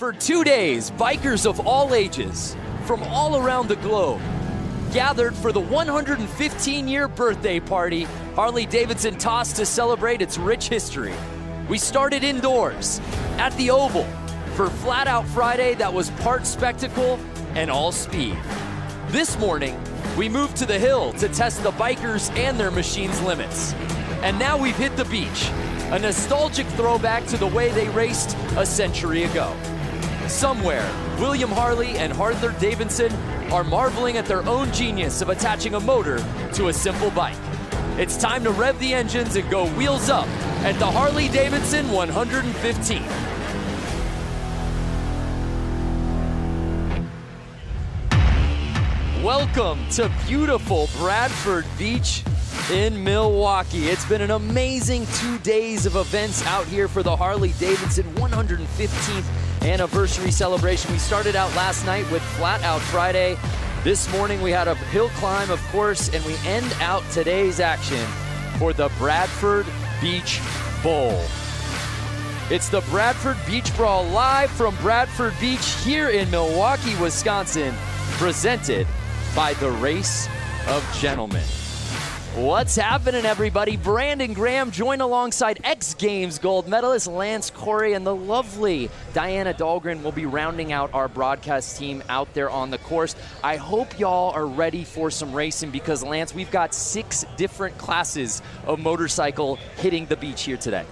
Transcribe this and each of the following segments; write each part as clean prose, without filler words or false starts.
For 2 days, bikers of all ages, from all around the globe, gathered for the 115-year birthday party Harley-Davidson tossed to celebrate its rich history. We started indoors, at the Oval, for Flat Out Friday that was part spectacle and all speed. This morning, we moved to the hill to test the bikers and their machine's limits. And now we've hit the beach, a nostalgic throwback to the way they raced a century ago. Somewhere, William Harley and Harley-Davidson are marveling at their own genius of attaching a motor to a simple bike. It's time to rev the engines and go wheels up at the Harley-Davidson 115. Welcome to beautiful Bradford Beach in Milwaukee. It's been an amazing 2 days of events out here for the Harley-Davidson 115th anniversary celebration. We started out last night with Flat Out Friday. This morning we had a hill climb, of course, and we end out today's action for the Bradford Beach Bowl. It's the Bradford Beach Brawl live from Bradford Beach here in Milwaukee, Wisconsin, presented by the Race of Gentlemen. What's happening, everybody? Brandon Graham joined alongside X Games gold medalist Lance Corey, and the lovely Diana Dahlgren will be rounding out our broadcast team out there on the course. I hope y'all are ready for some racing because, Lance, we've got 6 different classes of motorcycle hitting the beach here today.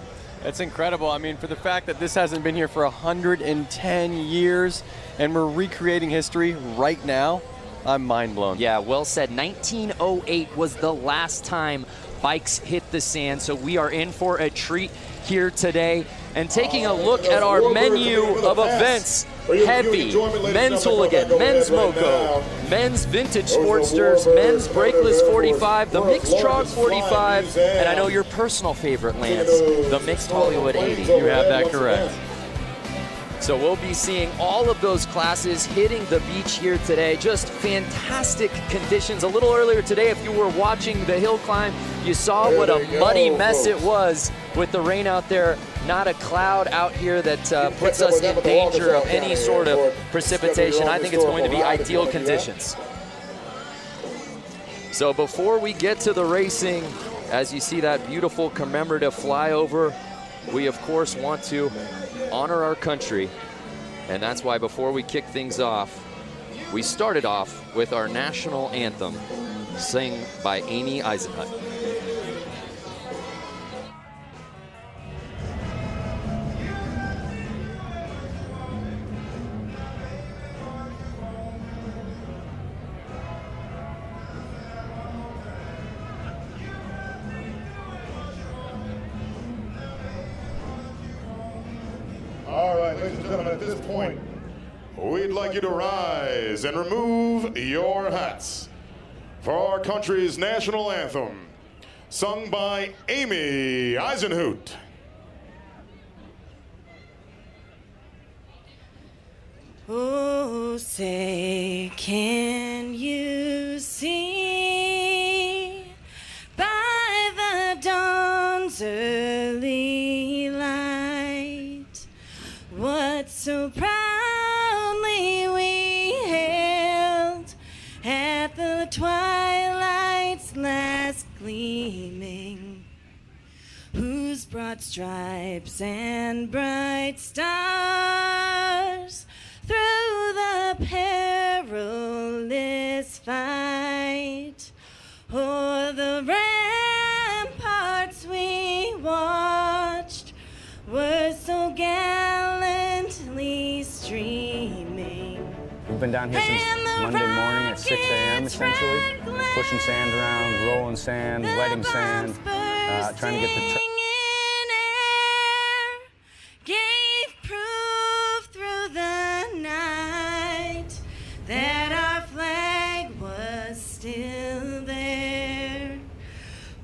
It's incredible. I mean, for the fact that this hasn't been here for 110 years and we're recreating history right now, I'm mind blown. Yeah, well said. 1908 was the last time bikes hit the sand, so we are in for a treat here today. And taking a look at our menu of events, heavy, men's hooligan, men's moco, men's vintage sportsters, men's brakeless 45, the mixed TROG 45, and I know your personal favorite, Lance, the mixed Hollywood 80. You have that correct. So we'll be seeing all of those classes hitting the beach here today. Just fantastic conditions. A little earlier today, if you were watching the hill climb, you saw what a muddy mess it was with the rain out there. Not a cloud out here that puts us in danger of any sort of precipitation. I think it's going to be ideal conditions. So before we get to the racing, as you see that beautiful commemorative flyover, we of course want to honor our country, and that's why before we kick things off, we started off with our national anthem, sung by Amy Eisenhut. All right, ladies and gentlemen, at this point, we'd like you to rise and remove your hats for our country's national anthem, sung by Amy Eisenhut. Oh, say, can you see by the dawn's early light what so proudly we hailed at the twilight's last gleaming, whose broad stripes and bright stars through the perilous fight o'er the ramparts we watched were so gallantly streaming. We've been down here since Monday morning at 6 a.m. essentially, pushing sand around, rolling sand, wetting sand, trying to get the gave proof through the night that our flag was still there.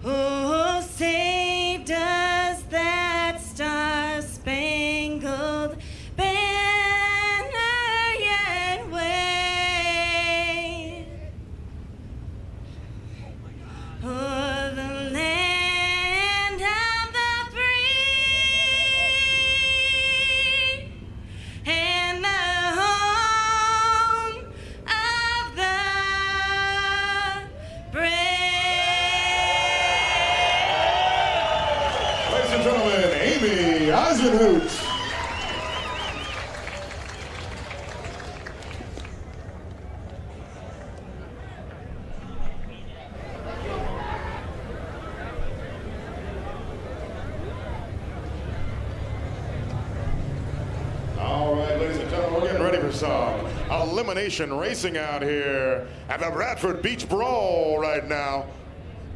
Oh, say does that star-spangled banner yet wave o'er the land of and gentlemen, Amy Eisenhoot. All right, ladies and gentlemen, we're getting ready for some elimination racing out here at the Bradford Beach Brawl right now.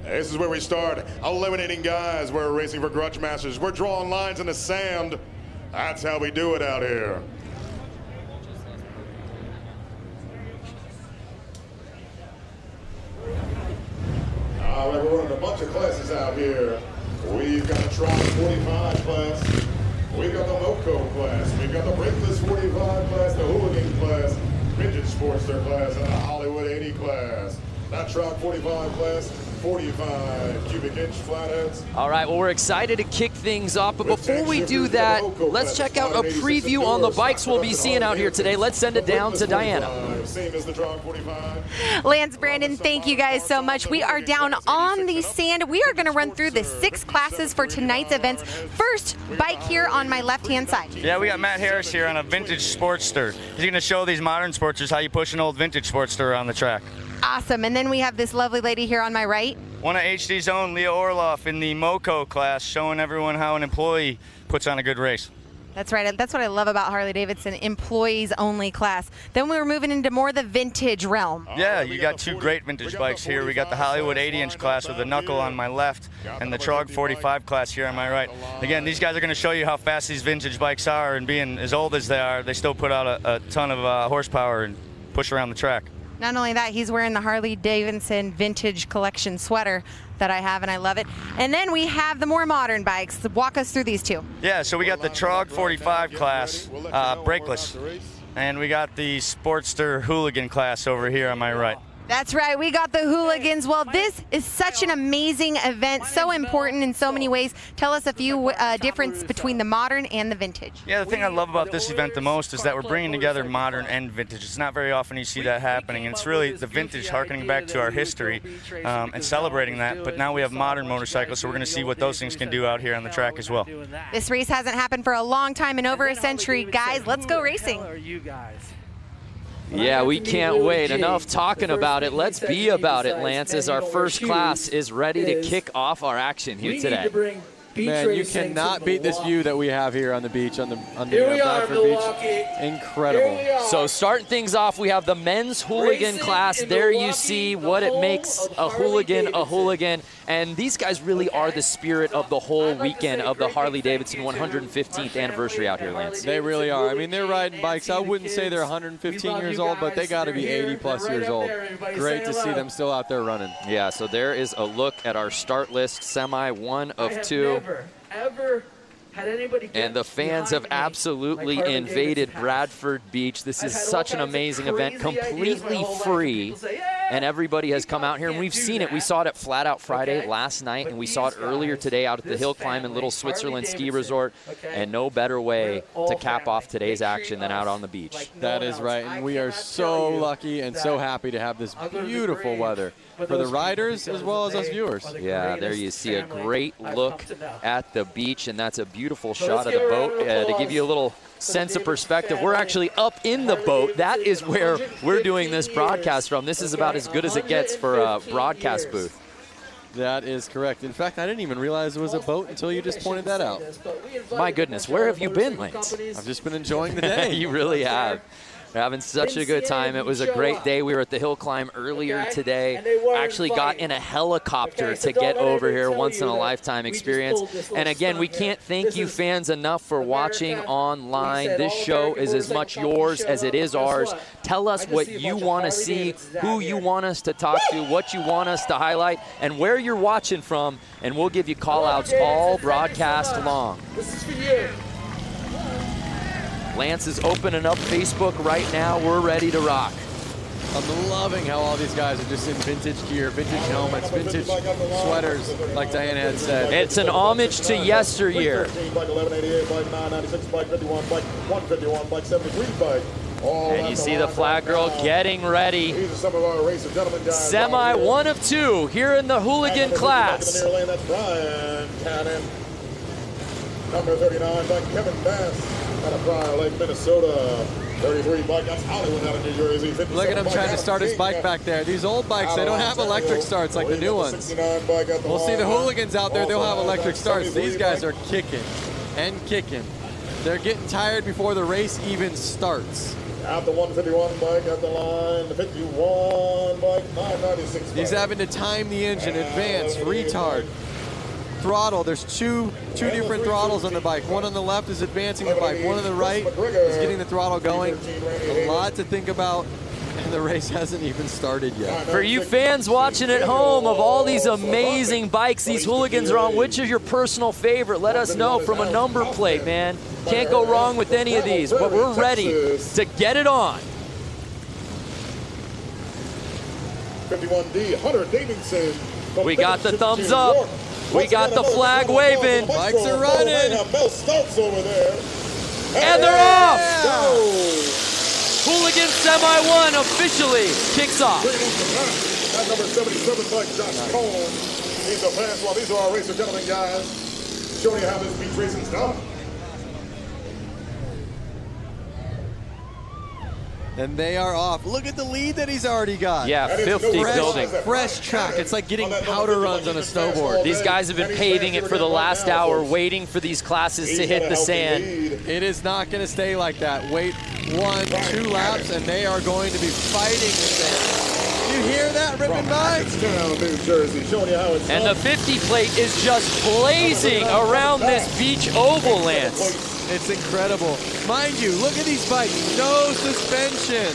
This is where we start eliminating guys. We're racing for grudge masters. We're drawing lines in the sand. That's how we do it out here. All right, we're running a bunch of classes out here. We've got the TROG 45 class. We've got the Moco class. We've got the Brakeless 45 class, the Hooligan class, Vintage Sportster class, and the Hollywood 80 class. That TROG 45 class, 45 cubic inch flatheads. All right, well, we're excited to kick things off, but before we do that, let's check out a preview on the bikes we'll be seeing out here today. Let's send it down to Diana. Same as the TROG 45. Lance, Brandon, thank you guys so much. We are down on the sand. We are going to run through the 6 classes for tonight's events. First bike here on my left-hand side. Yeah, we got Matt Harris here on a vintage Sportster. He's going to show these modern Sportsters how you push an old vintage Sportster around the track. Awesome. And then we have this lovely lady here on my right. One of HD's own, Leah Orloff, in the Moco class, showing everyone how an employee puts on a good race. That's right. That's what I love about Harley-Davidson, employees-only class. Then we were moving into more the vintage realm. Yeah, you got 2 great vintage bikes here. We got the Hollywood 80-inch class with the knuckle on my left and the TROG 45 class here on my right. Again, these guys are going to show you how fast these vintage bikes are, and being as old as they are, they still put out a ton of horsepower and push around the track. Not only that, he's wearing the Harley-Davidson vintage collection sweater that I have, and I love it. And then we have the more modern bikes. Walk us through these 2. Yeah, so we got the TROG 45 class, brakeless, and we got the Sportster Hooligan class over here on my right. That's right, we got the hooligans. Well, this is such an amazing event, so important in so many ways. Tell us a few difference between the modern and the vintage. Yeah, the thing I love about this event the most is that we're bringing together modern and vintage. It's not very often you see that happening, and it's really the vintage harkening back to our history and celebrating that, but now we have modern motorcycles, so we're going to see what those things can do out here on the track as well. This race hasn't happened for a long time, in over a century. Guys, let's go racing. Yeah, we can't wait. Enough talking about it. Let's be about it, Lance, as our first class is ready to kick off our action here today. Man, you cannot beat this view that we have here on the beach, on the Bradford Beach. Incredible. So starting things off, we have the men's hooligan class. There you see what it makes a hooligan. And these guys really are the spirit of the whole weekend of the Harley-Davidson 115th anniversary out here, Lance. They really are. I mean, they're riding bikes. I wouldn't say they're 115 years old, but they got to be 80-plus years old. Great to see them still out there running. Yeah, so there is a look at our start list. Semi 1 of 2. Ever had anybody get and the fans have absolutely invaded Bradford Beach. This is such an amazing event, completely free, and everybody has come out here, and we've seen it. We saw it at Flat Out Friday last night, and we saw it earlier today out at the Hill Climb and Little Switzerland Ski Resort, and no better way to cap off today's action than out on the beach. That is right, and we are so lucky and so happy to have this beautiful weather for the riders as well as us viewers. Yeah, there you see a great look at the beach, and that's a beautiful shot of the boat. To give you a little sense of perspective, we're actually up in the boat. That is where we're doing this broadcast from. This is about as good as it gets for a broadcast booth. That is correct. In fact, I didn't even realize it was a boat until you just pointed that out. My goodness, where have you been, Lance? I've just been enjoying the day. You really have. We're having such a good time. It was a great day. We were at the Hill Climb earlier today. Actually got in a helicopter to get over here, once-in-a-lifetime experience. And again, we can't thank you fans enough for watching online. This show is as much yours as it is ours. Tell us what you want to see, who you want us to talk to, what you want us to highlight, and where you're watching from, and we'll give you call-outs all broadcast long. This is for you. Lance is opening up Facebook right now. We're ready to rock. I'm loving how all these guys are just in vintage gear, vintage helmets, vintage sweaters, like Diana had said. It's an homage to yesteryear. And you see the flag girl getting ready. Semi 1 of 2 here in the hooligan class. Number 39 by Kevin Bass out of Prior Lake, Minnesota. 33 bike, that's Hollywood out of New Jersey. Look at him trying to start his bike back there. These old bikes, they don't have electric starts like the new ones. We'll see the hooligans out there, they'll have electric starts. These guys are kicking and kicking. They're getting tired before the race even starts. At the 151 bike, at the line, the 51 bike, 996 bike. He's having to time the engine, advance, retard, throttle. There's two different throttles on the bike. One on the left is advancing the bike. One on the right is getting the throttle going. A lot to think about, and the race hasn't even started yet. For you fans watching at home, of all these amazing bikes these hooligans are on, which is your personal favorite? Let us know from a number plate, man. Can't go wrong with any of these, but we're ready to get it on. 51D, Harley-Davidson. We got the thumbs up. We got the flag waving. Bikes are running. And they're off. Hooligan Semi 1 officially kicks off. At number 77 bike, Josh Cole. These are fans. Well, these are our racer gentlemen, guys. Showing you how this beach racing's done. And they are off. Look at the lead that he's already got. Yeah, 50 building. Fresh track. It's like getting powder runs on a snowboard. These guys have been paving it for the last hour, waiting for these classes to hit the sand. It is not going to stay like that. Wait 1, 2 laps, and they are going to be fighting the sand. You hear that, ripping bikes? And the 50 plate is just blazing around this beach oval, Lance. It's incredible. Mind you, look at these bikes. No suspension.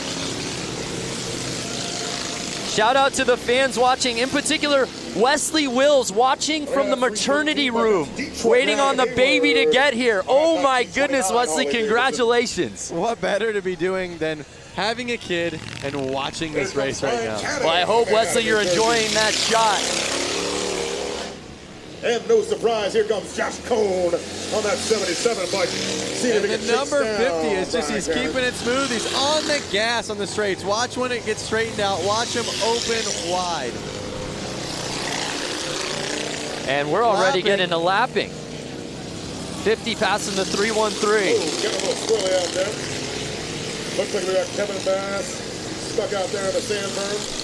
Shout out to the fans watching, in particular, Wesley Wills watching from the maternity room, waiting on the baby to get here. Oh my goodness, Wesley, congratulations. What better to be doing than having a kid and watching this race right now? Well, I hope, Wesley, you're enjoying that shot. And no surprise, here comes Josh Cone on that 77 bike. And the number 50 is just, he's keeping it smooth. He's on the gas on the straights. Watch when it gets straightened out. Watch him open wide. And we're already getting to lapping. 50 passing the 313. Oh, getting a little swirly out there. Looks like we got Kevin Bass stuck out there in the sandberm.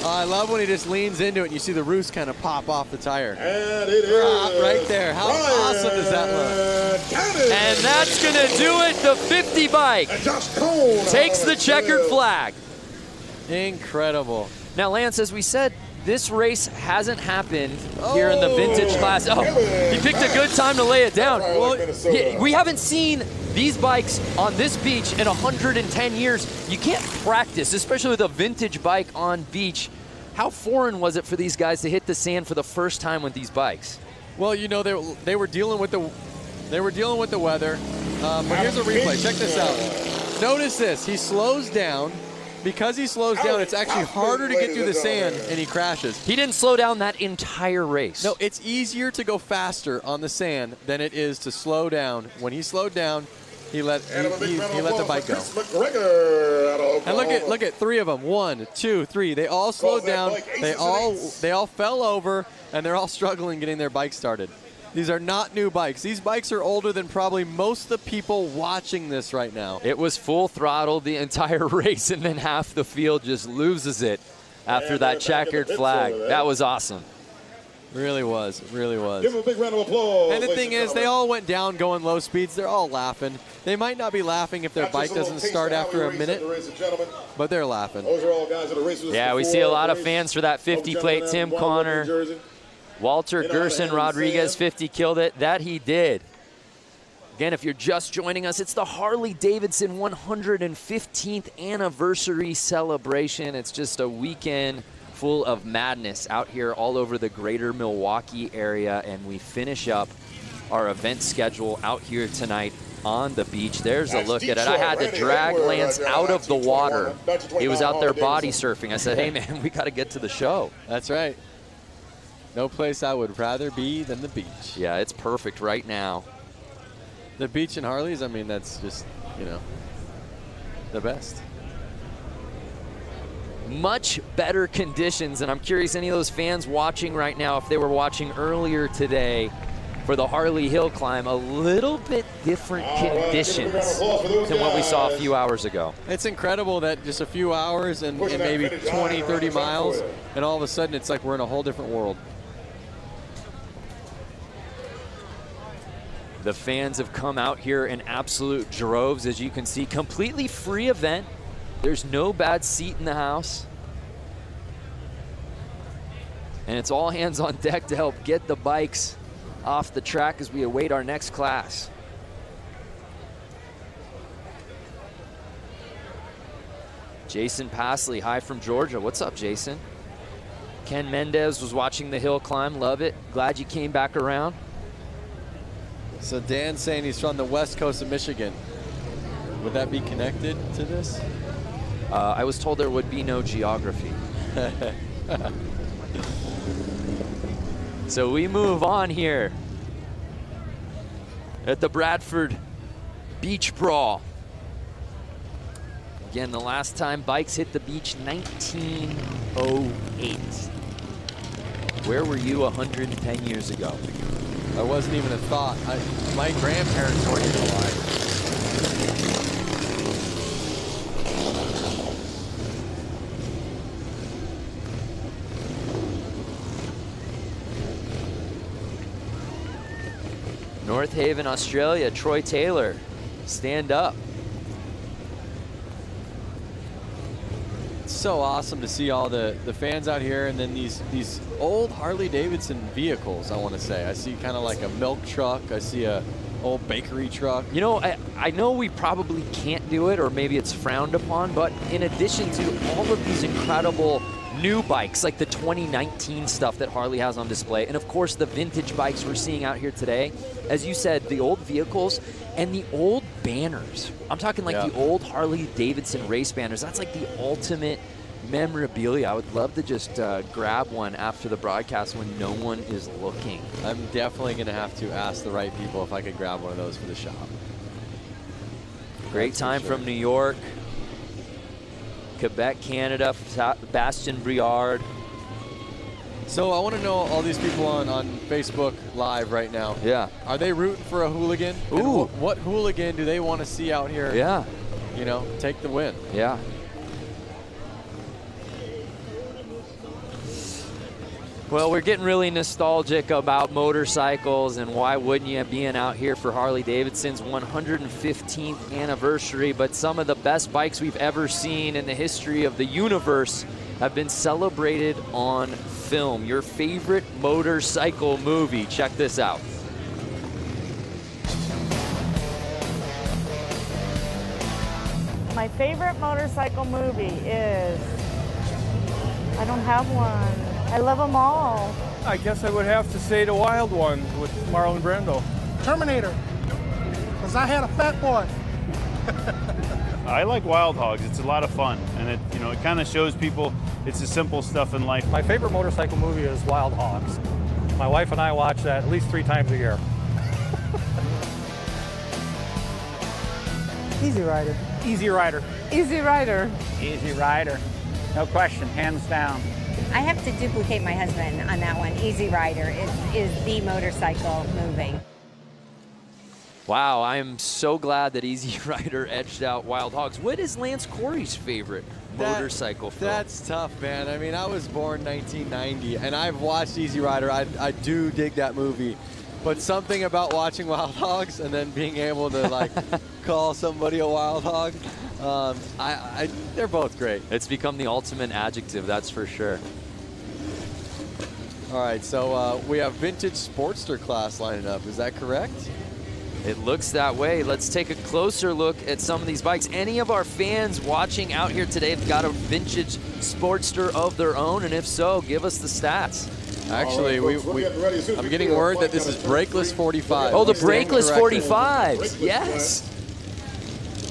I love when he just leans into it and you see the roost kind of pop off the tire. And it is right there. How awesome does that look? And that's going to do it. The 50 bike takes the checkered flag. Incredible. Now, Lance, as we said, this race hasn't happened here in the vintage class. Oh, he picked a good time to lay it down. Well, we haven't seen these bikes on this beach in 110 years. You can't practice, especially with a vintage bike on beach. How foreign was it for these guys to hit the sand for the first time with these bikes? Well, you know, they were dealing with the weather. But here's a replay. Check this out. Notice this. He slows down. Because he slows down, it's actually harder to get through the sand, and he crashes. He didn't slow down that entire race. No, it's easier to go faster on the sand than it is to slow down. When he slowed down, he let the bike go. And look at 3 of them. 1, 2, 3. They all slowed down. They all fell over, and they're all struggling getting their bike started. These are not new bikes. These bikes are older than probably most of the people watching this right now. It was full throttle the entire race, and then half the field just loses it after that checkered flag. That was awesome. Really was. Really was. Give them a big round of applause. And the thing is, they all went down going low speeds. They're all laughing. They might not be laughing if their bike doesn't start after a minute, but they're laughing. Yeah, we see a lot of fans for that 50 plate. Tim Connor, Walter Gerson Rodriguez, 50 killed it. That he did. Again, if you're just joining us, it's the Harley-Davidson 115th anniversary celebration. It's just a weekend full of madness out here all over the greater Milwaukee area, and we finish up our event schedule out here tonight on the beach. There's a look at it. I had to drag Lance out of the water. He was out there body surfing. I said, hey, man, we got to get to the show. That's right. No place I would rather be than the beach. Yeah, it's perfect right now. The beach and Harleys, I mean, that's just, you know, the best. Much better conditions, and I'm curious any of those fans watching right now, if they were watching earlier today for the Harley Hill climb. A little bit different conditions than what we saw a few hours ago. It's incredible that just a few hours and maybe 20, 30 miles, and all of a sudden it's like we're in a whole different world. The fans have come out here in absolute droves, as you can see. Completely free event. There's no bad seat in the house. And it's all hands on deck to help get the bikes off the track as we await our next class. Jason Pasley, hi from Georgia. What's up, Jason? Ken Mendez was watching the hill climb. Love it. Glad you came back around. So Dan's saying he's from the west coast of Michigan. Would that be connected to this? I was told there would be no geography. So we move on here at the Bradford Beach Brawl. Again, the last time bikes hit the beach, 1908. Where were you 110 years ago? I wasn't even a thought. My grandparents weren't even alive. North Haven, Australia, Troy Taylor, stand up. It's so awesome to see all the fans out here, and then these old Harley-Davidson vehicles, I want to say. I see kind of like a milk truck. I see a old bakery truck. You know, I know we probably can't do it, or maybe it's frowned upon, but in addition to all of these incredible new bikes, like the 2019 stuff that Harley has on display, and of course the vintage bikes we're seeing out here today, as you said, the old vehicles and the old banners. I'm talking like the old Harley-Davidson race banners. That's like the ultimate memorabilia. I would love to just grab one after the broadcast when no one is looking. I'm definitely going to have to ask the right people if I could grab one of those for the shop. Great time from New York, Quebec, Canada, Bastien Briard. So I want to know all these people on Facebook Live right now. Yeah. Are they rooting for a hooligan? Ooh. And what hooligan do they want to see out here? Yeah. You know, take the win. Yeah. Well, we're getting really nostalgic about motorcycles, and why wouldn't you, being out here for Harley-Davidson's 115th anniversary. But some of the best bikes we've ever seen in the history of the universe have been celebrated on film. Your favorite motorcycle movie. Check this out. My favorite motorcycle movie is, I don't have one. I love them all. I guess I would have to say The Wild One with Marlon Brando. Terminator, because I had a fat boy. I like Wild Hogs. It's a lot of fun, and it kind of shows people it's the simple stuff in life. My favorite motorcycle movie is Wild Hogs. My wife and I watch that at least 3 times a year. Easy Rider. Easy Rider. Easy Rider. Easy Rider. No question, hands down. I have to duplicate my husband on that one. Easy Rider is the motorcycle movie. Wow, I am so glad that Easy Rider edged out Wild Hogs. What is Lance Corey's favorite motorcycle film? That's tough, man. I mean, I was born 1990, and I've watched Easy Rider. I do dig that movie. But something about watching Wild Hogs and then being able to, like, call somebody a wild hog, they're both great. It's become the ultimate adjective, that's for sure. All right, so we have vintage Sportster class lining up. Is that correct? It looks that way. Let's take a closer look at some of these bikes. Any of our fans watching out here today have got a vintage Sportster of their own? And if so, give us the stats. Actually, I'm getting word that this is brakeless 45. Oh, the brakeless 45. Yes.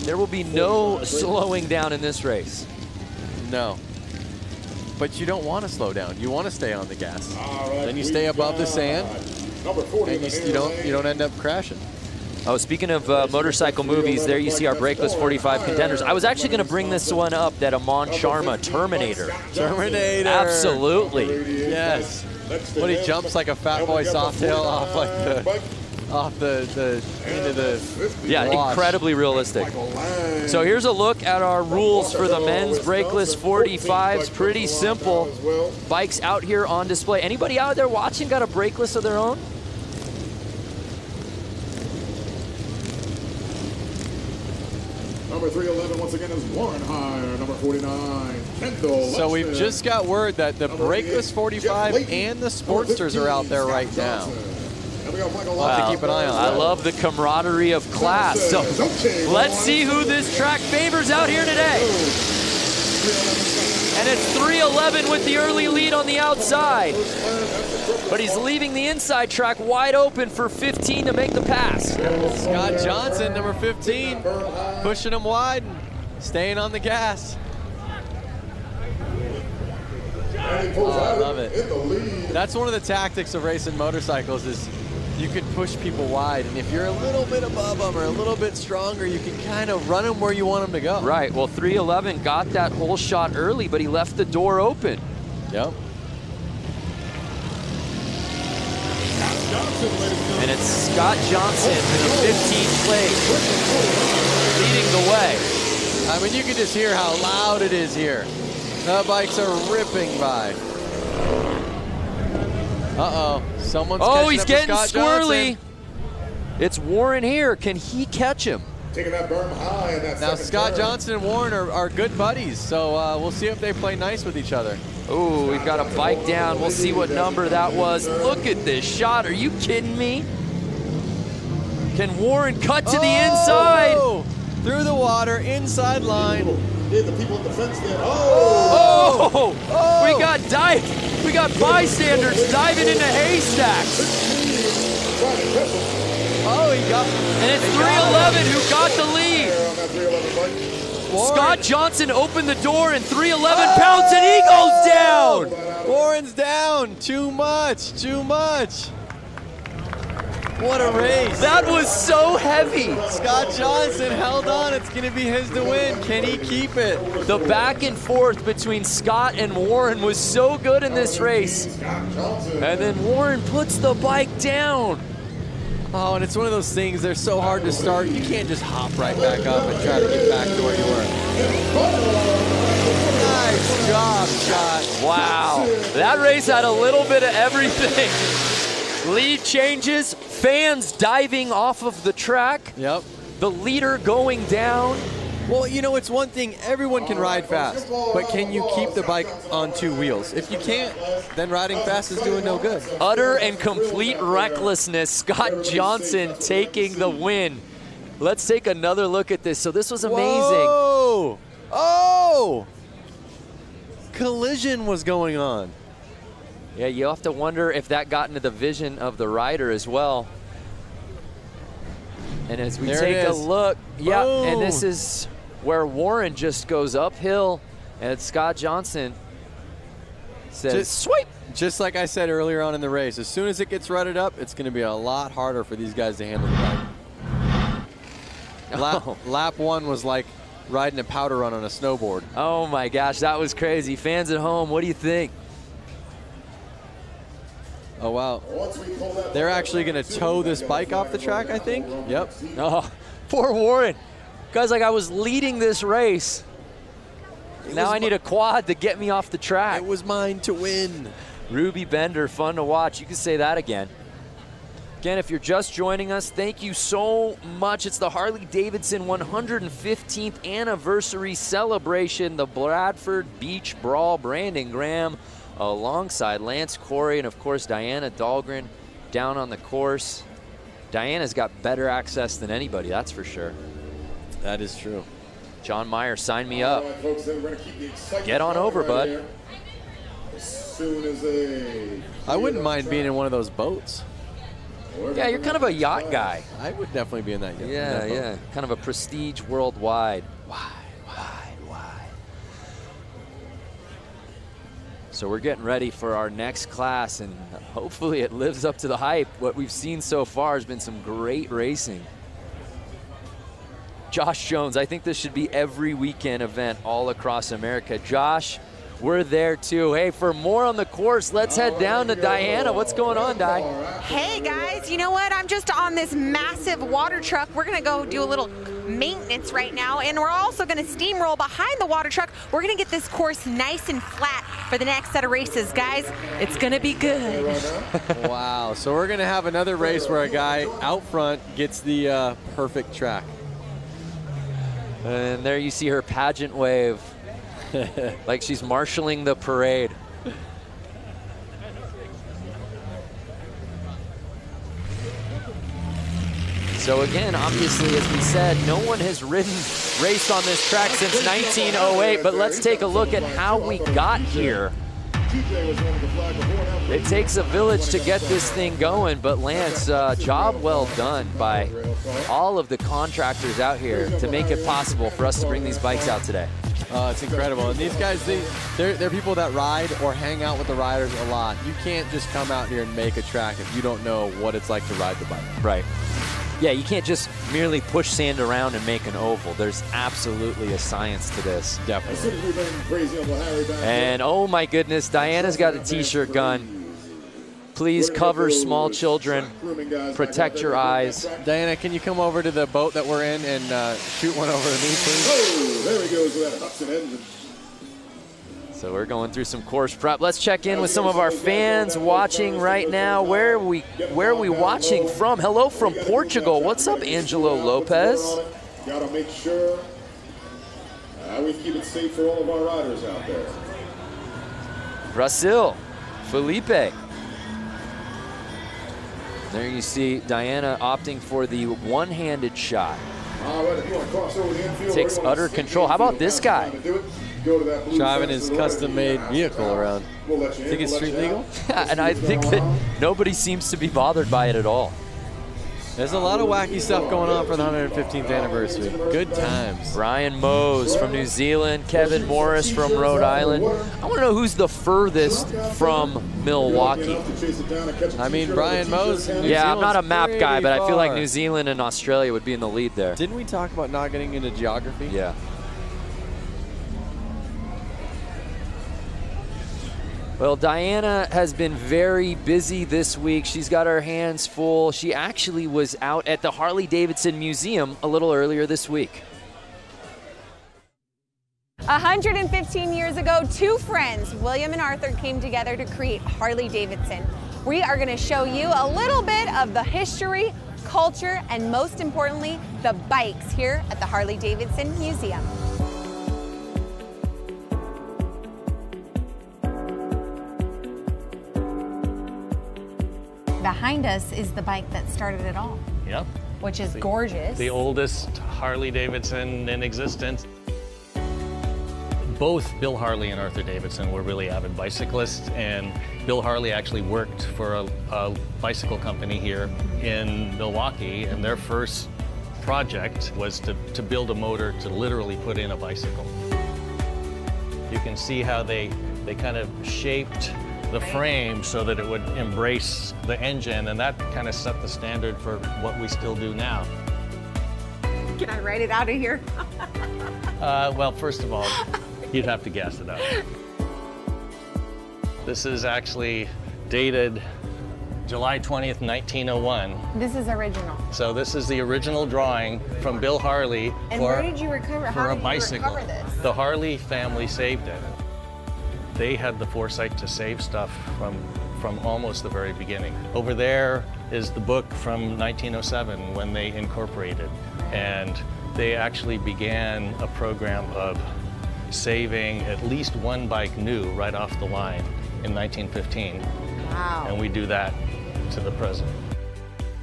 There will be no slowing down in this race. No. But you don't want to slow down. You want to stay on the gas. Then you stay above the sand, and you don't end up crashing. Oh, speaking of motorcycle movies, there you see our brakeless 45 contenders. I was actually going to bring this one up, that Amon Sharma Terminator. Terminator. Absolutely. Yes. When he jumps like a fat boy softail off like the into the yeah, wash. Incredibly realistic. So here's a look at our rules for the men's brakeless 45s. Pretty simple. Bikes out here on display. Anybody out there watching got a brakeless of their own? Number 311 once again is Warren Hire. Number 49, Kendall. So we've just got word that the brakeless 45 and the Sportsters are out there right now. We'll have to keep an eye on that. I love the camaraderie of class. So let's see who this track favors out here today. And it's 311 with the early lead on the outside. But he's leaving the inside track wide open for 15 to make the pass. Scott Johnson, number 15, pushing him wide and staying on the gas. Oh, I love it. That's one of the tactics of racing motorcycles is you can push people wide, and if you're a little bit above them or a little bit stronger, you can kind of run them where you want them to go. Right, well 311 got that whole shot early, but he left the door open. Yep. And it's Scott Johnson in the 15th place, leading the way. I mean, you can just hear how loud it is here. The bikes are ripping by. Uh-oh, someone's he's getting Scott squirrely. Johnson. It's Warren here. Can he catch him? Taking that berm high in that now, second Scott turn. Johnson and Warren are good buddies, so we'll see if they play nice with each other. Oh, we've got a bike down. We'll see what number that was. Look at this shot. Are you kidding me? Can Warren cut to the inside? Through the water, inside line. Yeah, the people at the fence there. We got bystanders diving into haystacks. Oh, he got. And it's 311 who got the lead. Scott Johnson opened the door and 311 pounds and he goes down. Warren's down. Too much. Too much. What a race. That was so heavy. Scott Johnson held on. It's going to be his to win. Can he keep it? The back and forth between Scott and Warren was so good in this race. And then Warren puts the bike down. Oh, and it's one of those things, they're so hard to start. You can't just hop right back up and try to get back to where you were. Nice job, Scott. Wow. That race had a little bit of everything. Lead changes, fans diving off of the track. Yep. The leader going down. Well, you know, it's one thing, everyone can ride fast, but can you keep the bike on two wheels? If you can't, then riding fast is doing no good. Utter and complete recklessness. Scott Johnson taking the win. Let's take another look at this. So this was amazing. Whoa! Oh! Collision was going on. Yeah, you have to wonder if that got into the vision of the rider as well. And as we take a look, yeah, and this is where Warren just goes uphill, and Scott Johnson says, sweep. Just like I said earlier on in the race, as soon as it gets rutted up, it's going to be a lot harder for these guys to handle the bike. Lap one was like riding a powder run on a snowboard. Oh my gosh, that was crazy. Fans at home, what do you think? Oh, wow. They're actually going to tow this bike off the track, I think. Yep. Oh, poor Warren. Guys, like I was leading this race. Now I need a quad to get me off the track. It was mine to win. Ruby Bender, fun to watch. You can say that again. Again, if you're just joining us, thank you so much. It's the Harley-Davidson 115th anniversary celebration, the Bradford Beach Brawl. Brandon Graham alongside Lance Corey and, of course, Diana Dahlgren down on the course. Diana's got better access than anybody, that's for sure. That is true. John Meyer, sign me up. All right, folks, then we're gonna keep the excitement Get on over, bud. here. As soon as I wouldn't mind being in one of those boats. Yeah, you're kind of a yacht guy. I would definitely be in that yacht. Yeah, yeah. Kind of a prestige worldwide. Wide. So we're getting ready for our next class, and hopefully it lives up to the hype. What we've seen so far has been some great racing. Josh Jones, I think this should be every weekend event all across America. Josh, we're there too. Hey, for more on the course, let's head down to Diana. What's going on, Di? Hey guys, you know what? I'm just on this massive water truck. We're gonna go do a little maintenance right now, and we're also gonna steamroll behind the water truck. We're gonna get this course nice and flat for the next set of races. Guys, it's gonna be good. Wow, so we're gonna have another race where a guy out front gets the perfect track. And there you see her pageant wave, like she's marshaling the parade. So again, obviously, as we said, no one has raced on this track since 1908, but let's take a look at how we got here. It takes a village to get this thing going, but Lance, job well done by all of the contractors out here to make it possible for us to bring these bikes out today. It's incredible. And these guys, they're people that ride or hang out with the riders a lot. You can't just come out here and make a track if you don't know what it's like to ride the bike. Right. Yeah, you can't just merely push sand around and make an oval. There's absolutely a science to this. Definitely. And oh my goodness, Diana's got a t-shirt gun. Please cover small children. Protect your eyes. Diana, can you come over to the boat that we're in and shoot one over to me, please? Oh, there he goes with that Hudson engine. So we're going through some course prep. Let's check in with some of our fans watching right now. Where are we watching from? Hello from Portugal. What's up, Angelo Lopez? Gotta make sure we keep it safe for all of our riders out there. Brazil, Felipe. There you see Diana opting for the one-handed shot. Takes utter control. How about this guy? Driving his custom-made vehicle around. Think it's street legal? Yeah, and I think that nobody seems to be bothered by it at all. There's a lot of wacky stuff going on for the 115th anniversary. Good times. Brian Mose from New Zealand, Kevin Morris from Rhode Island. I want to know who's the furthest from Milwaukee. I mean, Brian Mose. Yeah, I'm not a map guy, but I feel like New Zealand and Australia would be in the lead there. Didn't we talk about not getting into geography? Yeah. Well, Diana has been very busy this week. She's got her hands full. She actually was out at the Harley-Davidson Museum a little earlier this week. 115 years ago, two friends, William and Arthur, came together to create Harley-Davidson. We are going to show you a little bit of the history, culture, and most importantly, the bikes here at the Harley-Davidson Museum. Behind us is the bike that started it all. Yep. Which is gorgeous. The oldest Harley-Davidson in existence. Both Bill Harley and Arthur Davidson were really avid bicyclists, and Bill Harley actually worked for a bicycle company here in Milwaukee, and their first project was to build a motor to literally put in a bicycle. You can see how they kind of shaped the frame so that it would embrace the engine, and that kind of set the standard for what we still do now. Can I write it out of here? Well, first of all, you'd have to guess it out. This is actually dated July 20th, 1901. This is original. So this is the original drawing from Bill Harley and where did you recover? For How a did bicycle. You recover this? The Harley family saved it. They had the foresight to save stuff from almost the very beginning. Over there is the book from 1907 when they incorporated, and they actually began a program of saving at least one bike new right off the line in 1915. Wow. And we do that to the present.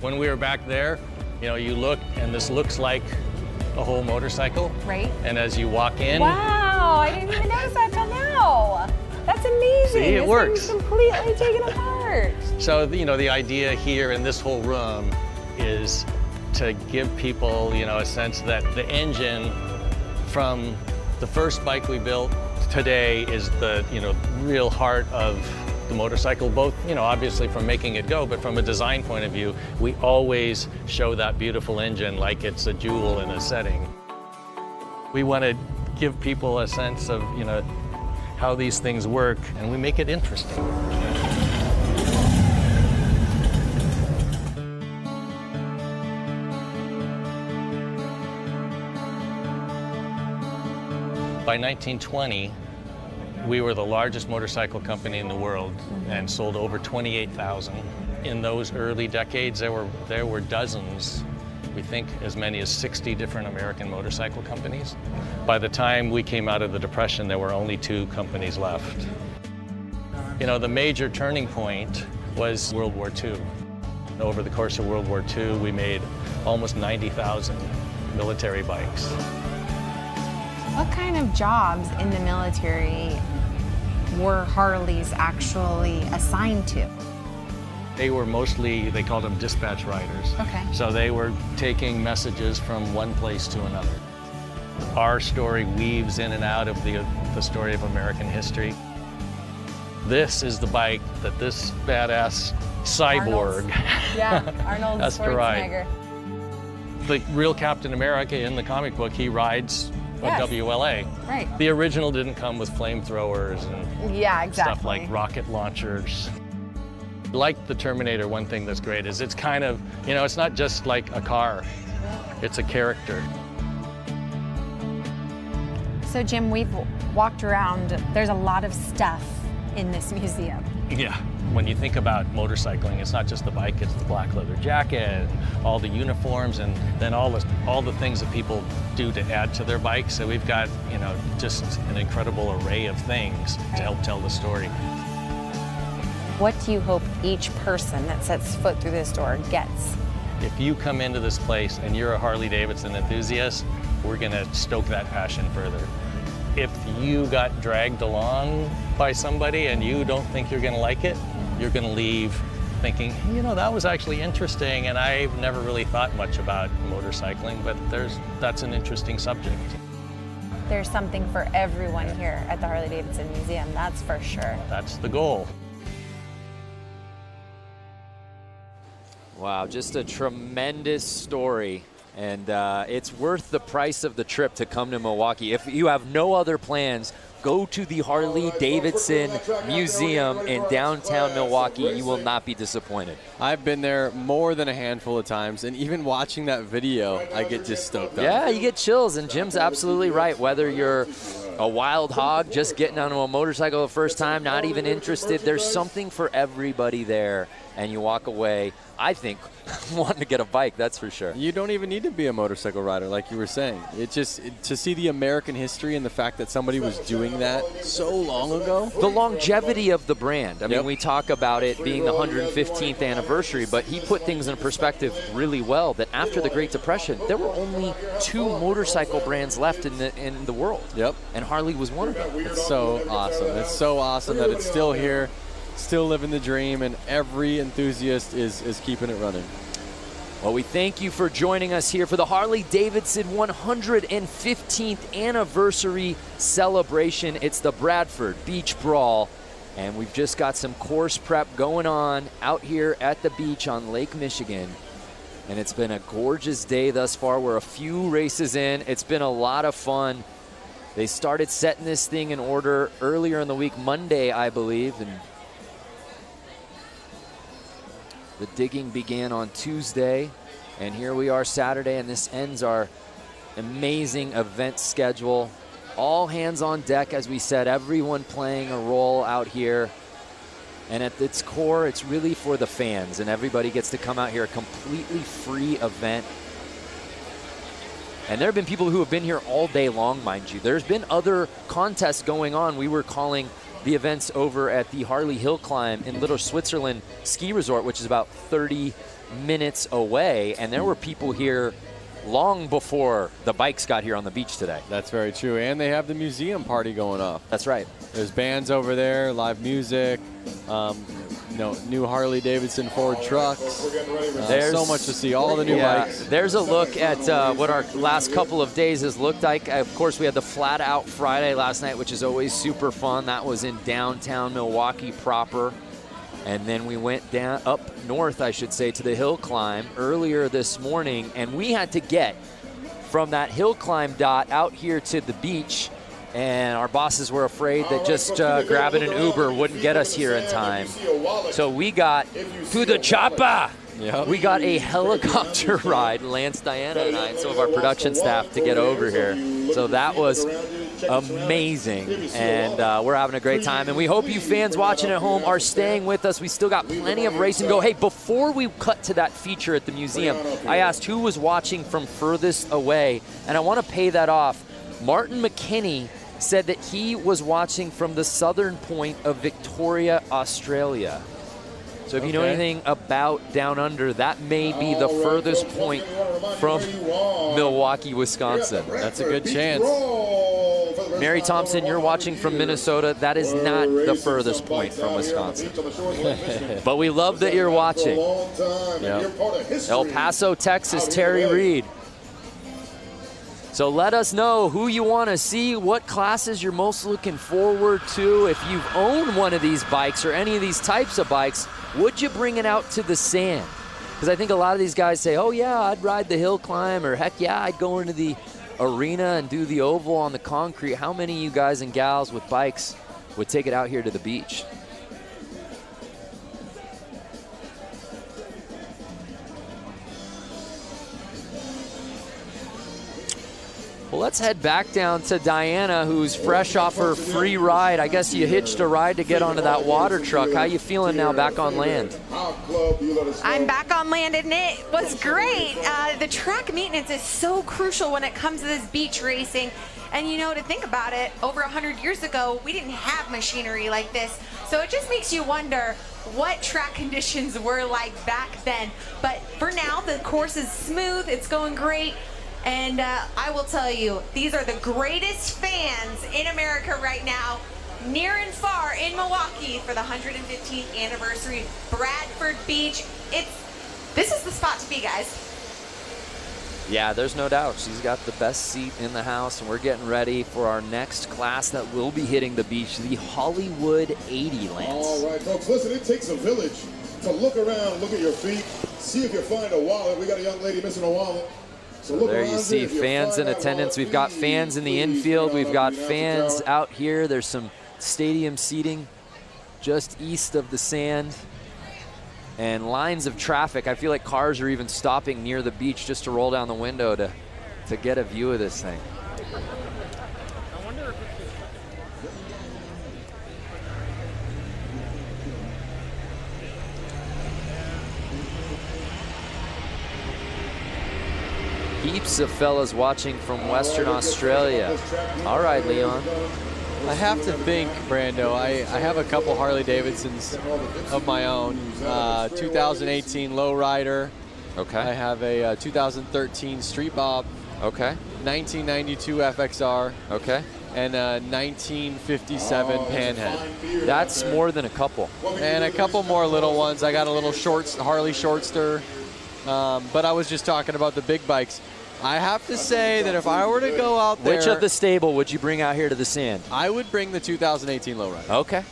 When we were back there, you know, you look and this looks like a whole motorcycle. Right. And as you walk in. Wow, I didn't even notice that till now. That's amazing. See, it works. This thing's completely taken apart. So, you know, the idea here in this whole room is to give people, you know, a sense that the engine from the first bike we built today is the, you know, real heart of the motorcycle, both, you know, obviously from making it go, but from a design point of view, we always show that beautiful engine like it's a jewel in a setting. We want to give people a sense of, you know, how these things work, and we make it interesting. By 1920, we were the largest motorcycle company in the world and sold over 28,000. In those early decades, there were dozens, we think as many as 60 different American motorcycle companies. By the time we came out of the Depression, there were only 2 companies left. You know, the major turning point was World War II. Over the course of World War II, we made almost 90,000 military bikes. What kind of jobs in the military were Harleys actually assigned to? They were mostly, they called them dispatch riders. Okay. So they were taking messages from one place to another. Our story weaves in and out of the story of American history. This is the bike that this badass cyborg Arnold has to ride. Schwarzenegger. The real Captain America in the comic book, he rides a WLA. Right. The original didn't come with flamethrowers and stuff like rocket launchers. Like the Terminator, one thing that's great is it's kind of, you know, it's not just like a car, it's a character. So Jim, we've walked around, there's a lot of stuff in this museum. Yeah, when you think about motorcycling, it's not just the bike, it's the black leather jacket, all the uniforms, and then all the things that people do to add to their bikes. So we've got, you know, just an incredible array of things to help tell the story. What do you hope each person that sets foot through this door gets? If you come into this place and you're a Harley-Davidson enthusiast, we're gonna stoke that passion further. If you got dragged along by somebody and you don't think you're gonna like it, you're gonna leave thinking, you know, that was actually interesting and I've never really thought much about motorcycling, but that's an interesting subject. There's something for everyone here at the Harley-Davidson Museum, that's for sure. That's the goal. Wow, just a tremendous story. And it's worth the price of the trip to come to Milwaukee. If you have no other plans, go to the Harley-Davidson Museum in downtown Milwaukee. You will not be disappointed. I've been there more than a handful of times, and even watching that video, I get just stoked up. Yeah, you get chills, and Jim's absolutely right. Whether you're a wild hog, just getting onto a motorcycle the first time, not even interested, there's something for everybody there, and you walk away, I think, wanting to get a bike, that's for sure. You don't even need to be a motorcycle rider, like you were saying. To see the American history and the fact that somebody was doing that so long ago. The longevity of the brand. I mean, we talk about it being the 115th anniversary, but he put things in perspective really well, that after the Great Depression, there were only 2 motorcycle brands left in the world. Yep. And Harley was one of them. It's so awesome. It's so awesome that it's still here, still living the dream, and every enthusiast is keeping it running. Well, we thank you for joining us here for the Harley-Davidson 115th anniversary celebration. It's the Bradford Beach Brawl, and we've just got some course prep going on out here at the beach on Lake Michigan. And it's been a gorgeous day thus far. We're a few races in. It's been a lot of fun. They started setting this thing in order earlier in the week, Monday, I believe, and the digging began on Tuesday, and here we are Saturday, and this ends our amazing event schedule. All hands on deck, as we said, everyone playing a role out here. And at its core, it's really for the fans, and everybody gets to come out here, a completely free event. And there have been people who have been here all day long, mind you. There's been other contests going on. We were calling the events over at the Harley Hill Climb in Little Switzerland Ski Resort, which is about 30 minutes away. And there were people here long before the bikes got here on the beach today. That's very true. And they have the museum party going off. That's right. There's bands over there, live music, you know, new Harley-Davidson Ford trucks. There's so much to see, all the new bikes. There's a look at what our last couple of days has looked like. Of course, we had the Flat Out Friday last night, which is always super fun. That was in downtown Milwaukee proper. And then we went down up north, I should say, to the hill climb earlier this morning. And we had to get from that hill climb dot out here to the beach and our bosses were afraid that just grabbing an Uber wouldn't get us here in time. So we got to the chopper. Yep. We got a helicopter ride, Lance, Diana, and I, and some of our production staff to get over here. So that was amazing, and we're having a great time. And we hope you fans watching at home are staying with us. We still got plenty of racing to go. Hey, before we cut to that feature at the museum, I asked who was watching from furthest away, and I want to pay that off. Martin McKinney said that he was watching from the southern point of Victoria, Australia. So if you know anything about Down Under, that may be the furthest point from Milwaukee, Wisconsin. That's a good chance. Mary Thompson, you're watching from Minnesota. That is not the furthest point from Wisconsin. But we love that you're watching. Yep. El Paso, Texas, Terry Reed. So let us know who you want to see, what classes you're most looking forward to. If you've owned one of these bikes or any of these types of bikes, would you bring it out to the sand? Because I think a lot of these guys say, oh yeah, I'd ride the hill climb, or heck yeah, I'd go into the arena and do the oval on the concrete. How many of you guys and gals with bikes would take it out here to the beach? Well, let's head back down to Diana, who's fresh off her free ride. I guess you hitched a ride to get onto that water truck. How you feeling now back on land? I'm back on land, and it was great. The track maintenance is so crucial when it comes to this beach racing. And you know, to think about it, over 100 years ago, we didn't have machinery like this. So it just makes you wonder what track conditions were like back then. But for now, the course is smooth, it's going great. And I will tell you, these are the greatest fans in America right now, near and far in Milwaukee for the 115th anniversary Bradford Beach. This is the spot to be, guys. Yeah, there's no doubt. She's got the best seat in the house, and we're getting ready for our next class that will be hitting the beach, the Hollywood 80, Lance. All right, folks, listen, it takes a village to look around, look at your feet, see if you find a wallet. We got a young lady missing a wallet. So there you see fans in attendance. We've got fans in the infield. We've got fans out here. There's some stadium seating just east of the sand. And lines of traffic. I feel like cars are even stopping near the beach just to roll down the window to get a view of this thing. Heaps of fellas watching from Western Australia. All right, Leon. I have to think, Brando, I have a couple Harley-Davidsons of my own. 2018 Lowrider. Okay. I have a 2013 Street Bob. Okay. 1992 FXR. Okay. And a 1957 Panhead. That's more than a couple. And a couple more little ones. I got a little Harley Shortster. But I was just talking about the big bikes. I have to say that if I were to go out there... Which of the stable would you bring out here to the sand? I would bring the 2018 Lowrider. Okay.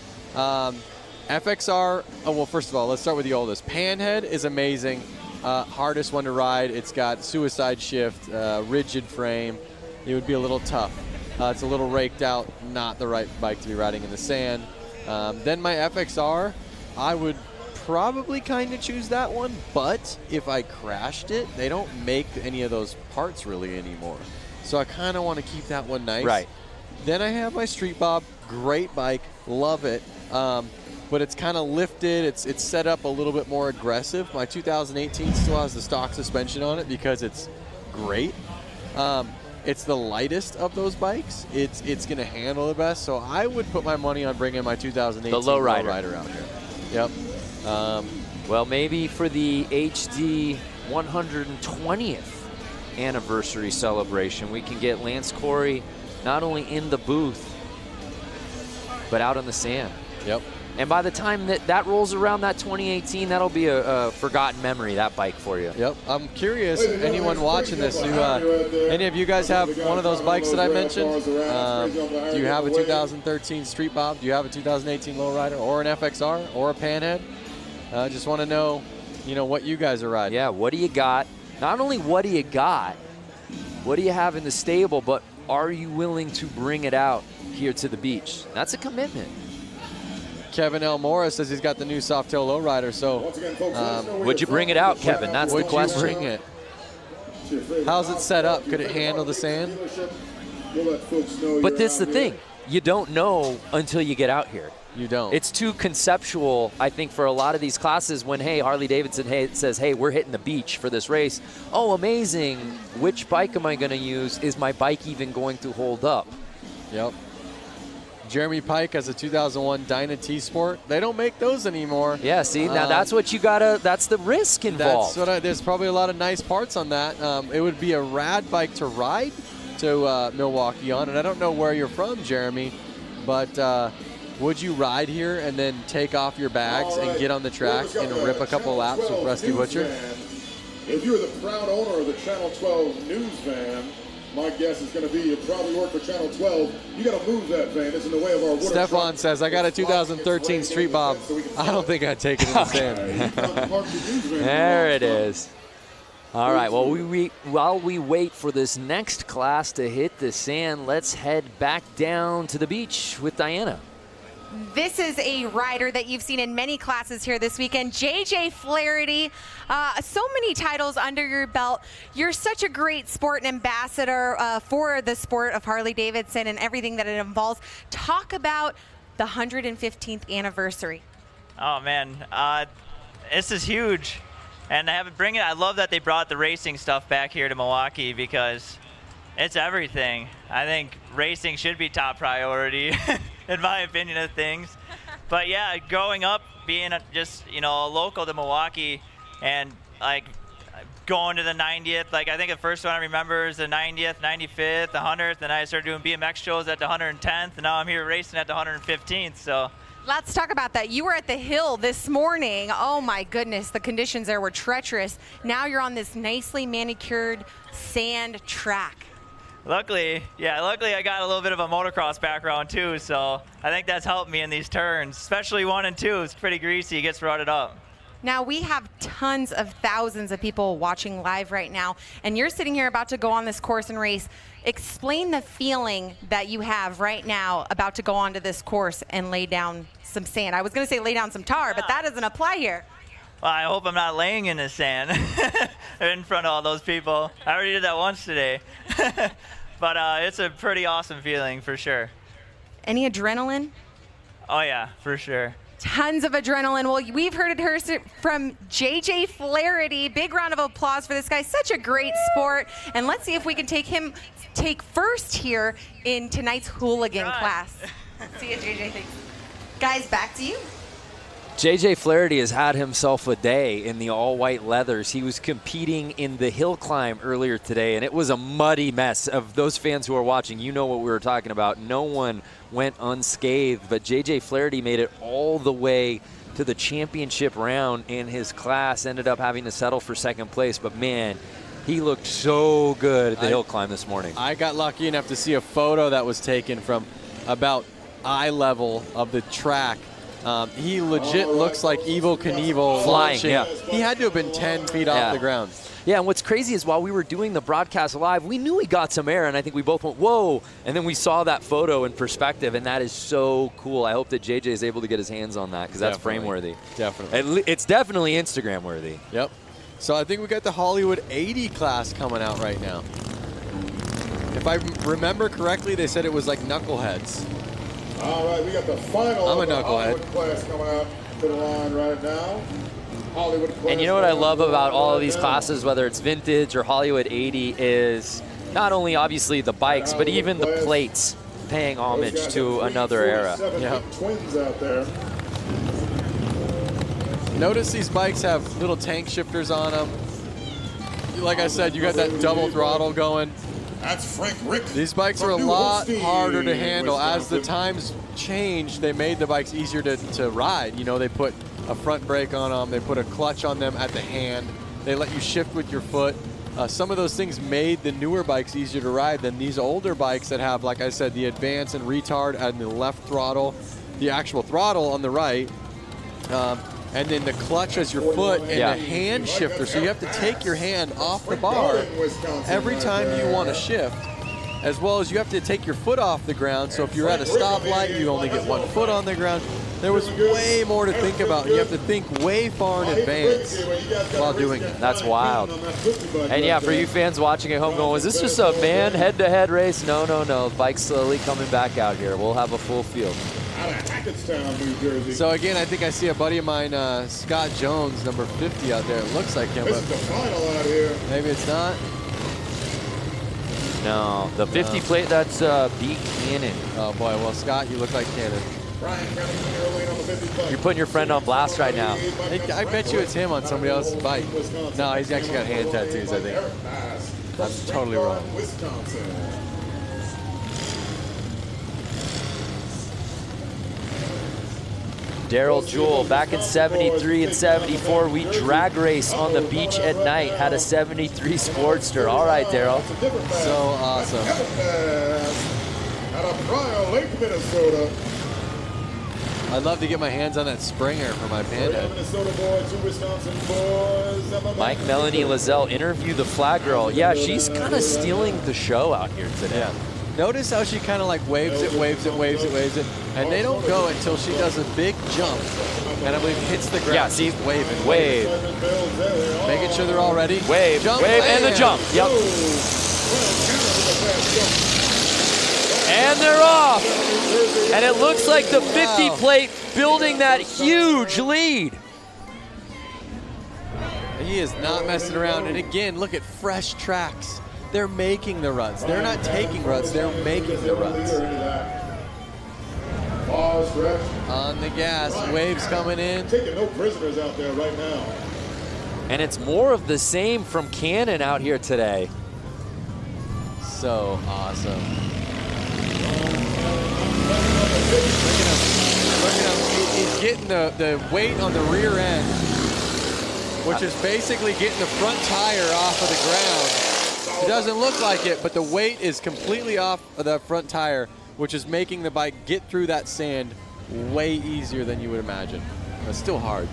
FXR, well, first of all, let's start with the oldest. Panhead is amazing. Hardest one to ride. It's got suicide shift, rigid frame. It would be a little tough. It's a little raked out, not the right bike to be riding in the sand. Then my FXR, I would probably kind of choose that one, but if I crashed it, they don't make any of those parts really anymore. So I kind of want to keep that one nice. Right. Then I have my Street Bob, great bike, love it, but it's kind of lifted, it's set up a little bit more aggressive. My 2018 still has the stock suspension on it because it's great. It's the lightest of those bikes. It's going to handle the best, so I would put my money on bringing my 2018 Lowrider out here. Yep. Well, maybe for the HD 120th anniversary celebration, we can get Lance Corey not only in the booth, but out on the sand. Yep. And by the time that rolls around, that 2018, that'll be a forgotten memory, that bike for you. Yep. I'm curious, anyone watching this, any of you guys have one of those bikes that I mentioned? Do you have a 2013 Street Bob? Do you have a 2018 Lowrider or an FXR or a Panhead? Just want to know, what you guys are riding. Yeah, what do you got? Not only what do you got, what do you have in the stable, but are you willing to bring it out here to the beach. That's a commitment. Kevin L. Morris says he's got the new Softail lowrider. So, would you bring it out, Kevin? That's the question. Would you bring it? How's it set up? Could it handle the sand? But this is the thing. You don't know until you get out here. You don't. It's too conceptual, I think, for a lot of these classes when, hey, Harley-Davidson says, hey, we're hitting the beach for this race. Oh, amazing. Which bike am I going to use? Is my bike even going to hold up? Yep. Jeremy Pike has a 2001 Dyna T-Sport. They don't make those anymore. Yeah, see, now that's what you gotta, that's the risk involved. There's probably a lot of nice parts on that. It would be a rad bike to ride to Milwaukee on, and I don't know where you're from, Jeremy, but would you ride here and then take off your bags and get on the track and rip a couple laps with Rusty Butcher? If you're the proud owner of the Channel 12 news van, my guess is going to be you probably work for Channel 12. You got to move that van. It's in the way of our water. Stefan says, I got a 2013 Street Bob. I don't think I'd take it in the sand. There it is. All right, well, while we wait for this next class to hit the sand, let's head back down to the beach with Diana. This is a rider that you've seen in many classes here this weekend, JJ Flaherty. So many titles under your belt. You're such a great sport and ambassador for the sport of Harley-Davidson and everything that it involves. Talk about the 115th anniversary. Oh man, this is huge, and I love that they brought the racing stuff back here to Milwaukee because it's everything. I think racing should be top priority. In my opinion of things. But yeah, growing up, being just, local to Milwaukee and like going to the 90th, like I think the first one I remember is the 90th, 95th, the 100th, and I started doing BMX shows at the 110th, and now I'm here racing at the 115th, so. Let's talk about that. You were at the hill this morning. Oh my goodness, the conditions there were treacherous. Now you're on this nicely manicured sand track. Luckily I got a little bit of a motocross background too, so I think that's helped me in these turns, especially 1 and 2. It's pretty greasy, it gets rutted up. Now we have tons of thousands of people watching live right now, and you're sitting here about to go on this course and race. Explain the feeling that you have right now about to go onto this course and lay down some sand. I was going to say lay down some tar, but that doesn't apply here. Well, I hope I'm not laying in the sand in front of all those people. I already did that once today. But it's a pretty awesome feeling for sure. Any adrenaline? Oh yeah, for sure. Tons of adrenaline. Well, we've heard it from JJ Flaherty. Big round of applause for this guy. Such a great sport. And let's see if we can take first here in tonight's hooligan class. See you, JJ. Thanks. Guys, back to you. JJ Flaherty has had himself a day in the all-white leathers. He was competing in the hill climb earlier today, and it was a muddy mess. Of those fans who are watching, you know what we were talking about. No one went unscathed, but JJ Flaherty made it all the way to the championship round in his class, ended up having to settle for second place, but man, he looked so good at the hill climb this morning. I got lucky enough to see a photo that was taken from about eye level of the track. He legit looks like Evel Knievel flying. Launching. Yeah. He had to have been 10 feet off the ground. Yeah, and what's crazy is while we were doing the broadcast live, we knew he got some air, and I think we both went, whoa, and then we saw that photo in perspective, and that is so cool. I hope that JJ is able to get his hands on that because that's frame-worthy. Definitely. It's definitely Instagram-worthy. Yep. So I think we got the Hollywood 80 class coming out right now. If I remember correctly, they said it was like knuckleheads. All right, we got the final I'm a knucklehead. Hollywood class coming out to the line right now. Hollywood class. And you know what I love about all of these classes, whether it's vintage or Hollywood 80, is not only obviously the bikes, but even the plates paying homage to another era. Twins out there. Notice these bikes have little tank shifters on them. Like I said, you got that double throttle going. That's Frank Rick. These bikes are a lot harder to handle. As the times changed, they made the bikes easier to ride. You know, they put a front brake on them. They put a clutch on them at the hand. They let you shift with your foot. Some of those things made the newer bikes easier to ride than these older bikes that have, like I said, the advance and retard and the left throttle, the actual throttle on the right, and then the clutch as your foot and the hand shifter. So you have to take your hand off the bar every time you want to shift. as well as you have to take your foot off the ground. So if you're at a stoplight, you only get 1 foot on the ground. There was way more to think about. You have to think way far in advance while doing it. That's wild. And yeah, for you fans watching at home going, was this just a man head-to-head race? No, no, no. Bike's slowly coming back out here. We'll have a full field. So again, I think I see a buddy of mine, Scott Jones, number 50 out there. It looks like him, but maybe it's not. No, the 50 plate, that's B. Cannon. Oh boy, well Scott, you look like Cannon. You're putting your friend on blast right now. I bet you it's him on somebody else's bike. No, he's actually got hand tattoos, I think. I'm totally wrong. Daryl Jewell, back in 73 and 74, we drag race on the beach at night, had a 73 Sportster. All right, Daryl. So awesome. Out of Brawl, Lake, Minnesota. I'd love to get my hands on that Springer for my Panda. Mike Melanie Lazelle interviewed the flag girl. Yeah, she's kind of stealing the show out here today. Yeah. Notice how she kind of like waves it, and they don't go until she does a big jump, and I believe hits the ground. Yeah, see, waving, wave. Making sure they're all ready. Wave, jump, wave, and the jump. Yep. And they're off. And it looks like the 50 plate building that huge lead. He is not messing around. And again, look at fresh tracks. They're making the ruts. They're not taking ruts, they're making the ruts. On the gas, waves coming in. Taking no prisoners out there right now. And it's more of the same from Cannon out here today. So awesome. Look at him. He's getting the weight on the rear end, which is basically getting the front tire off of the ground. It doesn't look like it, but the weight is completely off of the front tire, which is making the bike get through that sand way easier than you would imagine. It's still hard,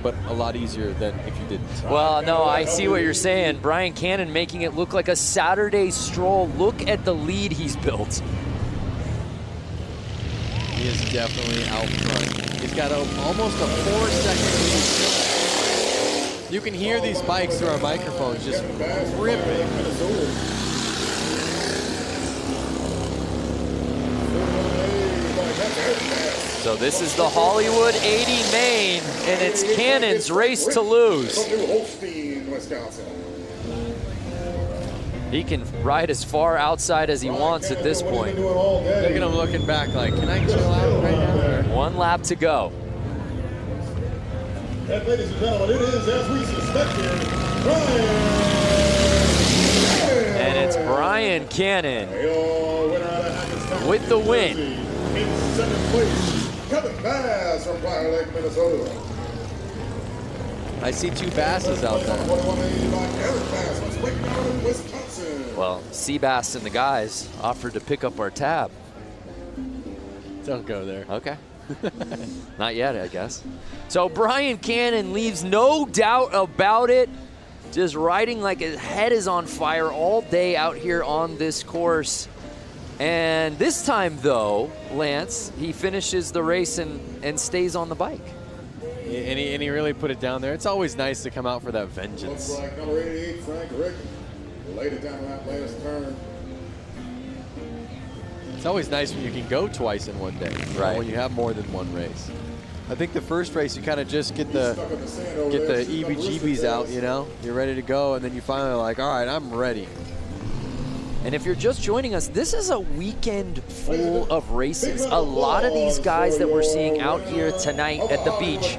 but a lot easier than if you didn't. Well, no, I see what you're saying. Brian Cannon making it look like a Saturday stroll. Look at the lead he's built. He is definitely out front. He's got almost a 4-second lead. You can hear these bikes through our microphones just ripping. So this is the Hollywood 80 main, and it's Cannon's race to lose. He can ride as far outside as he wants at this point. Look at him looking back like, can I chill out right now? 1 lap to go. And ladies and gentlemen, it is, as we suspected, Brian. And it's Brian Cannon with the win. In second place, Kevin Bass from Fire Lake, Minnesota. I see 2 Basses out there. Well, Seabass and the guys offered to pick up our tab. Don't go there. Okay. Not yet, I guess. So Brian Cannon leaves no doubt about it. Just riding like his head is on fire all day out here on this course. And this time, though, Lance, he finishes the race and stays on the bike. And he really put it down there. It's always nice to come out for that vengeance. Looks like number 88, Frank Rick, laid it down that last turn. It's always nice when you can go twice in one day, right? When you have more than one race. I think the first race you kind of just get the EBGBs out, you know? You're ready to go, and then you finally are like, all right, I'm ready. And if you're just joining us, this is a weekend full of races. A lot of these guys that we're seeing out here tonight at the beach,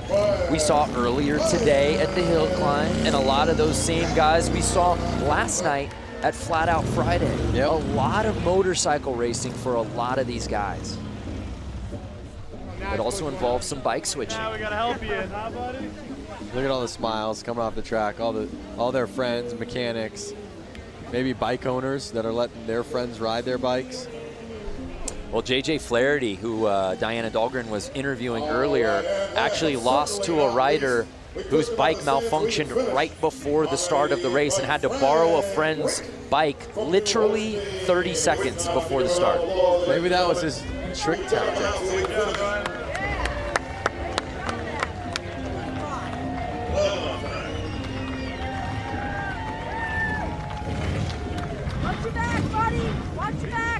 we saw earlier today at the hill climb, and a lot of those same guys we saw last night at Flat Out Friday. Yep. A lot of motorcycle racing for a lot of these guys. It also involves some bike switching. Now we gotta help you, huh, buddy? Look at all the smiles coming off the track, all their friends, mechanics, maybe bike owners that are letting their friends ride their bikes. Well, JJ Flaherty, who Diana Dahlgren was interviewing earlier, actually lost to a rider whose bike malfunctioned right before the start of the race and had to borrow a friend's bike literally 30 seconds before the start. Maybe that was his trick tactic.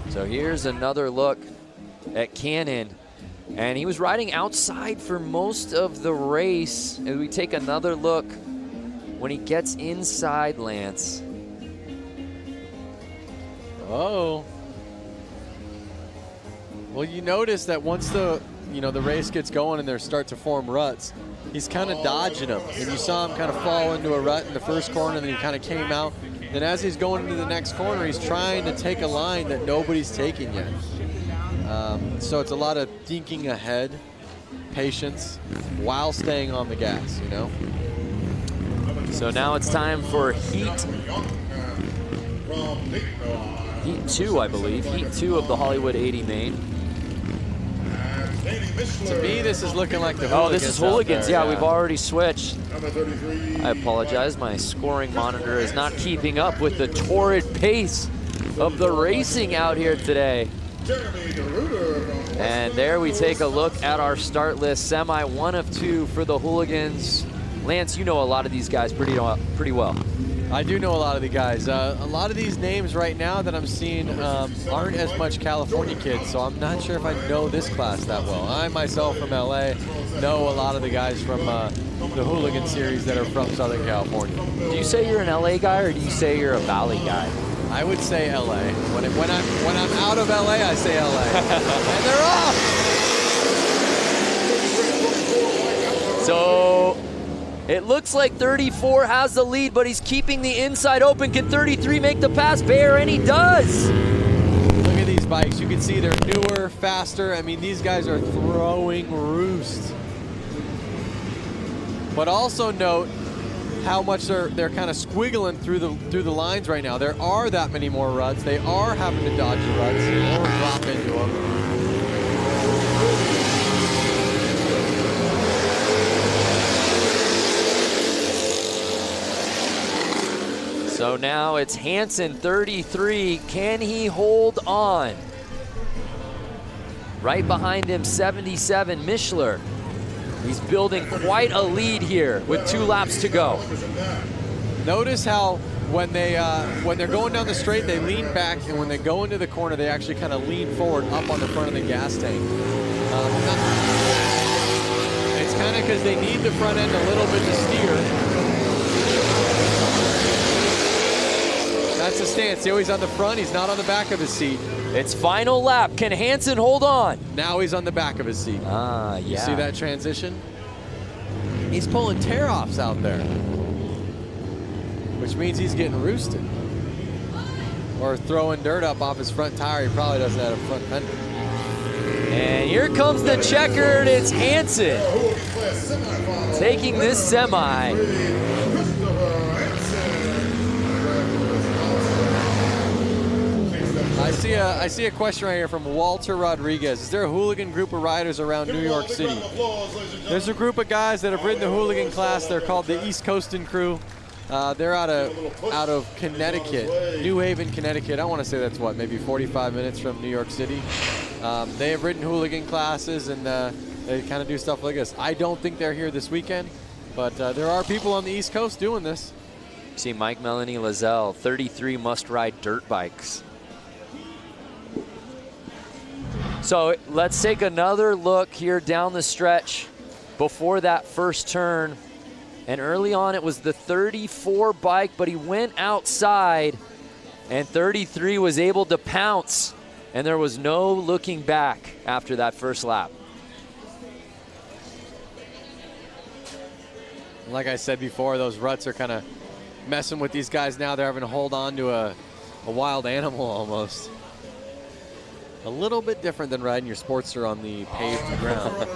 So here's another look at Cannon, and he was riding outside for most of the race. As we take another look when he gets inside, Lance. Oh. Well, you notice that once the race gets going and there start to form ruts, he's kind of dodging them. And you saw him kind of fall into a rut in the first corner, and then he kind of came out. Then as he's going into the next corner, he's trying to take a line that nobody's taking yet. So it's a lot of thinking ahead, patience, while staying on the gas, you know? So now it's time for Heat 2, I believe. Heat 2 of the Hollywood 80 main. To me, this is looking like the Hooligans. Oh, this is Hooligans. There, yeah, we've already switched. I apologize. My scoring monitor is not keeping up with the torrid pace of the racing out here today. And there we take a look at our start list. Semi 1 of 2 for the Hooligans. Lance, you know a lot of these guys pretty well. I do know a lot of the guys. A lot of these names right now that I'm seeing aren't as much California kids, so I'm not sure if I know this class that well. I myself from LA know a lot of the guys from the Hooligan series that are from Southern California. Do you say you're an LA guy, or do you say you're a Valley guy? I would say LA. When I'm out of LA, I say LA. And they're off! So it looks like 34 has the lead, but he's keeping the inside open. Can 33 make the pass, Bear? And he does. Look at these bikes. You can see they're newer, faster. I mean, these guys are throwing roost. But also note how much they're kind of squiggling through the lines right now. There are that many more ruts. They are having to dodge the ruts or drop into them. So now it's Hansen, 33. Can he hold on? Right behind him, 77, Mishler. He's building quite a lead here with 2 laps to go. Notice how when they're going down the straight, they lean back, and when they go into the corner, they actually kind of lean forward up on the front of the gas tank. It's kind of because they need the front end a little bit to steer. That's the stance. See how he's on the front? He's not on the back of his seat. It's final lap. Can Hansen hold on? Now he's on the back of his seat. Ah, yeah. You see that transition? He's pulling tear-offs out there, which means he's getting roosted. Or throwing dirt up off his front tire. He probably doesn't have a front fender. And here comes the checkered. It's Hansen taking this semi. I see a question right here from Walter Rodriguez. Is there a hooligan group of riders around New York City? There's a group of guys that have ridden the hooligan class. They're called the East Coastin' Crew. They're out of Connecticut, New Haven, Connecticut. I want to say that's what, maybe 45 minutes from New York City. They have ridden hooligan classes, and they kind of do stuff like this. I don't think they're here this weekend, but there are people on the East Coast doing this. See Mike Melanie Lazelle, 33 must-ride dirt bikes. So let's take another look here down the stretch before that first turn. And early on, it was the 34 bike, but he went outside, and 33 was able to pounce, and there was no looking back after that first lap. Like I said before, those ruts are kind of messing with these guys now. They're having to hold on to a wild animal almost. A little bit different than riding your Sportster on the paved ground.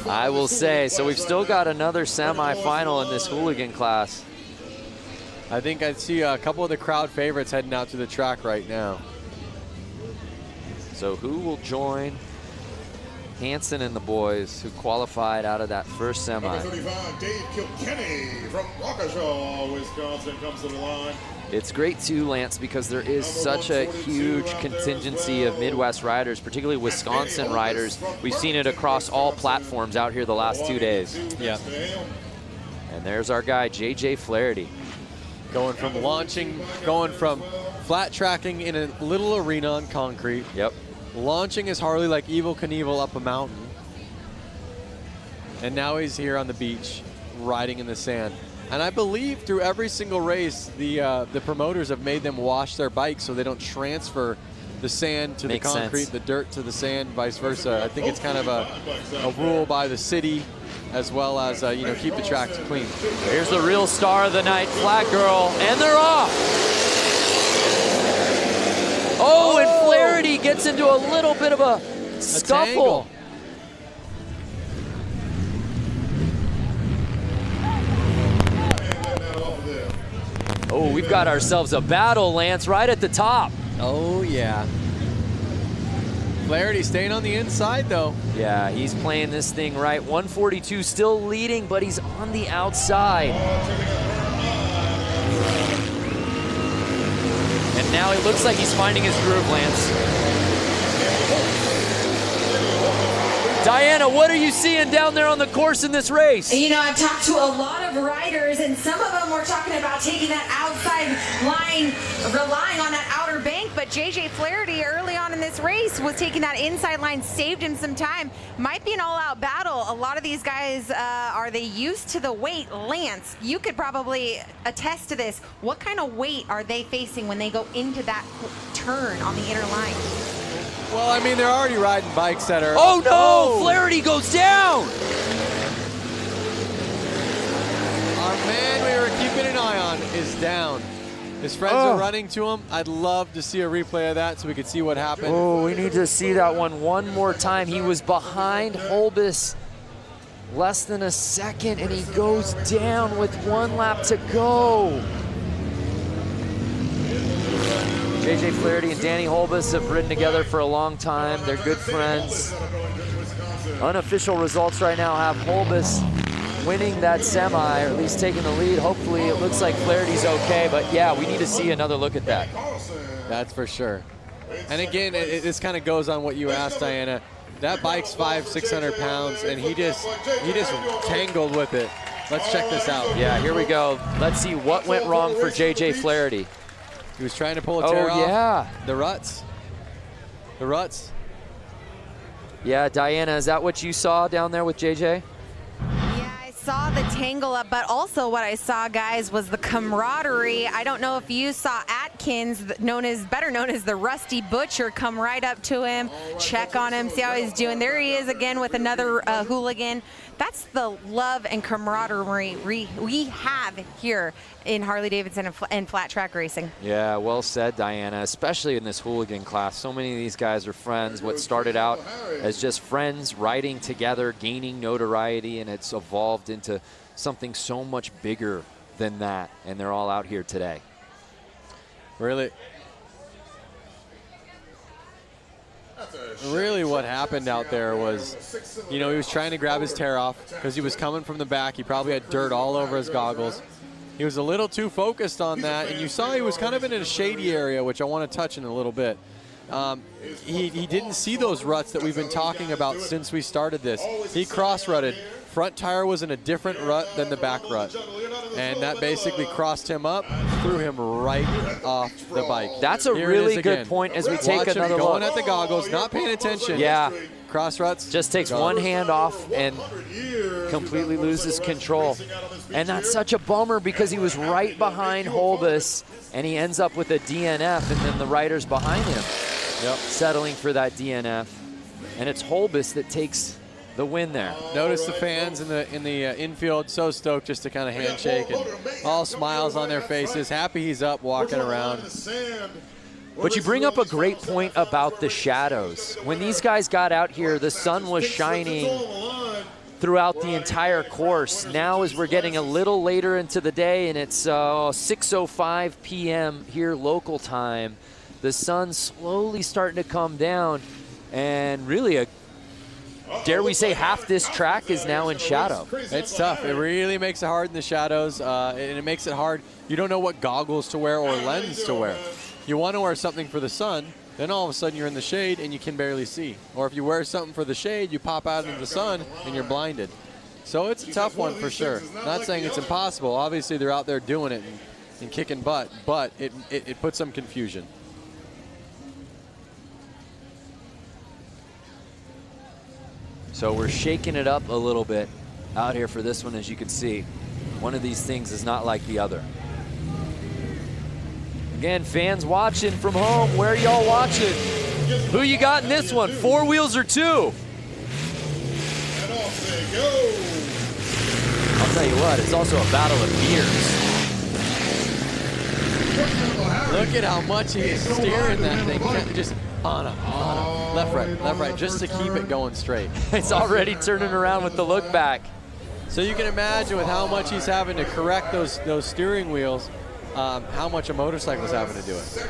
I will say. So we've still got another semi-final in this hooligan class. I think I see a couple of the crowd favorites heading out to the track right now. So who will join Hansen and the boys who qualified out of that first semi. Number 35, Dave Kilkenny from Waukesha, Wisconsin, comes to the line. It's great too, Lance, because there is such a huge contingency of Midwest riders, particularly Wisconsin riders. We've seen it across all platforms out here the last 2 days. Yeah. And there's our guy, JJ Flaherty. Going from flat tracking in a little arena on concrete. Yep. Launching his Harley like Evel Knievel up a mountain. And now he's here on the beach, riding in the sand. And I believe through every single race, the promoters have made them wash their bikes so they don't transfer the sand to Makes the concrete, sense. the dirt to the sand, vice versa. I think it's kind of a rule by the city, as well as keep the tracks clean. Here's the real star of the night, Flat Girl, and they're off. Oh, and Flaherty gets into a little bit of a scuffle. Oh, we've got ourselves a battle, Lance, right at the top. Oh, yeah. Flaherty staying on the inside, though. Yeah, he's playing this thing right. 142 still leading, but he's on the outside. And now it looks like he's finding his groove, Lance. Diana, what are you seeing down there on the course in this race? You know, I've talked to a lot of riders, and some of them were talking about taking that outside line, relying on that outer bank, but JJ Flaherty early on in this race was taking that inside line, saved him some time. Might be an all-out battle. A lot of these guys, are they used to the weight? Lance, you could probably attest to this. What kind of weight are they facing when they go into that turn on the inner line? Well, I mean, they're already riding bikes that are... Oh, no! Flaherty goes down! Our man we were keeping an eye on is down. His friends are running to him. I'd love to see a replay of that so we could see what happened. Oh, we need to see that one more time. He was behind Holbis less than a second, and he goes down with 1 lap to go. JJ Flaherty and Danny Holbis have ridden together for a long time. They're good friends. Unofficial results right now have Holbis winning that semi, or at least taking the lead. Hopefully it looks like Flaherty's okay, but yeah, we need to see another look at that. That's for sure. And again, this kind of goes on what you asked, Diana. That bike's 500-600 pounds, and he just tangled with it. Let's check this out. Yeah, here we go. Let's see what went wrong for JJ Flaherty. He was trying to pull a tear off. Oh, yeah. The ruts. The ruts. Yeah, Diana, is that what you saw down there with JJ? Saw the tangle up, but also what I saw, guys, was the camaraderie. I don't know if you saw Atkins, better known as the Rusty Butcher, come right up to him, check on him, see how he's doing. There he is again with another hooligan. That's the love and camaraderie we have here in Harley-Davidson and flat track racing. Yeah, well said, Diana, especially in this hooligan class. So many of these guys are friends. What started out as just friends riding together, gaining notoriety, and it's evolved into something so much bigger than that, and they're all out here today. Really what happened out there was, he was trying to grab his tear off because he was coming from the back. He probably had dirt all over his goggles. He was a little too focused on that, and you saw he was kind of in a shady area, which I want to touch in a little bit. He didn't see those ruts that we've been talking about since we started this. He cross-rutted. Front tire was in a different rut than the back rut, and that basically crossed him up, threw him right off the bike. That's a really good point as we take another look. Going at the goggles, not paying attention. Yeah. Cross ruts. Just takes one hand off and completely loses control. And that's such a bummer because he was right behind Holbis, and he ends up with a DNF, and then the riders behind him settling for that DNF. And it's Holbis that takes the win there. Notice the fans in the infield, so stoked just to kind of handshake and all smiles on their faces. Happy he's up, walking around. But you bring up a great point about the shadows. When these guys got out here, the sun was shining throughout the entire course. Now as we're getting a little later into the day, and it's 6:05 p.m. here local time, the sun's slowly starting to come down, and really dare we say, half this track is now in shadow. It's tough. It really makes it hard in the shadows, and it makes it hard. You don't know what goggles to wear or lens to wear. You want to wear something for the sun, then all of a sudden you're in the shade and you can barely see. Or if you wear something for the shade, you pop out into the sun and you're blinded. So it's a tough one for sure. Not saying it's impossible. Obviously they're out there doing it and kicking butt, but it puts some confusion. So we're shaking it up a little bit out here for this one, as you can see. One of these things is not like the other. Again, fans watching from home, where y'all watching? Who you got in this one, 4 wheels or 2? I'll tell you what, it's also a battle of gears. Look at how much he is steering that thing. Just on him, left, right, just to keep it going straight. It's already turning around with the look back. So you can imagine with how much he's having to correct those steering wheels, how much a motorcycle's having to do it.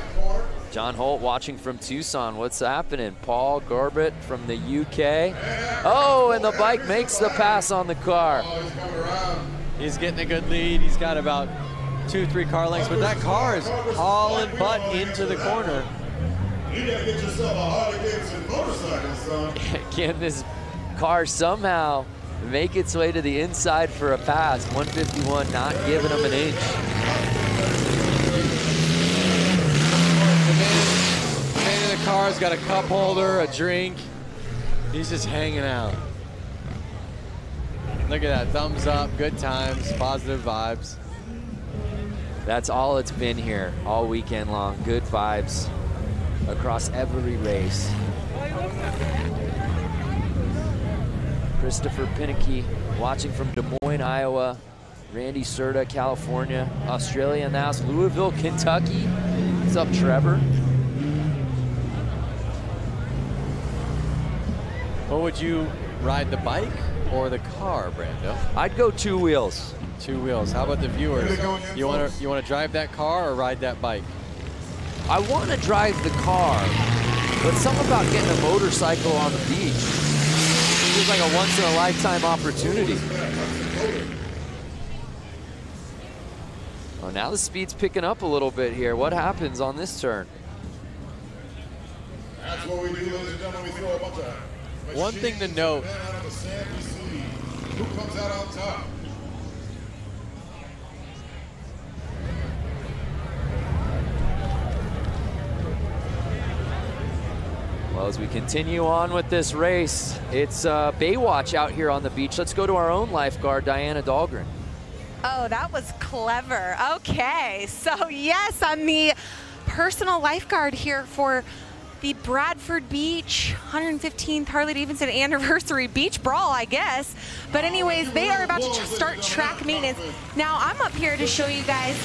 John Holt watching from Tucson. What's happening? Paul Gorbett from the UK. Oh, and the bike makes the pass on the car. He's getting a good lead. He's got about 2-3 car lengths, but that car is hauling butt into the corner. You gotta get yourself a Harley-Davidson motorcycle, son. Can this car somehow make its way to the inside for a pass? 151, not giving him an inch. The man in the car's got a cup holder, a drink. He's just hanging out. Look at that, thumbs up, good times, positive vibes. That's all it's been here all weekend long. Good vibes across every race. Christopher Pinnicky watching from Des Moines, Iowa. Randy Serta, California. Australia announced Louisville, Kentucky. What's up, Trevor? What would you ride, the bike or the car, Brando? I'd go 2 wheels. 2 wheels. How about the viewers? You want to drive that car or ride that bike? I want to drive the car, but something about getting a motorcycle on the beach feels like a once-in-a-lifetime opportunity. Oh, now the speed's picking up a little bit here. What happens on this turn? That's what we do, ladies and gentlemen. We throw a bunch of one thing to note. out of the sand we see. Who comes out on top? Well, as we continue on with this race, it's Baywatch out here on the beach. Let's go to our own lifeguard, Diana Dahlgren. Oh, that was clever. Okay, so yes, I'm the personal lifeguard here for the Bradford Beach 115th Harley-Davidson anniversary beach brawl, I guess. But anyways, they are about to start track maintenance. Now, I'm up here to show you guys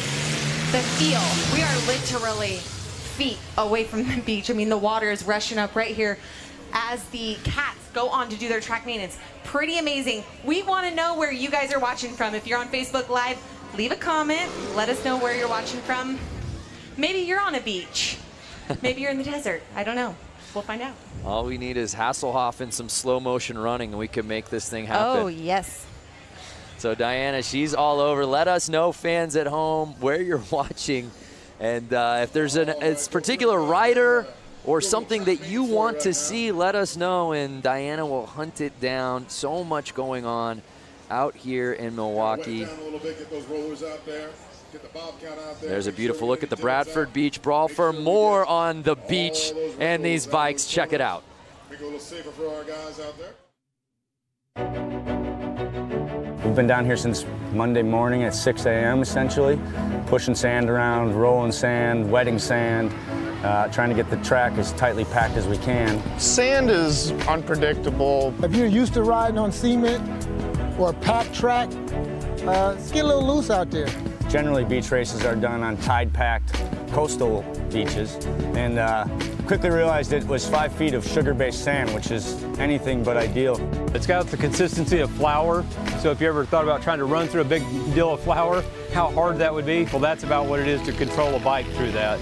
the feel. We are literally feet away from the beach. I mean, the water is rushing up right here as the cats go on to do their track maintenance. Pretty amazing. We want to know where you guys are watching from. If you're on Facebook Live, leave a comment. Let us know where you're watching from. Maybe you're on a beach. Maybe you're in the desert. I don't know. We'll find out. All we need is Hasselhoff and some slow motion running, and we can make this thing happen. Oh, yes. So Diana, she's all over. Let us know, fans at home, where you're watching. And if there's a particular rider or something that you want to see, let us know, and Diana will hunt it down. So much going on out here in Milwaukee. There's a beautiful look at the Bradford Beach Brawl. For more on the beach and these bikes, check it out. Make it a little safer for our guys out there. We've been down here since Monday morning at 6 a.m. essentially, pushing sand around, rolling sand, wetting sand, trying to get the track as tightly packed as we can. Sand is unpredictable. If you're used to riding on cement or a packed track, it's get a little loose out there. Generally, beach races are done on tide-packed coastal beaches, and quickly realized it was 5 feet of sugar-based sand, which is anything but ideal. It's got the consistency of flour, so if you ever thought about trying to run through a big deal of flour, how hard that would be, well, that's about what it is to control a bike through that.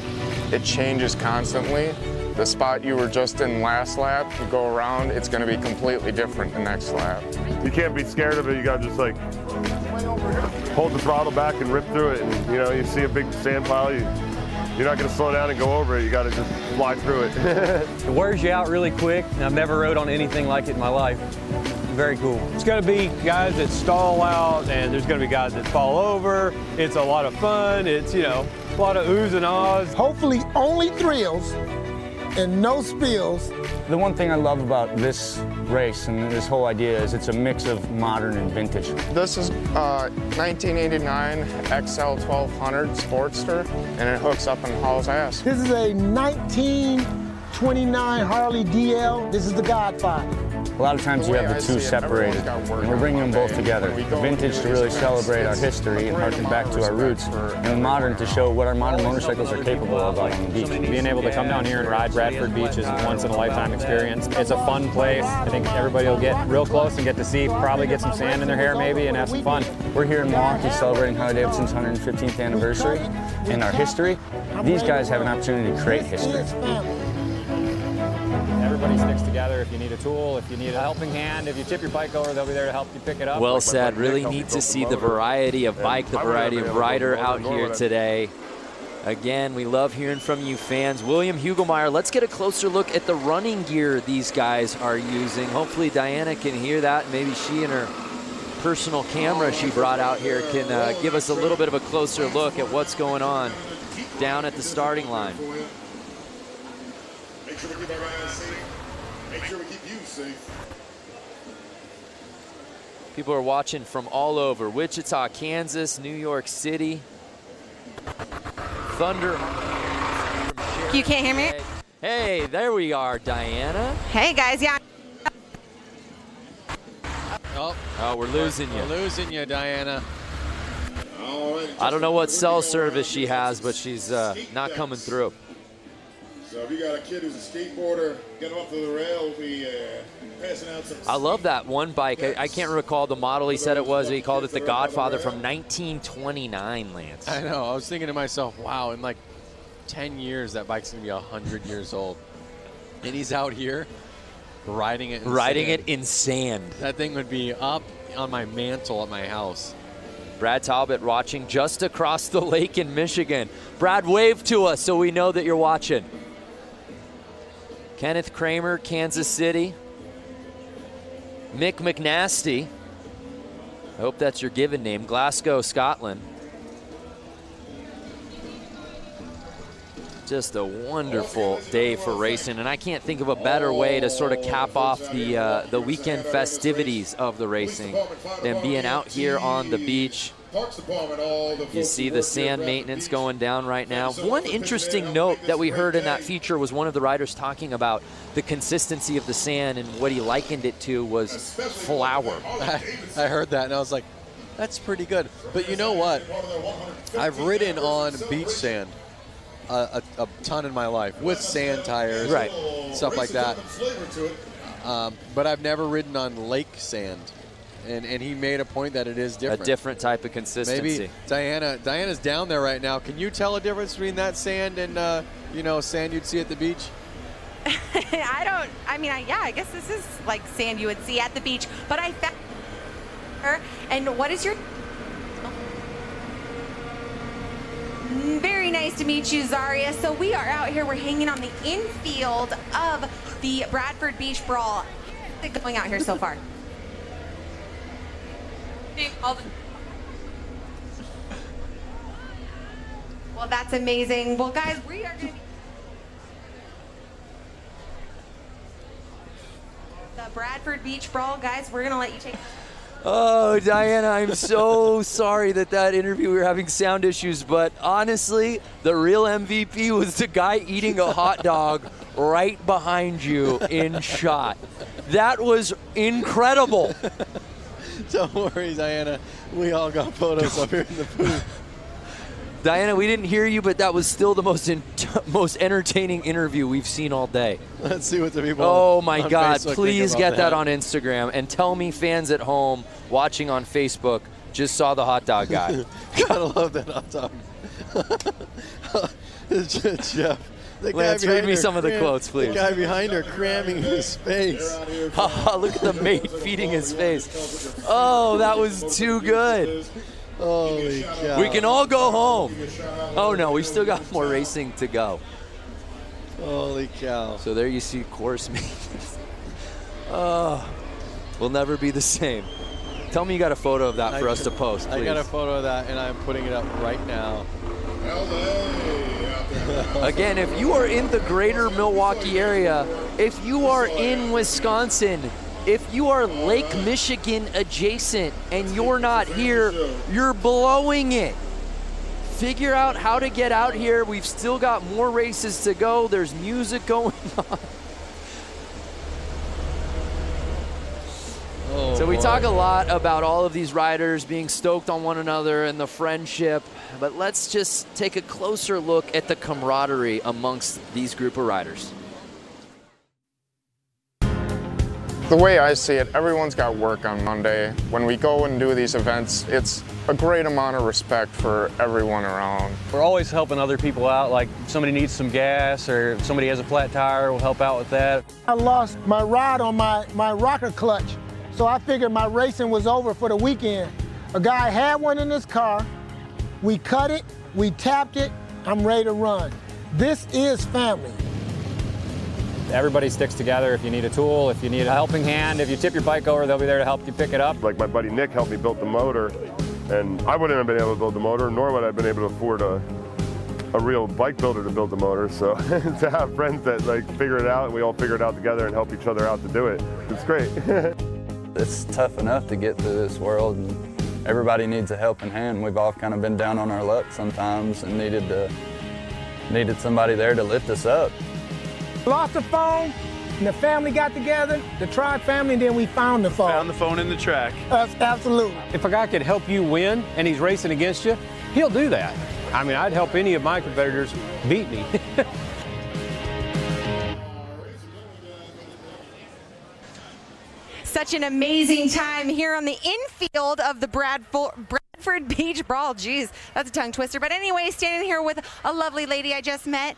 It changes constantly, The spot you were just in last lap, you go around, it's going to be completely different the next lap. You can't be scared of it. You got to just like hold the throttle back and rip through it. And you know, you see a big sand pile, you're not going to slow down and go over it. You got to just fly through it. It wears you out really quick, and I've never rode on anything like it in my life. Very cool. It's going to be guys that stall out, and there's going to be guys that fall over. It's a lot of fun. It's, you know, a lot of oohs and ahs. Hopefully only thrills and no spills. The one thing I love about this race and this whole idea is it's a mix of modern and vintage. This is 1989 XL 1200 Sportster, and it hooks up and hauls ass. This is a 1929 Harley DL. This is the Godfather. A lot of times you have the two separated, and we're bringing them both together. The vintage to really celebrate our history and harken back to our roots, and the modern to show what our modern motorcycles are capable of out on the beach. Being able to come down here and ride Bradford Beach is a once-in-a-lifetime experience. It's a fun place. I think everybody will get real close and get to see, probably get some sand in their hair maybe, and have some fun. We're here in Milwaukee celebrating Harley-Davidson's 115th anniversary and our history. These guys have an opportunity to create history. Everybody sticks together. If you need a tool, if you need a helping hand, if you tip your bike over, they'll be there to help you pick it up. Well said. Really neat to see the variety of bike, the variety of rider out here today. Again, we love hearing from you fans. William Hugelmeyer, let's get a closer look at the running gear these guys are using. Hopefully Diana can hear that. Maybe she and her personal camera she brought out here can give us a little bit of a closer look at what's going on down at the starting line. Make sure we keep our guys safe. Make sure we keep you safe. People are watching from all over. Wichita, Kansas, New York City. Thunder. You can't hear me? Hey, there we are, Diana. Hey, guys. Yeah. Oh, we're losing you. We're losing you, Diana. I don't know what cell service she has, but she's not coming through. So if you got a kid who's a skateboarder, get him up to the rail, we'll be passing out some. I love that one bike. I can't recall the model he said it was. He called it the Godfather from 1929, Lance. I know. I was thinking to myself, wow, in like 10 years, that bike's going to be 100 years old. And he's out here riding it in sand. That thing would be up on my mantle at my house. Brad Talbot watching just across the lake in Michigan. Brad, wave to us so we know that you're watching. Kenneth Kramer, Kansas City. Mick McNasty, I hope that's your given name, Glasgow, Scotland. Just a wonderful day for racing, and I can't think of a better way to sort of cap off the weekend festivities of the racing than being out here on the beach. You see the sand maintenance going down right now. One interesting note that we heard in that feature was one of the riders talking about the consistency of the sand, and what he likened it to was flour. I heard that, and I was like, that's pretty good. But you know what? I've ridden on beach sand a ton in my life with sand tires, right, stuff like that. But I've never ridden on lake sand. And he made a point that it is different. A different type of consistency. Maybe Diana's down there right now. Can you tell a difference between that sand and sand you'd see at the beach? I guess this is like sand you would see at the beach. But I found her. And what is your? Very nice to meet you, Zaria. So we are out here. We're hanging on the infield of the Bradford Beach Brawl. How's it going out here so far? Well, that's amazing. Well, guys, we are going to be the Bradford Beach Brawl. Guys, we're going to let you take. Oh, Diana, I'm so sorry that interview, we were having sound issues, but honestly, the real MVP was the guy eating a hot dog right behind you in shot. That was incredible. Don't worry, Diana. We all got photos up here in the booth. Diana, we didn't hear you, but that was still the most entertaining interview we've seen all day. Let's see what the people Oh, my on God. Facebook Please think get about that on Instagram. And tell me fans at home watching on Facebook just saw the hot dog guy. Gotta love that hot dog. Lance, read me some of the quotes, please. The guy behind her cramming his face. Look at the mate feeding his face. Oh, that was too good. Holy cow. We can all go home. Oh, no, we still got more racing to go. Holy cow. So there you see course maintenance. Oh, we'll never be the same. Tell me you got a photo of that for us to post, please. I got a photo of that, and I'm putting it up right now. Again, if you are in the greater Milwaukee area, if you are in Wisconsin, if you are Lake Michigan adjacent and you're not here, you're blowing it. Figure out how to get out here. We've still got more races to go. There's music going on. So we talk a lot about all of these riders being stoked on one another and the friendship, but let's just take a closer look at the camaraderie amongst these group of riders. The way I see it, everyone's got work on Monday. When we go and do these events, it's a great amount of respect for everyone around. We're always helping other people out, like if somebody needs some gas or if somebody has a flat tire, we'll help out with that. I lost my rod on my rocker clutch, so I figured my racing was over for the weekend. A guy had one in his car, we cut it, we tapped it, I'm ready to run. This is family. Everybody sticks together. If you need a tool, if you need a helping hand, if you tip your bike over, they'll be there to help you pick it up. Like my buddy Nick helped me build the motor, and I wouldn't have been able to build the motor, nor would I have been able to afford a real bike builder to build the motor. So to have friends that like figure it out and we all figure it out together and help each other out to do it, it's great. It's tough enough to get through this world, and everybody needs a helping hand. We've all kind of been down on our luck sometimes and needed somebody there to lift us up. Lost the phone, and the family got together, the TROG family, and then we found the phone. Found the phone in the track. Absolutely. If a guy could help you win and he's racing against you, he'll do that. I mean, I'd help any of my competitors beat me. Such an amazing time here on the infield of the Bradford Beach Brawl. Geez, that's a tongue twister. But anyway, standing here with a lovely lady I just met.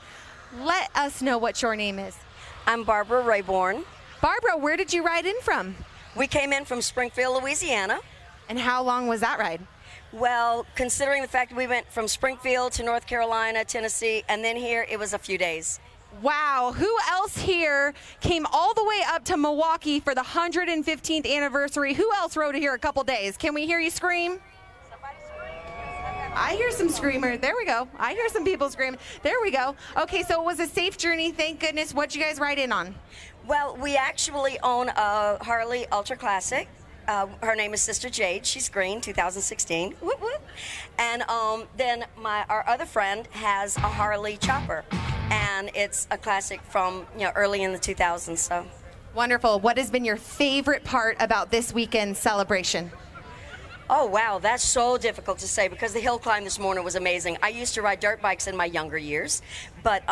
Let us know what your name is. I'm Barbara Rayborn. Barbara, where did you ride in from? We came in from Springfield, Louisiana. And how long was that ride? Well, considering the fact that we went from Springfield to North Carolina, Tennessee, and then here, it was a few days. Wow, who else here came all the way up to Milwaukee for the 115th anniversary? Who else rode here a couple days? Can we hear you scream? I hear some screamer. There we go. I hear some people screaming. There we go. Okay, so it was a safe journey. Thank goodness. What'd you guys ride in on? Well, we actually own a Harley Ultra Classic. Her name is Sister Jade. She's green, 2016. Whoop, whoop. And then our other friend has a Harley Chopper, and it's a classic from early in the 2000s. So wonderful. What has been your favorite part about this weekend's celebration? Oh, wow, that's so difficult to say because the hill climb this morning was amazing. I used to ride dirt bikes in my younger years, but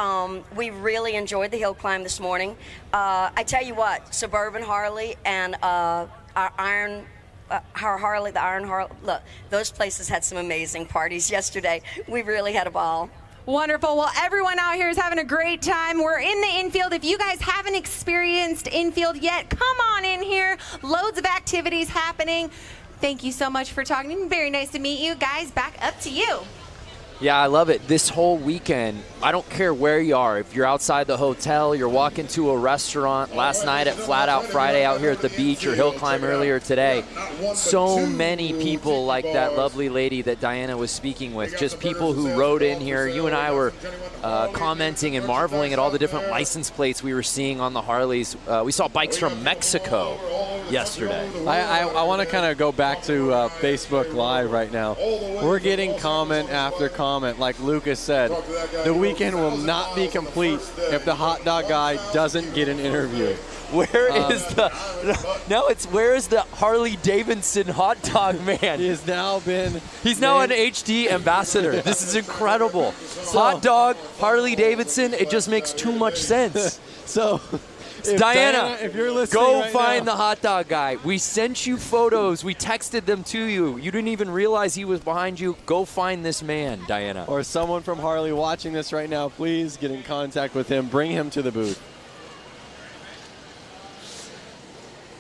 we really enjoyed the hill climb this morning. I tell you what, Suburban Harley and our Harley, the Iron Harley, look, those places had some amazing parties yesterday. We really had a ball. Wonderful. Well, everyone out here is having a great time. We're in the infield. If you guys haven't experienced infield yet, come on in here. Loads of activities happening. Thank you so much for talking. Very nice to meet you. Guys, back up to you. Yeah, I love it. This whole weekend, I don't care where you are. If you're outside the hotel, you're walking to a restaurant, last night at Flat Out Friday out here at the beach, or hill climb earlier today. So many people like that lovely lady that Diana was speaking with, just people who rode in here. You and I were commenting and marveling at all the different license plates we were seeing on the Harleys. We saw bikes from Mexico yesterday. I want to kind of go back to Facebook Live right now. We're getting comment after comment. Like Lucas said, the weekend will not be complete if the hot dog guy doesn't get an interview. Where is the Harley-Davidson hot dog man? He has now been. He's now an HD ambassador. Yeah. This is incredible. Hot dog, Harley-Davidson. It just makes too much sense. So Diana, if you're listening go right find now. the hot dog guy. We sent you photos. We texted them to you. You didn't even realize he was behind you. Go find this man, Diana. Or someone from Harley watching this right now, please get in contact with him. Bring him to the booth.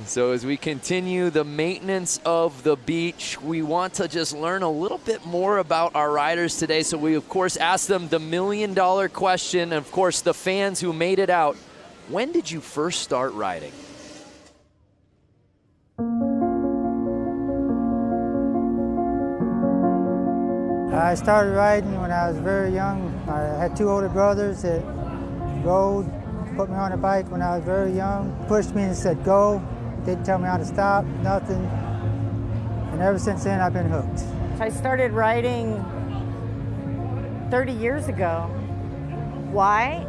So as we continue the maintenance of the beach, we want to just learn a little bit more about our riders today. So we, of course, asked them the $1 million question. And, of course, the fans who made it out. When did you first start riding? I started riding when I was very young. I had 2 older brothers that rode, put me on a bike when I was very young, pushed me and said go, didn't tell me how to stop, nothing. And ever since then, I've been hooked. I started riding 30 years ago. Why?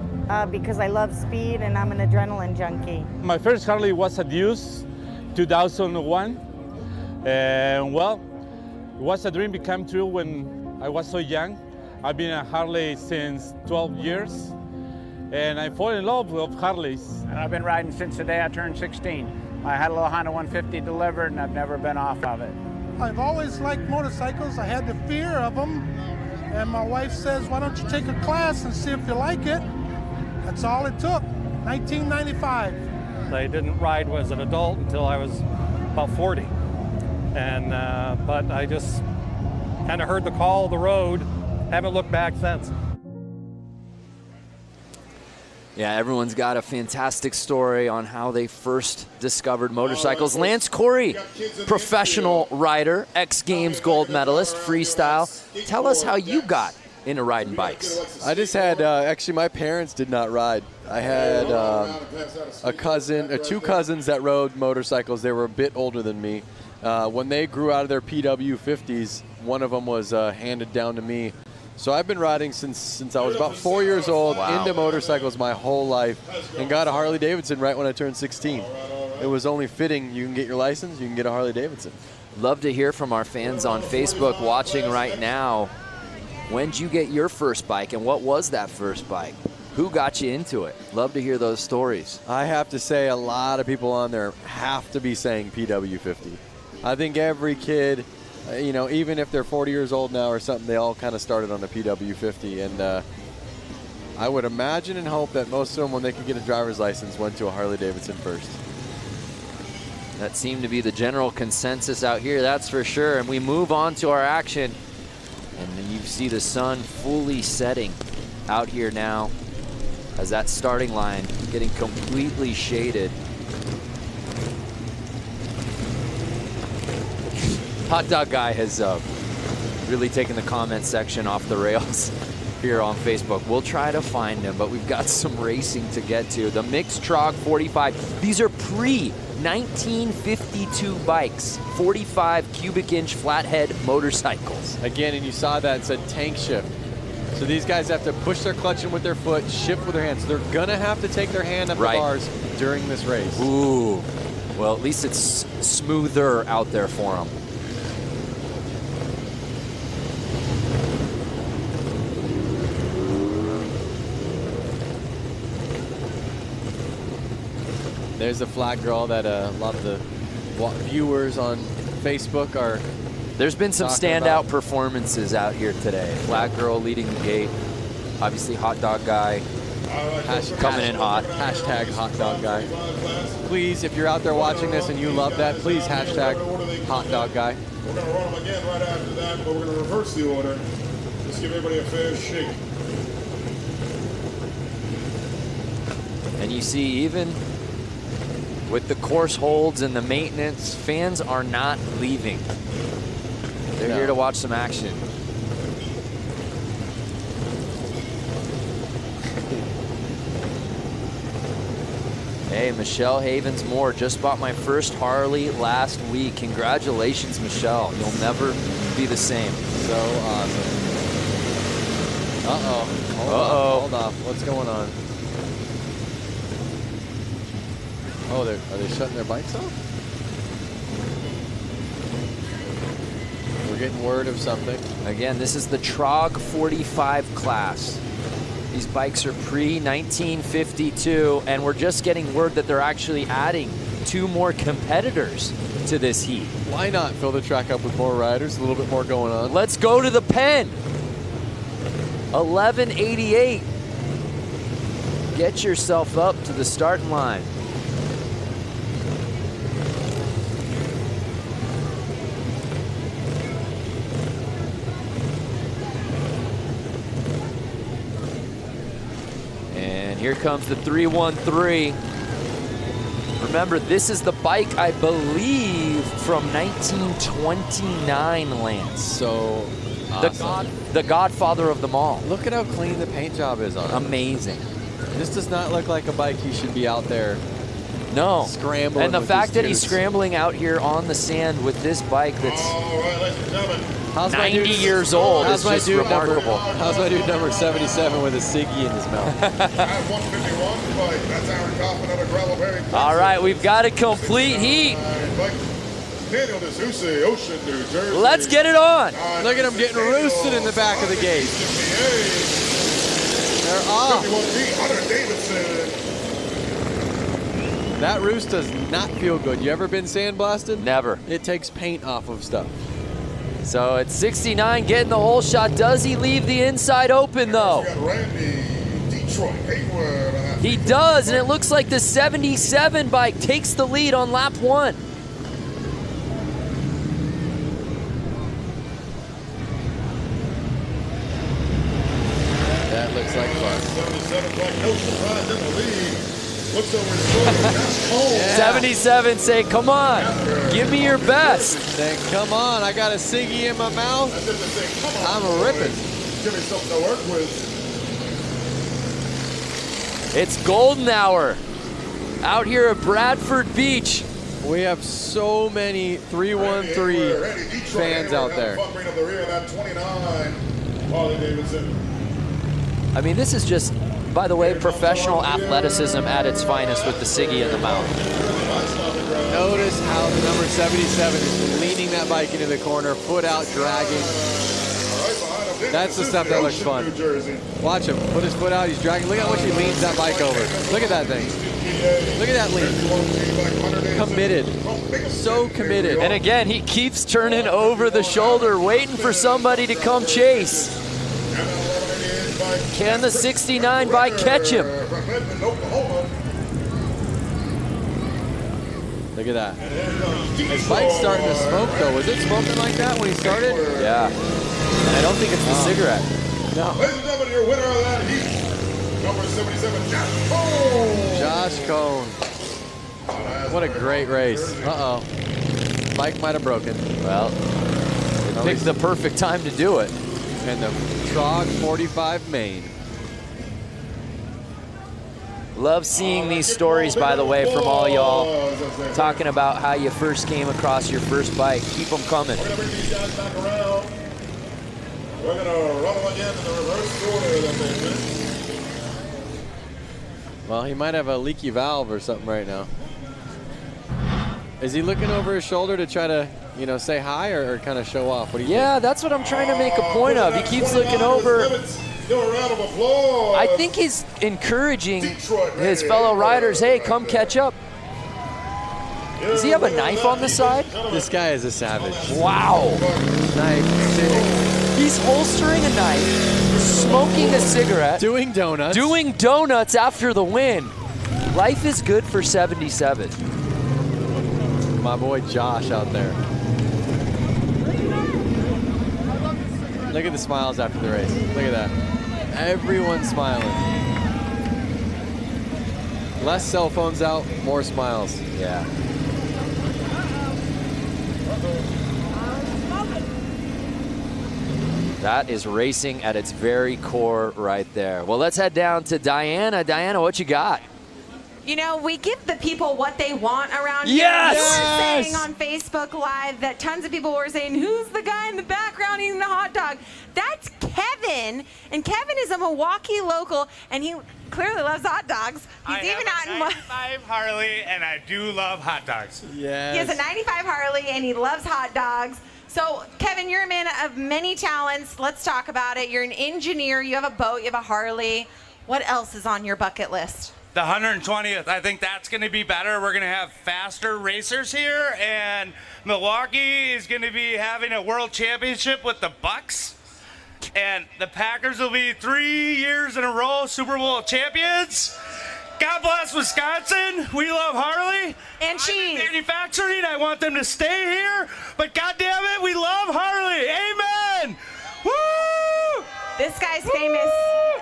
Because I love speed and I'm an adrenaline junkie. My first Harley was a Deuce, 2001. And well, it was a dream become true when I was so young. I've been a Harley since 12 years. And I fall in love with Harleys. And I've been riding since the day I turned 16. I had a little Honda 150 delivered and I've never been off of it. I've always liked motorcycles. I had the fear of them. And my wife says, why don't you take a class and see if you like it? That's all it took, 1995. I didn't ride as an adult until I was about 40. And, but I just kind of heard the call of the road, haven't looked back since. Yeah, everyone's got a fantastic story on how they first discovered motorcycles. Lance Corey, professional rider, X Games gold medalist, freestyle. Tell us how you got into riding bikes. I just had, actually my parents did not ride. I had a cousin, 2 cousins that rode motorcycles. They were a bit older than me. When they grew out of their PW50s, one of them was handed down to me. So I've been riding since I was about 4 years old, into motorcycles my whole life, and got a Harley-Davidson right when I turned 16. It was only fitting. You can get your license, you can get a Harley-Davidson. Love to hear from our fans on Facebook watching right now. When did you get your first bike, and what was that first bike? Who got you into it? Love to hear those stories. I have to say a lot of people on there have to be saying PW50. I think every kid, you know, even if they're 40 years old now or something, they all kind of started on a PW50. And I would imagine and hope that most of them, when they could get a driver's license, went to a Harley-Davidson first. That seemed to be the general consensus out here, that's for sure. And we move on to our action. And then you see the sun fully setting out here now as that starting line getting completely shaded. Hot Dog Guy has really taken the comment section off the rails here on Facebook. We'll try to find him, but we've got some racing to get to. The mixed TROG 45. These are pre-1952 bikes, 45 cubic inch flathead motorcycles. Again, and you saw that, it said tank shift. So these guys have to push their clutch in with their foot, shift with their hands. So they're gonna have to take their hand up the bars during this race. Ooh, well, at least it's smoother out there for them. There's a flat girl that a lot of the viewers on Facebook are. There's been some standout performances out here today. Flat girl leading the gate. Obviously, Hot Dog Guy coming in hot. Hashtag Hot Dog Guy. Please, if you're out there watching this and you love that, please hashtag Hot Dog Guy. We're going to run them again right after that, but we're going to reverse the order. Just give everybody a fair shake. And you see, even with the course holds and the maintenance, fans are not leaving. They're here to watch some action. Hey, Michelle Havens-Moore just bought my first Harley last week. Congratulations, Michelle. You'll never be the same. So awesome. Uh-oh. Hold off. What's going on? Oh, are they shutting their bikes off? We're getting word of something. Again, this is the TROG 45 class. These bikes are pre-1952, and we're just getting word that they're actually adding 2 more competitors to this heat. Why not fill the track up with more riders, a little bit more going on? Let's go to the pen. 1188. Get yourself up to the starting line. And here comes the 313. Remember, this is the bike, I believe, from 1929, Lance. So awesome. The godfather of them all. Look at how clean the paint job is on it. Amazing. This does not look like a bike he should be out there. No. Scrambling. And the with fact these that he's dudes. scrambling out here on the sand with this bike that's How's my 90 dude- years old how's is my just dude remarkable. How's my dude number 77 with a ciggy in his mouth? All right, we've got a complete heat. Let's get it on. Look at him getting roosted in the back of the gate. They're off. That roost does not feel good. You ever been sandblasted? Never. It takes paint off of stuff. So it's 69 getting the whole shot. Does he leave the inside open though? He does, and it looks like the 77 bike takes the lead on lap 1. That looks like fun. 77 say, come on, give me your best. Say, come on, I got a ciggy in my mouth. I'm ripping. Give me something to work with. It's golden hour out here at Bradford Beach. We have so many 313 fans out there. I mean, this is just, by the way, professional athleticism at its finest with the ciggy in the mouth. Notice how the number 77 is leaning that bike into the corner, foot out, dragging. That's the stuff that looks fun. Watch him, put his foot out, he's dragging. Look at how much he leans that bike over. Look at that thing. Look at that lean. Committed, so committed. And again, he keeps turning over the shoulder, waiting for somebody to come chase. Can the 69 bike catch him? Look at that. His bike's starting to smoke though. Was it smoking like that when he started? Yeah. And I don't think it's the cigarette. No. Ladies and gentlemen, your winner of that heat, number 77, Josh Cone. Josh Cone. What a great race. Uh-oh. Bike might have broken. Well, it picked the perfect time to do it. And the TROG 45 main. Love seeing these stories, by the way, from all y'all talking about how you first came across your first bike. Keep them coming. We're going to bring these guys back around. We're going to run them again in the reverse order that they've been. Well, he might have a leaky valve or something right now. Is he looking over his shoulder to try to, you know, say hi or kind of show off? What do you think? That's what I'm trying to make a point of. He keeps looking over. I think he's encouraging his fellow riders, hey, come catch up. Does he have a knife on the side? This guy is a savage. Wow. Knife sitting. He's holstering a knife, smoking a cigarette. Doing donuts. Doing donuts after the win. Life is good for 77. My boy Josh out there. Look at the smiles after the race. Look at that. Everyone's smiling. Less cell phones out, more smiles. Yeah. That is racing at its very core right there. Well, let's head down to Diana. Diana, what you got? You know, we give the people what they want around Yes! here. You were saying on Facebook Live that tons of people were saying, who's the guy in the background eating the hot dog? That's Kevin. And Kevin is a Milwaukee local, and he clearly loves hot dogs. He's even out in 95 Harley, and I do love hot dogs. Yes. He has a 95 Harley, and he loves hot dogs. So, Kevin, you're a man of many talents. Let's talk about it. You're an engineer. You have a boat. You have a Harley. What else is on your bucket list? The 120th, I think that's going to be better. We're going to have faster racers here, and Milwaukee is going to be having a world championship with the Bucks, and the Packers will be 3 years in a row Super Bowl champions. God bless Wisconsin. We love Harley. And cheese. Manufacturing, I want them to stay here, but God damn it, we love Harley. Amen. Woo! This guy's famous,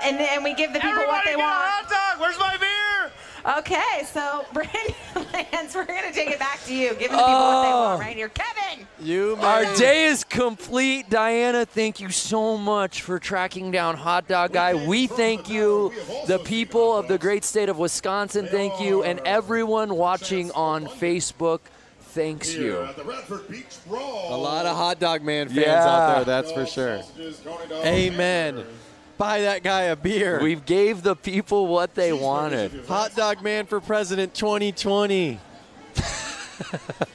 and we give the people what they want. Hot dog. Where's my beer? Okay, so Brandon Lance, we're going to take it back to you, giving the people what they want right here. Kevin! Our day is complete. Diana, thank you so much for tracking down Hot Dog Guy. We thank you. The people of the great state of Wisconsin, thank you. And everyone watching on Facebook, thanks you. A lot of Hot Dog Man fans out there, that's for sure. Amen. Buy that guy a beer. We gave the people what they wanted. Hot Dog Man for President 2020.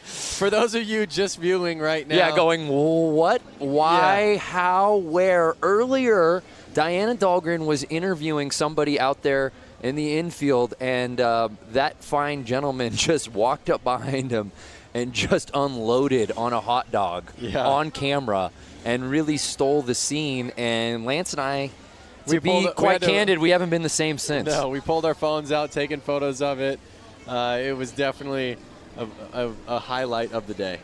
For those of you just viewing right now. Yeah, going, what, why, how, where? Earlier, Diana Dahlgren was interviewing somebody out there in the infield, and that fine gentleman just walked up behind him and just unloaded on a hot dog on camera and really stole the scene. And Lance and I, to be quite candid, we haven't been the same since. No, we pulled our phones out, taking photos of it. It was definitely a highlight of the day.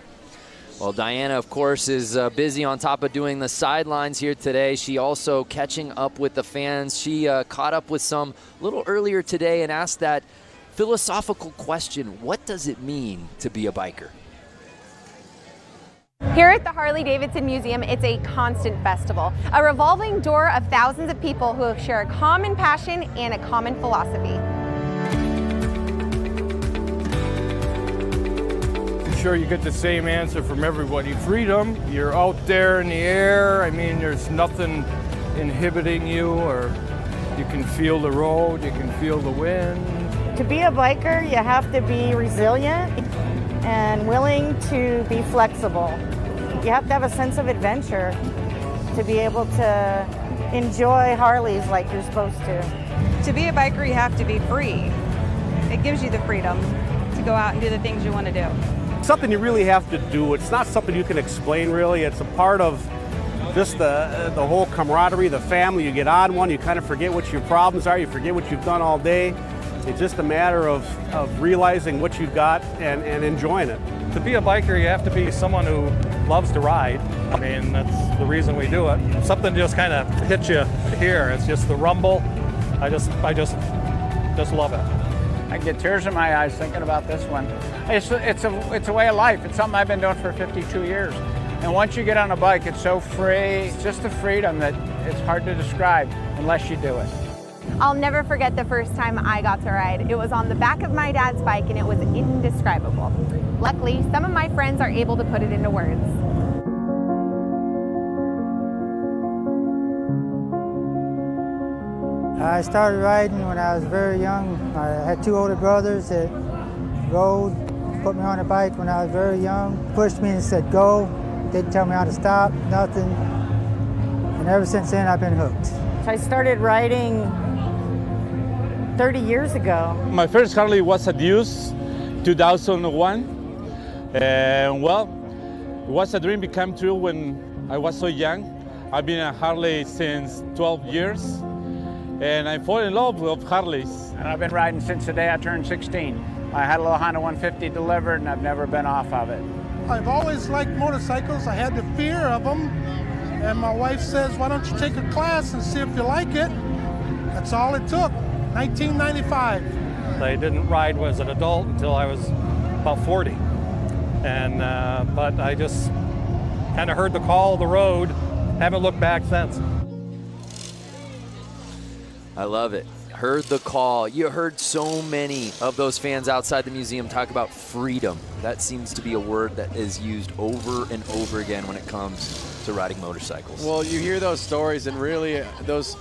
Well, Diana, of course, is busy on top of doing the sidelines here today. She also catching up with the fans. She caught up with some a little earlier today and asked that philosophical question, what does it mean to be a biker? Here at the Harley-Davidson Museum, it's a constant festival, a revolving door of thousands of people who share a common passion and a common philosophy. I'm sure you get the same answer from everybody. Freedom, you're out there in the air. I mean, there's nothing inhibiting you, or you can feel the road, you can feel the wind. To be a biker, you have to be resilient and willing to be flexible. You have to have a sense of adventure to be able to enjoy Harleys like you're supposed to. To be a biker, you have to be free. It gives you the freedom to go out and do the things you want to do. Something you really have to do. It's not something you can explain, really. It's a part of just the whole camaraderie, the family. You get on one, you kind of forget what your problems are, you forget what you've done all day. It's just a matter of realizing what you've got and enjoying it. To be a biker, you have to be someone who loves to ride. I mean, that's the reason we do it. Something just kind of hits you here. It's just the rumble. I just love it. I get tears in my eyes thinking about this one. It's a way of life. It's something I've been doing for 52 years. And once you get on a bike, it's so free. It's just a freedom that it's hard to describe unless you do it. I'll never forget the first time I got to ride. It was on the back of my dad's bike, and it was indescribable. Luckily, some of my friends are able to put it into words. I started riding when I was very young. I had two older brothers that rode, put me on a bike when I was very young, pushed me and said go, didn't tell me how to stop, nothing. And ever since then, I've been hooked. I started riding 30 years ago. My first Harley was a Deuce, 2001. And well, it was a dream became true when I was so young. I've been a Harley since 12 years. And I fell in love with Harleys. And I've been riding since the day I turned 16. I had a little Honda 150 delivered, and I've never been off of it. I've always liked motorcycles. I had the fear of them. And my wife says, why don't you take a class and see if you like it? That's all it took, 1995. I didn't ride as an adult until I was about 40. And but I just kind of heard the call of the road, haven't looked back since. I love it. Heard the call. You heard so many of those fans outside the museum talk about freedom. That seems to be a word that is used over and over again when it comes to riding motorcycles. Well, you hear those stories, and really,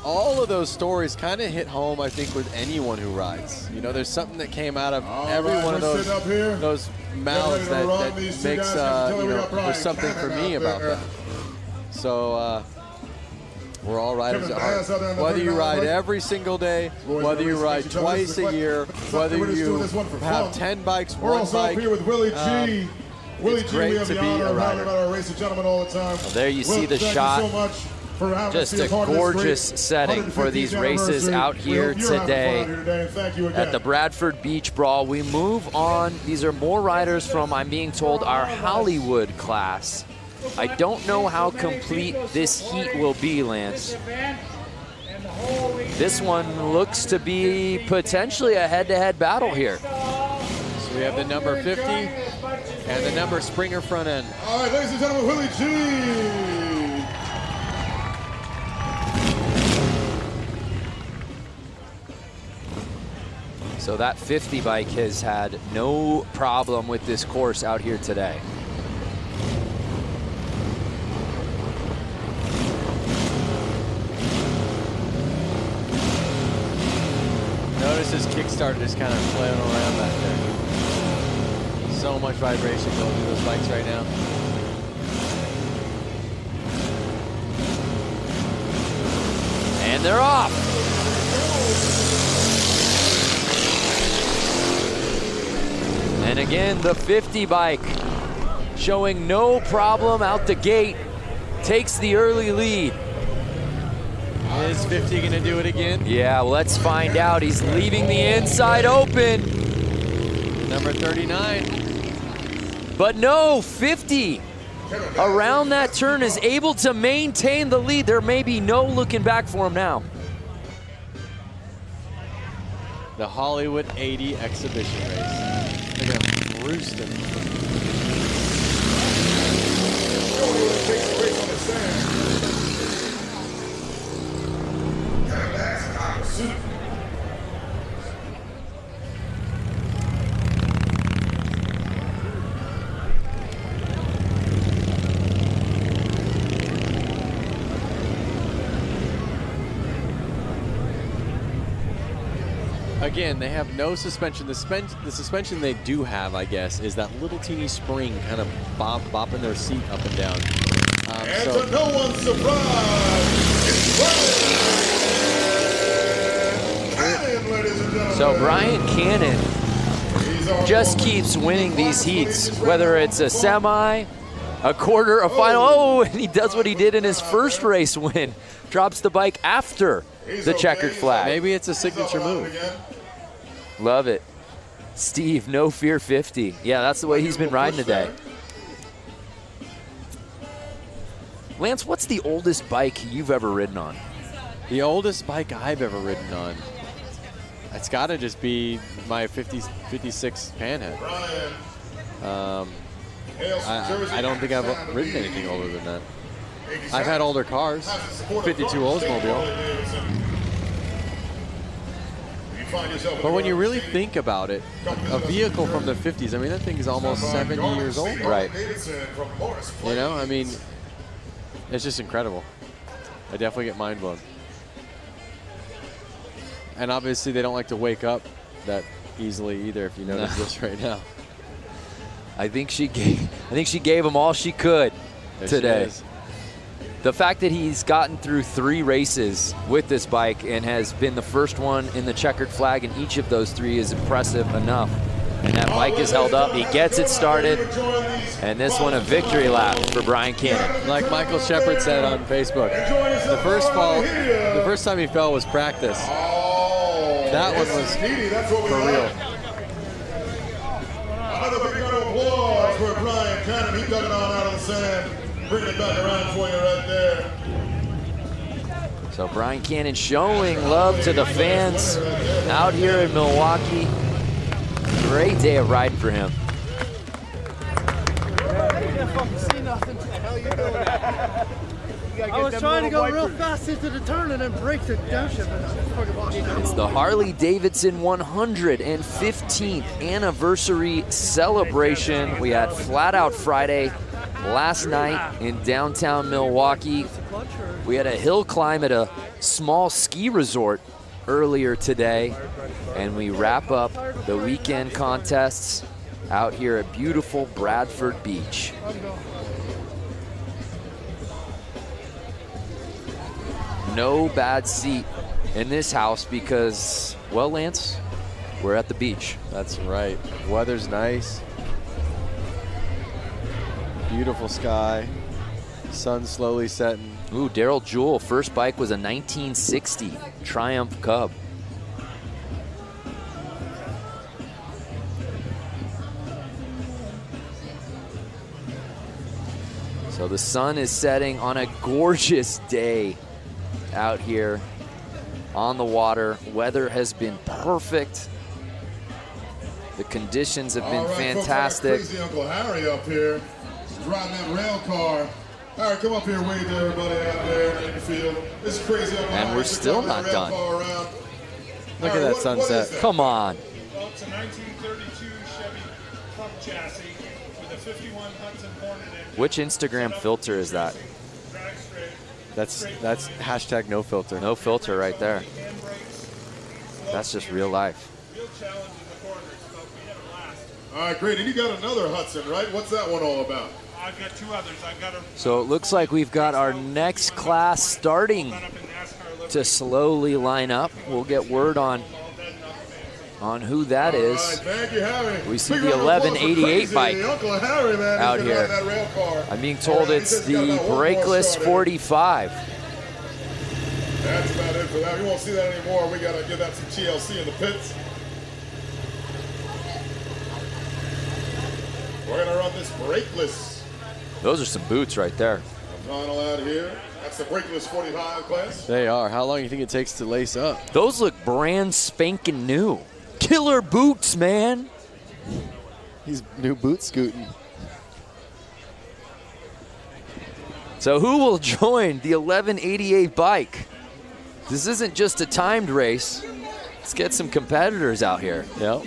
all of those stories kind of hit home, I think, with anyone who rides. You know, there's something that came out of every one of those mouths that makes, you know, there's something for me about that. So, We're all riders at heart. Whether you ride every single day, whether you ride twice a year, whether you have 10 bikes, We're one also bike. up here with Willie G. Willie It's G, great we have to the be honor a of having rider. our race gentlemen all the time. Well, there you see the thank shot. You so much for having Just us be a part of this gorgeous great setting for these 150th races anniversary. out here You're having fun today out here today, and thank you again. at the Bradford Beach Brawl. We move on. These are more riders from, I'm being told, our Hollywood class. I don't know how complete this heat will be, Lance. This one looks to be potentially a head-to-head battle here. So we have the number 50 and the number Springer front end. All right, ladies and gentlemen, Willie G. So that 50 bike has had no problem with this course out here today. Notice this Kickstarter just kind of flailing around back there. So much vibration going through those bikes right now. And they're off. And again, the 50 bike showing no problem out the gate, takes the early lead. Is 50 gonna do it again? Yeah, well, let's find out. He's leaving the inside open. Number 39. But no, 50 around that turn is able to maintain the lead. There may be no looking back for him now. The Hollywood 80 exhibition race. They're gonna roost him. Again, they have no suspension. The suspension they do have, I guess, is that little teeny spring kind of bopping their seat up and down. And to no one's surprise, it's Brian Cannon, ladies and gentlemen. So Brian Cannon just keeps winning these heats, whether it's a semi, a quarter, a final. Oh, and he does what he did in his first race win. Drops the bike after the checkered flag. Maybe it's a signature move. Love it. Steve, no fear 50. Yeah, that's the way he's been riding today. Lance, what's the oldest bike you've ever ridden on? The oldest bike I've ever ridden on, it's got to just be my 56 Panhead. I don't think I've ridden anything older than that. I've had older cars, 52 Oldsmobile. But when you really think about it, a vehicle from the 50s, I mean, that thing is almost 70 years old. Right. You know, I mean, it's just incredible. I definitely get mind blown. And obviously they don't like to wake up that easily either, if you notice this right now. I think she gave him all she could today. The fact that he's gotten through 3 races with this bike and has been the first one in the checkered flag in each of those 3 is impressive enough. And that bike is held up. He gets it started. And this one a victory lap for Brian Cannon. Like Michael Shepard said on Facebook, the first time he fell was practice. That one was for real. Another big round of applause for Brian Cannon. He dug it on out of the sand. Bringing it back around for you right there. So Brian Cannon showing love to the fans out here in Milwaukee. Great day of riding for him. I was trying to go real fast into the turn and then break the downshift. It's the Harley-Davidson 115th anniversary celebration. We had Flat Out Friday last night in downtown Milwaukee. We had a hill climb at a small ski resort earlier today, and we wrap up the weekend contests out here at beautiful Bradford Beach. no bad seat in this house because, well, Lance, we're at the beach. That's right. Weather's nice. Beautiful sky. Sun slowly setting. Ooh, Daryl Jewell, first bike was a 1960 Triumph Cub. So the sun is setting on a gorgeous day out here on the water. Weather has been perfect. The conditions have been fantastic. Folks, I got crazy Uncle Harry up here. He's riding that rail car. All right, come up here, wave to everybody out there in the field. This is crazy Uncle Harry. And we're still not done. Look at that sunset. Come on. Well, it's a 1932 Chevy truck chassis with a 51 Hudson Hornet engine. Which Instagram filter is that? That's hashtag no filter. No filter right there. That's just real life. All right, great. And you got another Hudson, right? What's that one all about? I've got two others. I've got a So it looks like we've got our next class starting to slowly line up. We'll get word on who that is. Thank you, Harry. We see the 1188 bike Uncle Harry, man, out he's been here. riding that rail car. I'm being told it's the brakeless 45. That's about it for that. We won't see that anymore. We got to give that some TLC in the pits. We're going to run this brakeless. Those are some boots right there. Final out here. That's the brakeless 45 class. They are. How long do you think it takes to lace up? Those look brand spanking new. Killer boots, man. He's new boot scooting. So who will join the 1188 bike? This isn't just a timed race. Let's get some competitors out here. Yep.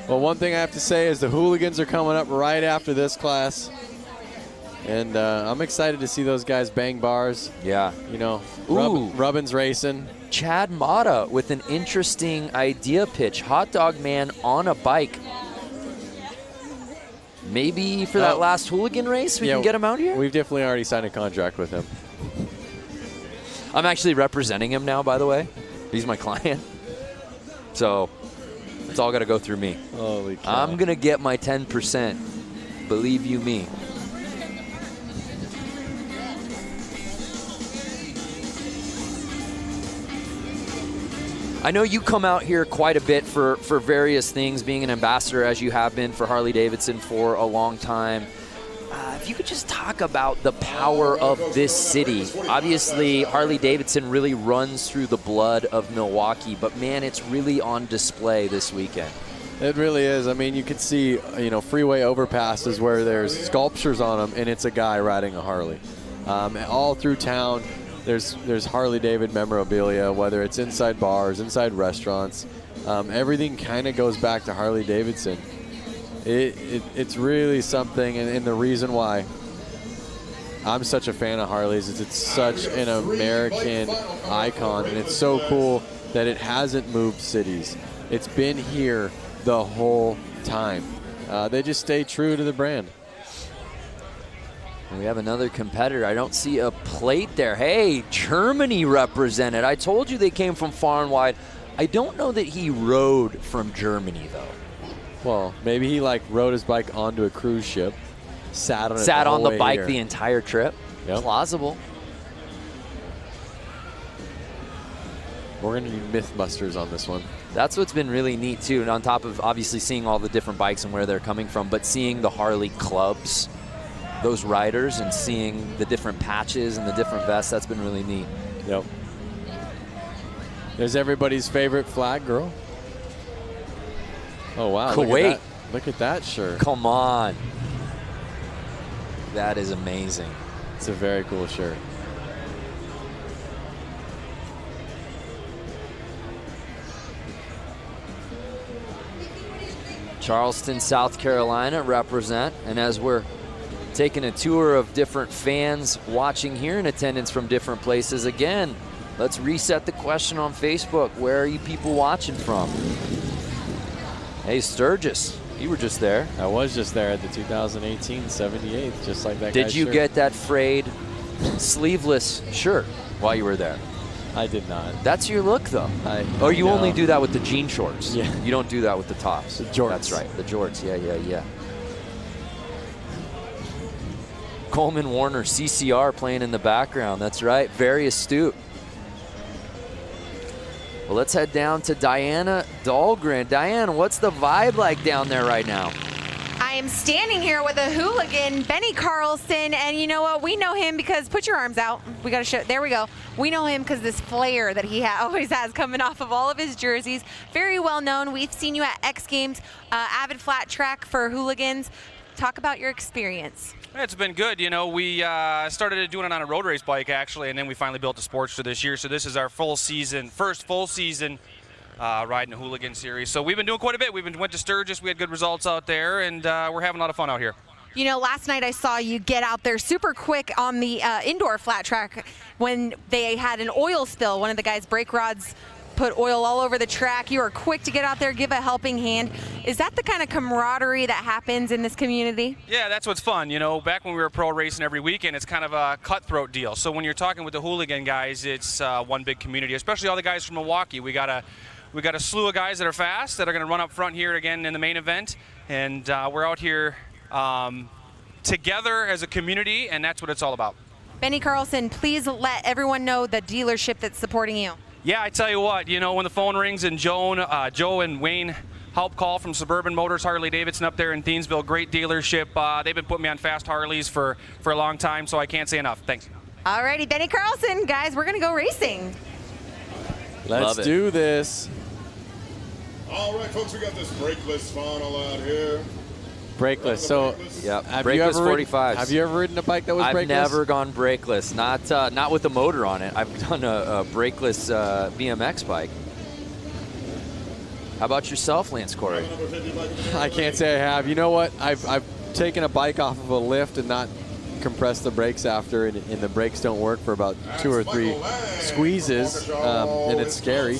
Well, one thing I have to say is the hooligans are coming up right after this class. And I'm excited to see those guys bang bars. Yeah. You know, Ooh. Rubbin's racing. Chad Mata with an interesting idea pitch. Hot Dog Man on a bike. Maybe for that last hooligan race, we can get him out here? We've definitely already signed a contract with him. I'm actually representing him now, by the way. He's my client. So it's all got to go through me. Holy cow. I'm going to get my 10%. Believe you me. I know you come out here quite a bit for various things, being an ambassador as you have been for Harley-Davidson for a long time. If you could just talk about the power of this city. Obviously, Harley-Davidson really runs through the blood of Milwaukee, but man, it's really on display this weekend. It really is. I mean, you can see, you know, freeway overpasses where there's sculptures on them, and it's a guy riding a Harley. All through town, there's Harley-David memorabilia, whether it's inside bars, inside restaurants. Everything kind of goes back to Harley-Davidson. It's really something, and the reason why I'm such a fan of Harleys is it's such an American icon, and it's so cool that it hasn't moved cities. It's been here the whole time. They just stay true to the brand. And we have another competitor. I don't see a plate there. Hey, Germany represented. I told you they came from far and wide. I don't know that he rode from Germany, though. Well, maybe he rode his bike onto a cruise ship, sat on it Sat the on whole the way bike here. the entire trip. Yep. Plausible. We're going to need Mythbusters on this one. That's what's been really neat, too. And on top of obviously seeing all the different bikes and where they're coming from, but seeing the Harley clubs, those riders, and seeing the different patches and the different vests, that's been really neat. Yep. There's everybody's favorite flag girl. Oh, wow. Kuwait. Look at that shirt. Come on. That is amazing. It's a very cool shirt. Charleston, South Carolina represent. And as we're taking a tour of different fans watching here in attendance from different places, again, let's reset the question on Facebook. Where are you people watching from? Hey, Sturgis, you were just there. I was just there at the 2018 78th, just like that Did guy's you shirt. get that frayed sleeveless shirt? while you were there? I did not. That's your look, though. Or you only do that with the jean shorts. Yeah. You don't do that with the tops. The jorts. That's right. The jorts. Yeah. Coleman Warner, CCR, playing in the background. That's right. Very astute. Well, let's head down to Diana Dahlgren. Diana, what's the vibe like down there right now? I am standing here with a hooligan, Benny Carlson, and you know what? We know him because, put your arms out. We got to show, there we go. We know him because this flair that he always has coming off of all of his jerseys. Very well known. We've seen you at X Games, avid flat track for hooligans. Talk about your experience. It's been good. You know, we started doing it on a road race bike, actually, and then we finally built a Sportster this year. So this is our first full season riding the Hooligan Series. So we've been doing quite a bit. Went to Sturgis. We had good results out there, and we're having a lot of fun out here. You know, last night I saw you get out there super quick on the indoor flat track when they had an oil spill. One of the guys' brake rods put oil all over the track. You were quick to get out there, give a helping hand. Is that the kind of camaraderie that happens in this community? Yeah, that's what's fun. You know, back when we were pro racing every weekend, it's kind of a cutthroat deal. So when you're talking with the hooligan guys, it's one big community, especially all the guys from Milwaukee. We got a slew of guys that are fast that are going to run up front here again in the main event. And we're out here together as a community, and that's what it's all about. Benny Carlson, please let everyone know the dealership that's supporting you. Yeah, I tell you what, you know, when the phone rings and Joe and Wayne help call from Suburban Motors, Harley-Davidson up there in Thiensville, great dealership. They've been putting me on fast Harleys for a long time, so I can't say enough. Thanks. All righty, Benny Carlson, guys, we're going to go racing. Let's do this. All right, folks, we got this brakeless funnel out here. Brakeless. So, yeah, brakeless 45s. Have you ever ridden a bike that was brakeless? I've never gone brakeless. Not with a motor on it. I've done a brakeless BMX bike. How about yourself, Lance Corey? I can't say I have. You know what? I've taken a bike off of a lift and not compressed the brakes after, and the brakes don't work for about 2 or 3 squeezes, and it's scary.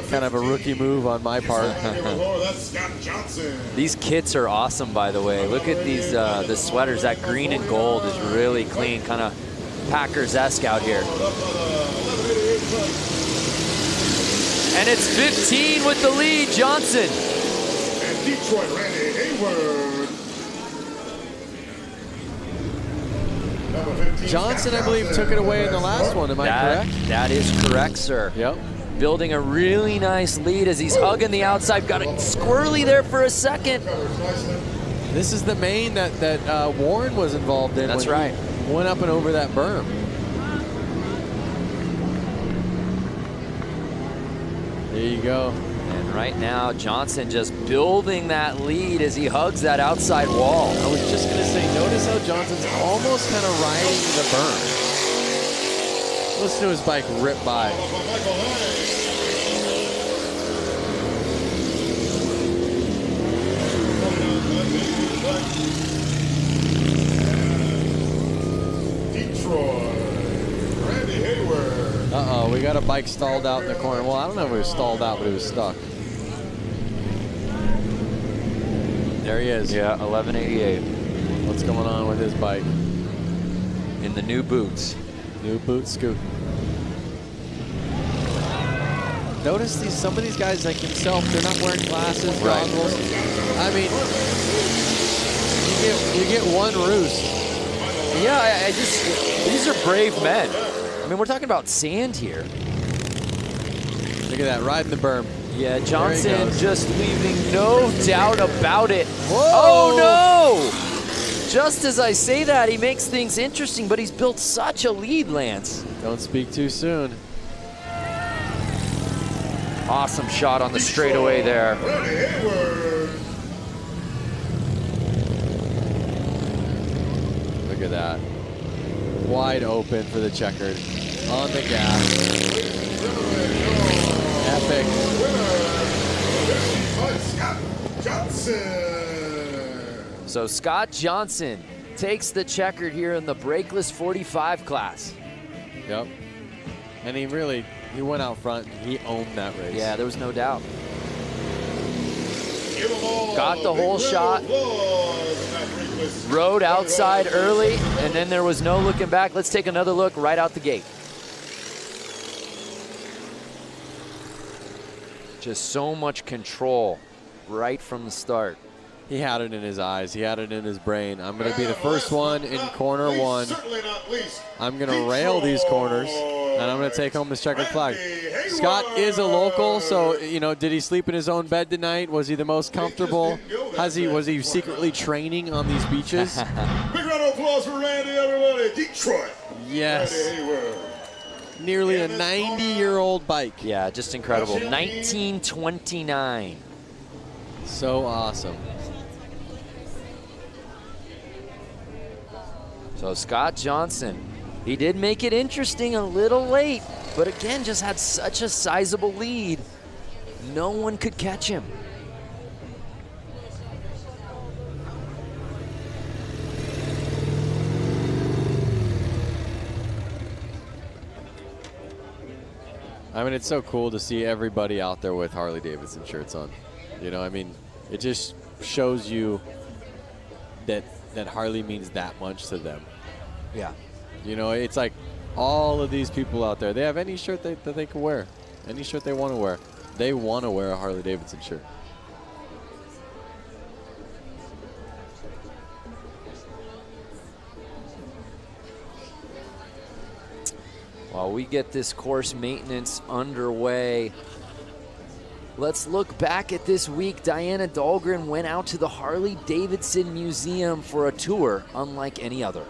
Kind of a rookie move on my part. These kits are awesome, by the way. Look at these the sweaters. That green and gold is really clean, kind of Packers-esque out here. And it's 15 with the lead, Johnson. And Detroit, Randy Hayward. Johnson, I believe, took it away in the last one. Am I correct? That is correct, sir. Yep. Building a really nice lead as he's hugging the outside. Got it squirrely there for a second. This is the main that Warren was involved in. That's when right. He went up and over that berm. There you go. And right now, Johnson just building that lead as he hugs that outside wall. I was just going to say, notice how Johnson's almost kind of riding the berm. Listen to his bike rip by. Detroit, Randy Hayward. Uh-oh, we got a bike stalled out in the corner. Well, I don't know if it was stalled out, but it was stuck. There he is. Yeah, 1188. What's going on with his bike? In the new boots. New boot scoot. Notice some of these guys like himself, they're not wearing glasses, goggles. I mean, you get one roost. Yeah, these are brave men. I mean, we're talking about sand here. Look at that, riding the berm. Yeah, Johnson just leaving no doubt about it. Whoa. Oh, no! Just as I say that, he makes things interesting, but he's built such a lead, Lance. Don't speak too soon. Awesome shot on the straightaway there. Look at that. Wide open for the checkered. On the gas. Epic. So Scott Johnson takes the checkered here in the brakeless 45 class. Yep. And he went out front. He owned that race. Yeah, there was no doubt. Got the whole shot. Rode outside early, and then there was no looking back. Let's take another look right out the gate. Just so much control right from the start. He had it in his eyes. He had it in his brain. I'm going to be the first one in corner one. I'm going to rail these corners, and I'm going to take home this checkered flag. Scott is a local, so, you know, did he sleep in his own bed tonight? Was he the most comfortable? Was he secretly training on these beaches? Big round of applause for Randy, everybody. Detroit. Yes. Nearly a 90-year-old bike. Yeah, just incredible. 1929. So awesome. So Scott Johnson, he did make it interesting a little late, but again, just had such a sizable lead. No one could catch him. I mean, it's so cool to see everybody out there with Harley-Davidson shirts on. You know, I mean, it just shows you that Harley means that much to them. Yeah. You know, it's like all of these people out there, they have any shirt that they can wear, any shirt they want to wear. They want to wear a Harley-Davidson shirt. While we get this course maintenance underway, let's look back at this week. Diana Dahlgren went out to the Harley-Davidson Museum for a tour unlike any other.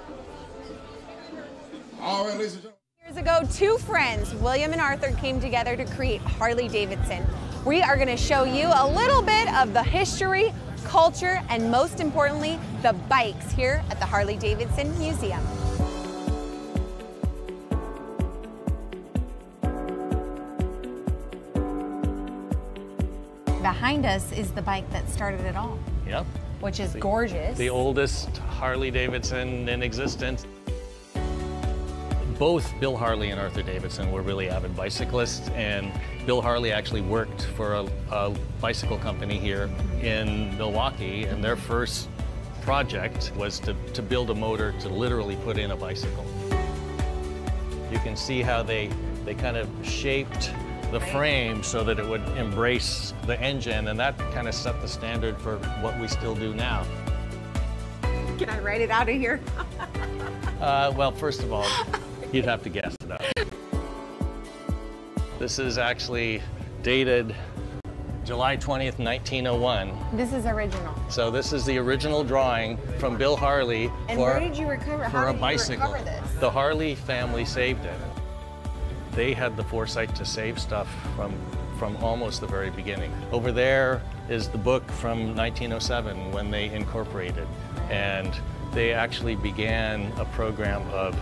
All right, ladies and gentlemen. Years ago, two friends, William and Arthur, came together to create Harley-Davidson. We are going to show you a little bit of the history, culture, and most importantly, the bikes here at the Harley-Davidson Museum. Behind us is the bike that started it all. Yep. Which is gorgeous. The oldest Harley-Davidson in existence. Both Bill Harley and Arthur Davidson were really avid bicyclists, and Bill Harley actually worked for a bicycle company here in Milwaukee, and their first project was to build a motor to literally put in a bicycle. You can see how they kind of shaped the frame so that it would embrace the engine, and that kind of set the standard for what we still do now. Can I write it out of here? Well, first of all, you'd have to guess it out. This is actually dated July 20th, 1901. This is original. So this is the original drawing from Bill Harley And for, where did you recover? for How a did bicycle. you recover this? The Harley family saved it. They had the foresight to save stuff from almost the very beginning. Over there is the book from 1907 when they incorporated, and they actually began a program of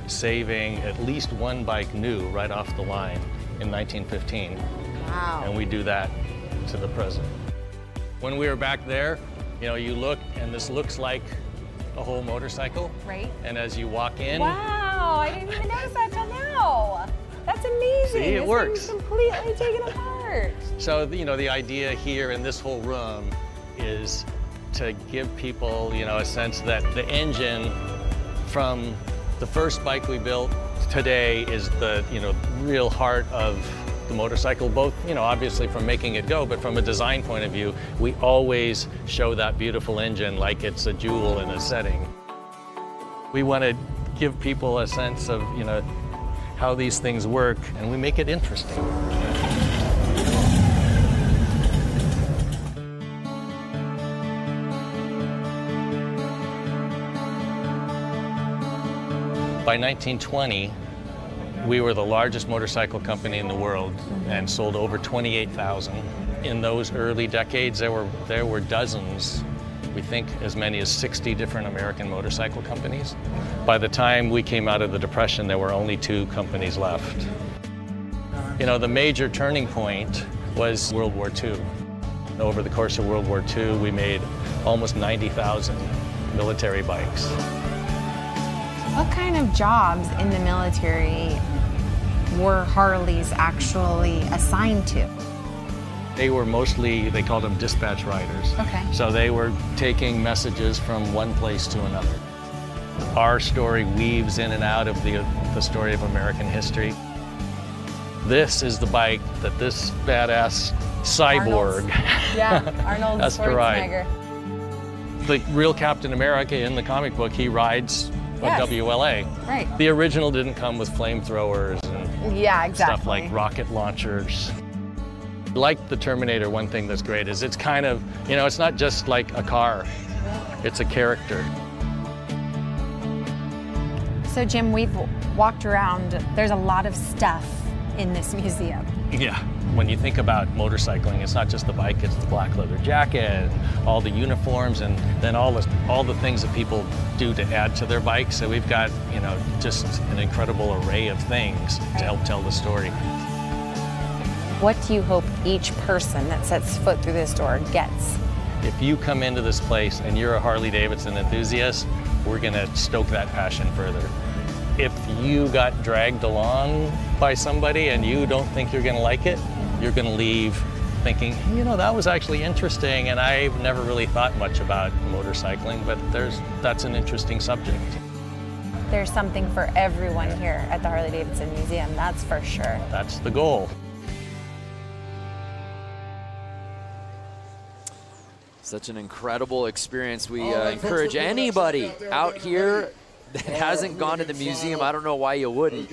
saving at least one bike new right off the line in 1915. Wow. And we do that to the present. When we were back there, you know, you look and this looks like a whole motorcycle. Right. And as you walk in, Wow, I didn't even notice that till now. That's amazing. See, it This works. thing's completely taken apart. so you know, the idea here in this whole room is to give people, you know, a sense that the engine from the first bike we built today is the, you know, real heart of the motorcycle, both, you know, obviously from making it go, but from a design point of view, we always show that beautiful engine like it's a jewel in a setting. We want to give people a sense of, you know, how these things work, and we make it interesting. By 1920, we were the largest motorcycle company in the world and sold over 28,000. In those early decades, there were dozens, we think as many as 60 different American motorcycle companies. By the time we came out of the Depression, there were only 2 companies left. You know, the major turning point was World War II. Over the course of World War II, we made almost 90,000 military bikes. What kind of jobs in the military were Harleys actually assigned to? They were mostly, they called them dispatch riders. Okay. So they were taking messages from one place to another. Our story weaves in and out of the story of American history. this is the bike that this badass cyborg Arnold has to ride. Schwarzenegger. The real Captain America in the comic book, he rides a WLA. Right. The original didn't come with flamethrowers and stuff like rocket launchers. Like the Terminator, one thing that's great is it's kind of, you know, it's not just like a car, it's a character. So Jim, we've walked around. There's a lot of stuff in this museum. Yeah. When you think about motorcycling, it's not just the bike, it's the black leather jacket, all the uniforms, and then all the things that people do to add to their bike. So we've got, you know, just an incredible array of things to help tell the story. What do you hope each person that sets foot through this door gets? If you come into this place and you're a Harley-Davidson enthusiast, we're gonna stoke that passion further. If you got dragged along by somebody and you don't think you're gonna like it, you're gonna leave thinking, you know, that was actually interesting and I've never really thought much about motorcycling, but that's an interesting subject. There's something for everyone here at the Harley-Davidson Museum, that's for sure. That's the goal. Such an incredible experience. We encourage anybody out here that hasn't gone to the museum, I don't know why you wouldn't,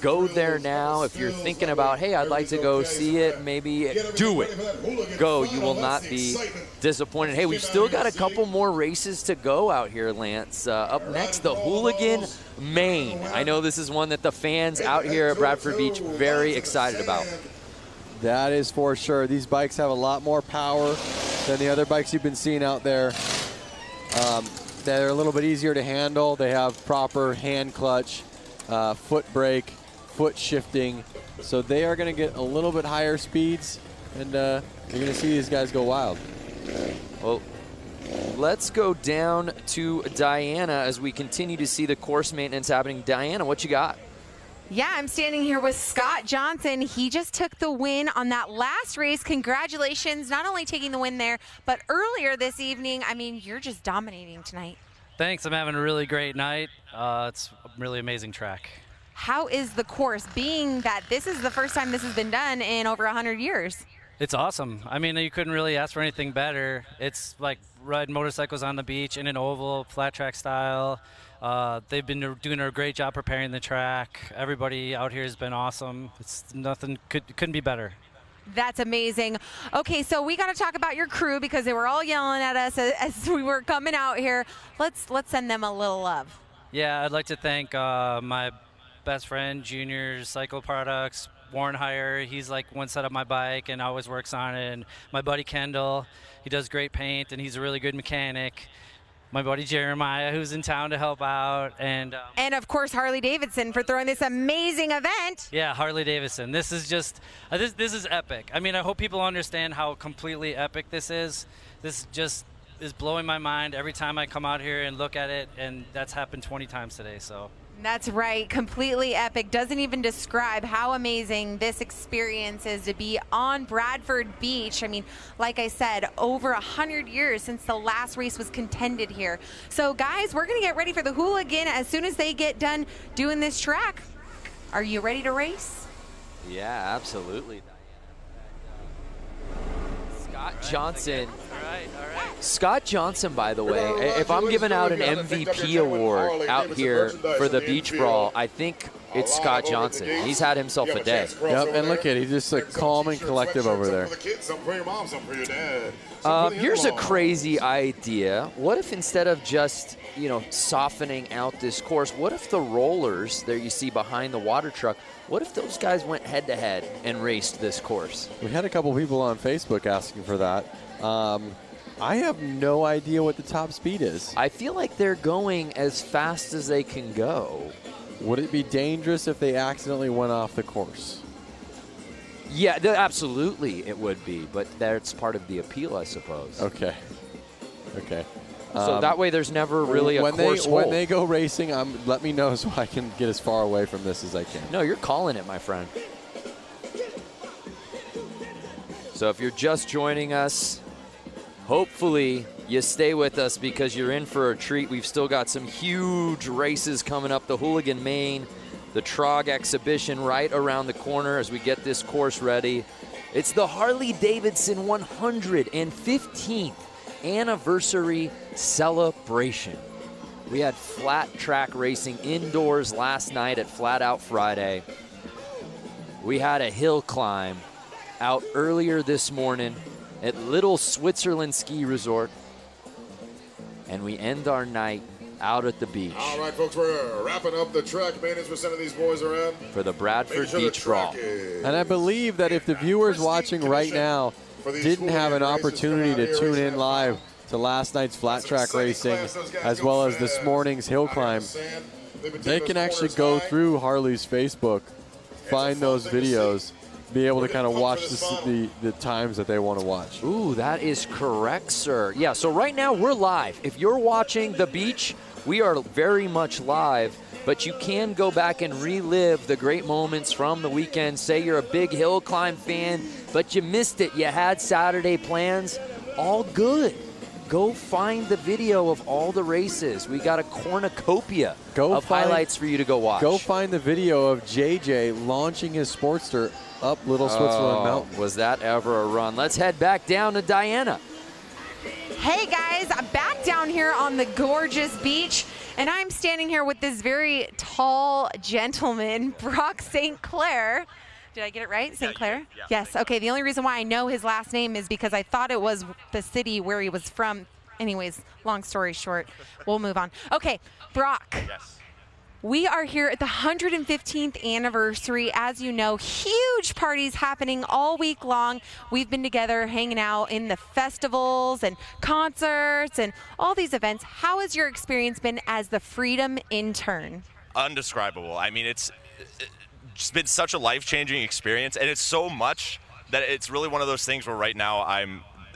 go there now. If you're thinking about, hey, I'd like to go see it, maybe do it. Go, you will not be disappointed. Hey, we've still got a couple more races to go out here, Lance. Up next, the Hooligan Main. I know this is one that the fans out here at Bradford Beach very excited about. That is for sure. These bikes have a lot more power than the other bikes you've been seeing out there. They're a little bit easier to handle. They have proper hand clutch, foot brake, foot shifting. So they are going to get a little bit higher speeds, and you're going to see these guys go wild. Well, let's go down to Diana as we continue to see the course maintenance happening. Diana, what you got? Yeah, I'm standing here with Scott Johnson. He just took the win on that last race. Congratulations, not only taking the win there, but earlier this evening. I mean, you're just dominating tonight. Thanks, I'm having a really great night. It's a really amazing track. How is the course, being that this is the first time this has been done in over 100 years? It's awesome. I mean, you couldn't really ask for anything better. It's like riding motorcycles on the beach in an oval, flat track style. They've been doing a great job preparing the track. Everybody out here has been awesome. It's nothing couldn't be better. That's amazing. Okay, so we got to talk about your crew because they were all yelling at us as we were coming out here. Let's send them a little love. Yeah, I'd like to thank my best friend, Junior's Cycle Products, Warren Hire. He's like one set up my bike and always works on it. And my buddy Kendall, he does great paint and he's a really good mechanic. My buddy Jeremiah, who's in town to help out, and of course Harley-Davidson for throwing this amazing event. Yeah, Harley-Davidson. This is just this is epic. I mean, I hope people understand how completely epic this is. This just is blowing my mind every time I come out here and look at it, and that's happened 20 times today. So. That's right, completely epic. Doesn't even describe how amazing this experience is to be on Bradford Beach. I mean, like I said, over 100 years since the last race was contended here. So guys, we're gonna get ready for the Hooligan as soon as they get done doing this track. Are you ready to race? Yeah, absolutely. Scott Johnson. All right. Scott Johnson, by the way, if I'm giving out an MVP award out here for the Beach Brawl, I think it's Scott Johnson. He's had himself a day. Yep, and look at it. He's just like calm and collective over there. Here's a crazy idea. What if instead of just, you know, softening out this course, what if the rollers there you see behind the water truck, what if those guys went head-to-head and raced this course? We had a couple people on Facebook asking for that. I have no idea what the top speed is. I feel like they're going as fast as they can go. Would it be dangerous if they accidentally went off the course? Yeah, absolutely it would be, but that's part of the appeal, I suppose. Okay. So that way there's never really a course hole. When they go racing, let me know so I can get as far away from this as I can. No, you're calling it, my friend. So if you're just joining us, hopefully you stay with us because you're in for a treat. We've still got some huge races coming up. The Hooligan Main the TROG exhibition right around the corner as we get this course ready. It's the Harley-Davidson 115th anniversary celebration. We had flat track racing indoors last night at Flat Out Friday. We had a hill climb out earlier this morning at Little Switzerland Ski Resort. And we end our night out at the beach. All right, folks, we're wrapping up the track maintenance. We're sending these boys around for the Bradford Beach Brawl. And I believe that if the viewers watching right now didn't have an opportunity to tune in live to last night's flat track racing as well as this morning's hill climb, they can actually go through Harley's Facebook, find those videos, be able to kind of watch the times that they want to watch. Ooh, that is correct, sir. Yeah, so right now we're live. If you're watching the beach, we are very much live, but you can go back and relive the great moments from the weekend. Say you're a big hill climb fan, but you missed it. You had Saturday plans. All good. Go find the video of all the races. We got a cornucopia of highlights for you to go watch. Go find the video of JJ launching his Sportster up Little Switzerland Mountain. Was that ever a run? Let's head back down to Diana. Hey guys, I'm back down here on the gorgeous beach, and I'm standing here with this very tall gentleman, Brock St. Clair. Did I get it right? St. Clair? Yeah. Yes. Okay, the only reason why I know his last name is because I thought it was the city where he was from. Anyways, long story short, we'll move on. Okay, Brock. Yes. We are here at the 115th anniversary. As you know, huge parties happening all week long. We've been together hanging out in the festivals and concerts and all these events. How has your experience been as the Freedom intern? Undescribable. I mean, it's been such a life-changing experience, and it's so much that it's really one of those things where right now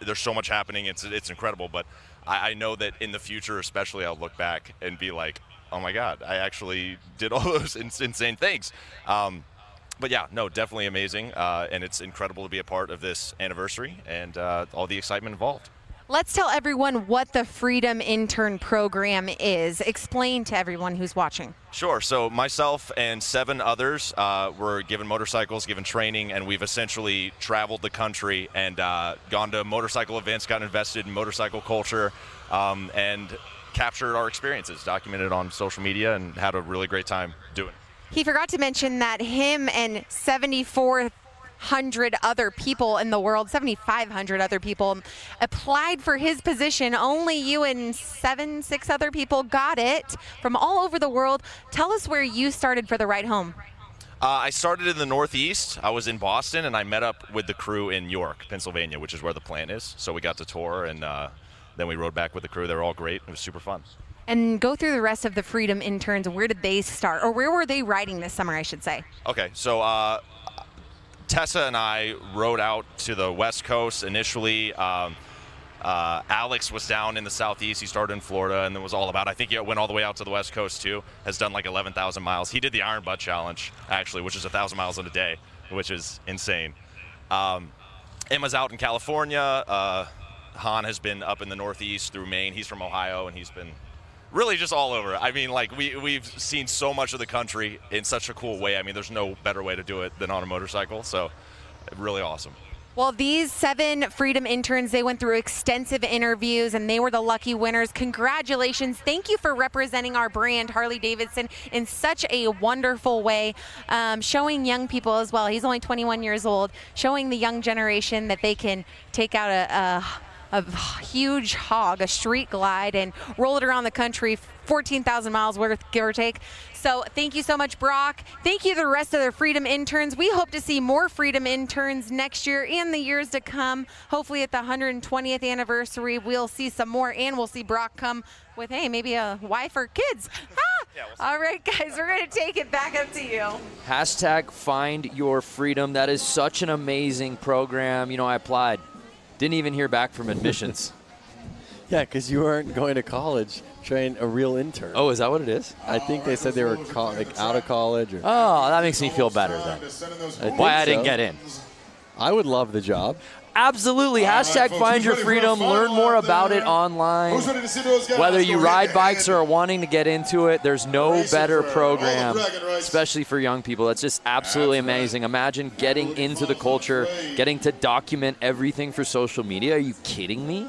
there's so much happening. It's incredible, but I know that in the future, especially, I'll look back and be like, oh my God, I actually did all those insane things. But yeah, no, definitely amazing. And it's incredible to be a part of this anniversary and all the excitement involved. Let's tell everyone what the Freedom Intern Program is. Explain to everyone who's watching. Sure. So myself and 7 others were given motorcycles, given training, and we've essentially traveled the country and gone to motorcycle events, gotten invested in motorcycle culture, and captured our experiences, documented on social media, and had a really great time doing it. He forgot to mention that him and 7,400 other people in the world, 7,500 other people applied for his position. Only you and 6 other people got it from all over the world. Tell us where you started for the ride home. I started in the Northeast. I was in Boston, and I met up with the crew in York, Pennsylvania, which is where the plant is. So we got to tour, and then we rode back with the crew. They were all great. It was super fun. And go through the rest of the Freedom interns. Where did they start? Or where were they riding this summer, I should say? Okay, so Tessa and I rode out to the West Coast initially. Alex was down in the Southeast. He started in Florida and then was all about, I think he went all the way out to the West Coast too. Has done like 11,000 miles. He did the Iron Butt Challenge, actually, which is 1,000 miles in a day, which is insane. Emma's out in California. Han has been up in the Northeast through Maine. He's from Ohio, and he's been really just all over. I mean, like, we've seen so much of the country in such a cool way. I mean, there's no better way to do it than on a motorcycle, so really awesome. Well, these 7 Freedom interns, they went through extensive interviews, and they were the lucky winners. Congratulations. Thank you for representing our brand, Harley-Davidson, in such a wonderful way, showing young people as well. He's only 21 years old, showing the young generation that they can take out a huge hog, a street glide, and roll it around the country, 14,000 miles worth, give or take. So thank you so much, Brock. Thank you to the rest of the Freedom interns. We hope to see more Freedom interns next year and the years to come. Hopefully at the 120th anniversary, we'll see some more, and we'll see Brock come with, hey, maybe a wife or kids. Yeah, we'll see. All right, guys, we're going to take it back up to you. Hashtag Find Your Freedom. That is such an amazing program. You know, I applied. Didn't even hear back from admissions. Yeah, because you weren't going to college, train a real intern. Oh, is that what it is? I think they said they were out of college. Or oh, that makes me feel better then. Why I didn't get in. I would love the job. Absolutely. Hashtag find your freedom. Learn more about it online. Whether you ride bikes or are wanting to get into it, there's no better program, especially for young people. It's just absolutely amazing. Imagine getting into the culture, getting to document everything for social media. Are you kidding me?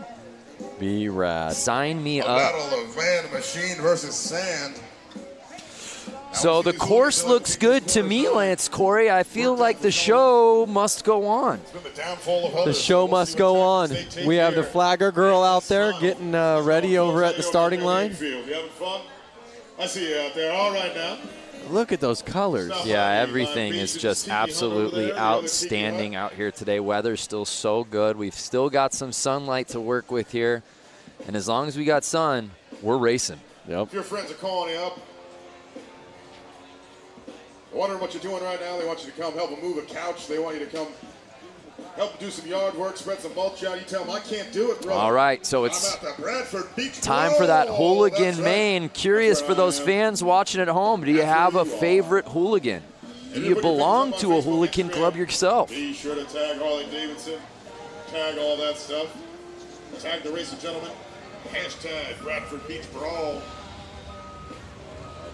Be rad. Sign me up. Battle of van, machine versus sand. So the course looks good to me, Lance Corey. I feel like the show must go on. The show must go on. We have the flagger girl out there getting ready over at the starting line. You having fun? I see you out there. All right now. Look at those colors. Yeah, everything is just absolutely outstanding out here today. Weather's still so good. We've still got some sunlight to work with here. And as long as we got sun, we're racing. Yep. If your friends are calling you up, wondering what you're doing right now, they want you to come help them move a couch. They want you to come help them do some yard work, spread some mulch out. You tell them, I can't do it, brother. All right, so it's I'm at the Bradford Beach time for that Brawl. hooligan That's right. main. Curious for those fans watching at home, do you have a favorite hooligan? Do you belong to a hooligan club yourself? Be sure to tag Harley-Davidson, tag all that stuff, tag the racer gentleman, hashtag Bradford Beach Brawl.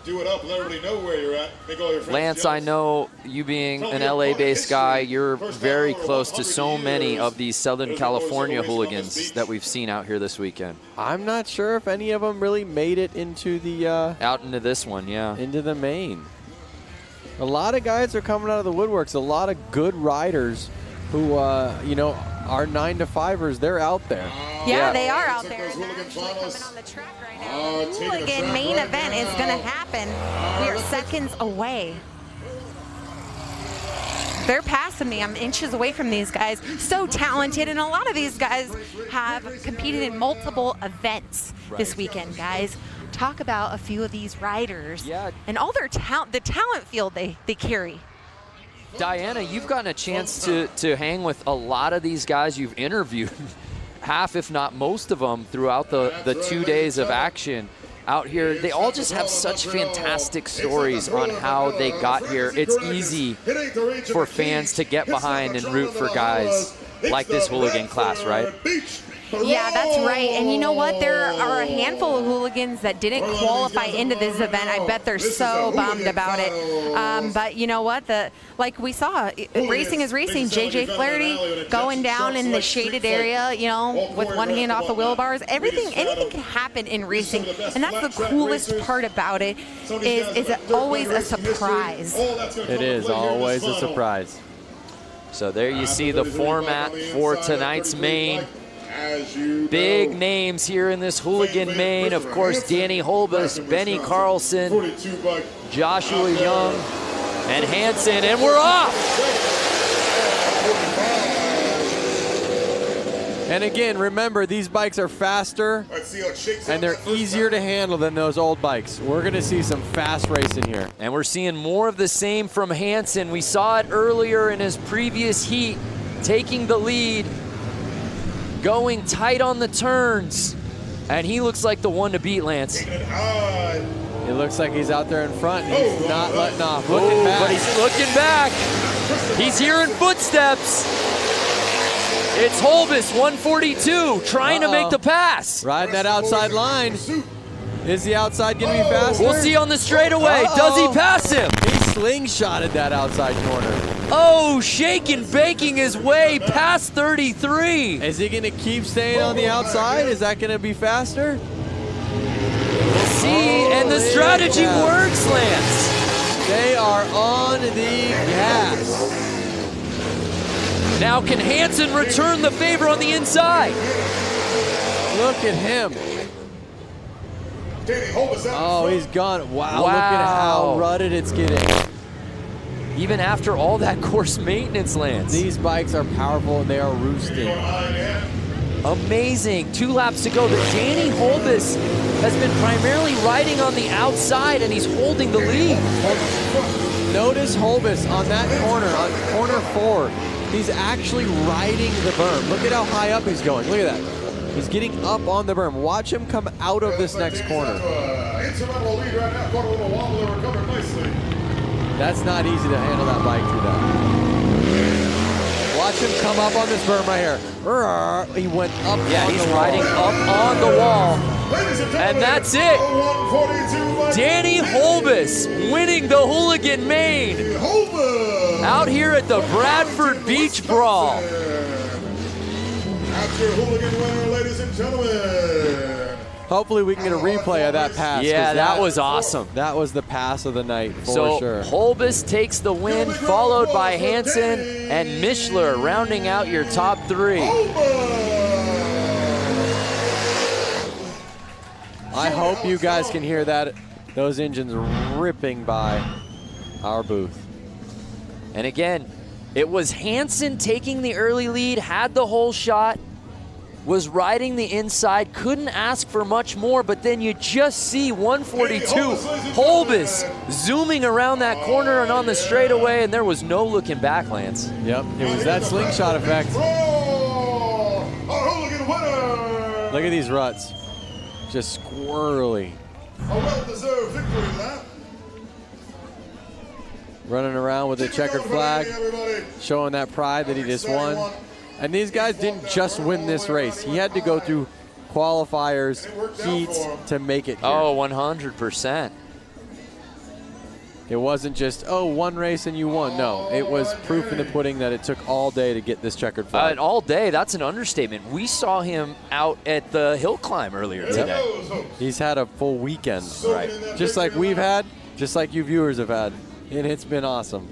Do it up, let everybody know where you're at. Make all your friends Lance, I jealous. know you being an LA-based guy, you're very close to so many of these Southern California hooligans that we've seen out here this weekend. I'm not sure if any of them really made it into the out into this one, yeah. Into the main. A lot of guys are coming out of the woodworks. A lot of good riders who, you know, are 9-to-5ers. They're out there. Yeah, they are out there. They're actually coming on the track right now. The hooligan main event is going to happen. We are seconds away. They're passing me. I'm inches away from these guys. So talented, and a lot of these guys have competed in multiple events this weekend, guys. Talk about a few of these riders and all their talent, the talent field they carry. Diana, you've gotten a chance to hang with a lot of these guys you've interviewed, half if not most of them throughout the 2 days of action out here. They all just have such fantastic stories on how they got here. It's easy for fans to get behind and root for guys like this hooligan class, right? Yeah, that's right. And you know what? There are a handful of hooligans that didn't qualify into this event. I bet they're so bummed about it. But you know what? Like we saw, racing is racing. JJ Flaherty going down in the shaded area, you know, with one hand off the wheel bars. Anything can happen in racing. And that's the coolest part about it, is it always a surprise. It is always a surprise. So there you see the format for tonight's main. Big names here in this hooligan main. Of course, Danny Holbus, Benny Carlson, Joshua Young, and Hansen, and we're off! And again, remember, these bikes are faster and they're easier to handle than those old bikes. We're gonna see some fast racing here. And we're seeing more of the same from Hansen. We saw it earlier in his previous heat, taking the lead, going tight on the turns, and he looks like the one to beat, Lance. It looks like he's out there in front, and he's not letting off. Looking back. But he's looking back. He's hearing footsteps. It's Holbus, 142, trying to make the pass. Riding that outside line. Is the outside going to be faster? We'll see on the straightaway. Does he pass him? He slingshotted that outside corner. Oh, shaking, baking his way past 33. Is he going to keep staying on the outside? Is that going to be faster? We'll see, and the strategy works, Lance. They are on the gas. Now can Hansen return the favor on the inside? Look at him. Oh, he's gone. Wow, look at how rutted it's getting. Even after all that course maintenance, Lance. These bikes are powerful and they are roosting. Amazing. 2 laps to go. But Danny Holbus has been primarily riding on the outside, and he's holding the lead. Notice Holbus on that corner, on corner 4. He's actually riding the berm. Look at how high up he's going. Look at that. He's getting up on the berm. Watch him come out of this next corner. That's not easy to handle that bike through that. Watch him come up on this berm right here. He went up. Yeah, he's riding up on the wall. And that's it. Danny Holbus winning the Hooligan Main out here at the Bradford Beach Brawl. After Hooligan winner, ladies and gentlemen. Hopefully we can get a replay of that pass. Yeah, that was awesome. That was the pass of the night for sure. Holbus takes the win, followed by Hansen and Mishler rounding out your top three. I hope you guys can hear that, those engines ripping by our booth. And again, it was Hansen taking the early lead, had the whole shot, was riding the inside, couldn't ask for much more, but then you just see 142 Holbus zooming around that corner and on the straightaway, and there was no looking back, Lance. Yep, it was that slingshot effect. Look at these ruts, just squirrely. A well-deserved victory lap. Running around with a checkered flag, showing that pride that he just won. And these guys didn't just win this race. He had to go through qualifiers, heats to make it here. Oh, 100%. It wasn't just, oh, one race and you won. No, it was proof in the pudding that it took all day to get this checkered flag. All day, that's an understatement. We saw him out at the hill climb earlier today. He's had a full weekend, right? Just like we've had, just like you viewers have had. And it's been awesome.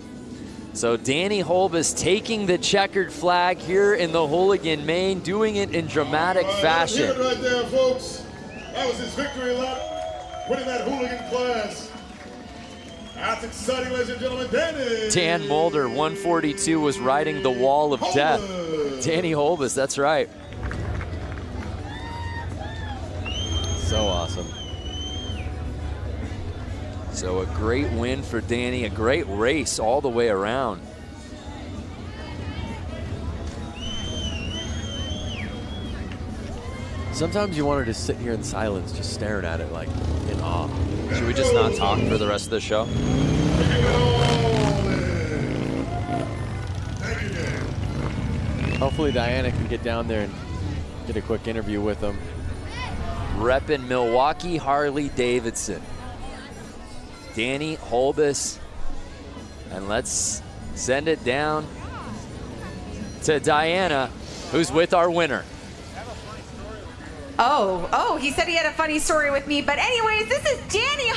So Danny Holbus taking the checkered flag here in the Hooligan Main, doing it in dramatic fashion. That's it right there, folks. That was his victory lap, winning that Hooligan class. That's exciting, ladies and gentlemen. Danny. Dan Mulder, 142, was riding the wall of death. Danny Holbus, that's right. So awesome. So a great win for Danny, a great race all the way around. Sometimes you want to just sit here in silence, just staring at it like in awe. Should we just not talk for the rest of the show? Hopefully Diana can get down there and get a quick interview with him. Repping Milwaukee Harley-Davidson. Danny Holbus, and let's send it down to Diana, who's with our winner. Oh, he said he had a funny story with me, but anyways, this is Danny.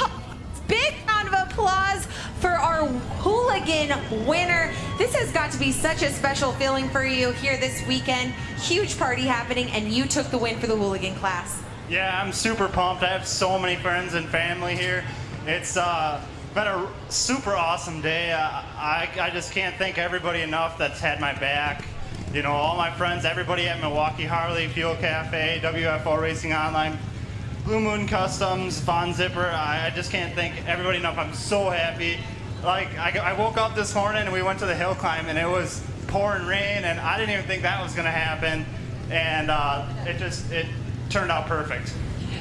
Big round of applause for our Hooligan winner. This has got to be such a special feeling for you here this weekend. Huge party happening, and you took the win for the Hooligan class. Yeah, I'm super pumped. I have so many friends and family here. It's been a super awesome day. I just can't thank everybody enough that's had my back. You know, all my friends, everybody at Milwaukee Harley, Fuel Cafe, WFO Racing Online, Blue Moon Customs, Von Zipper. I just can't thank everybody enough. I'm so happy. Like, I woke up this morning and we went to the hill climb and it was pouring rain and I didn't even think that was gonna happen. And it turned out perfect.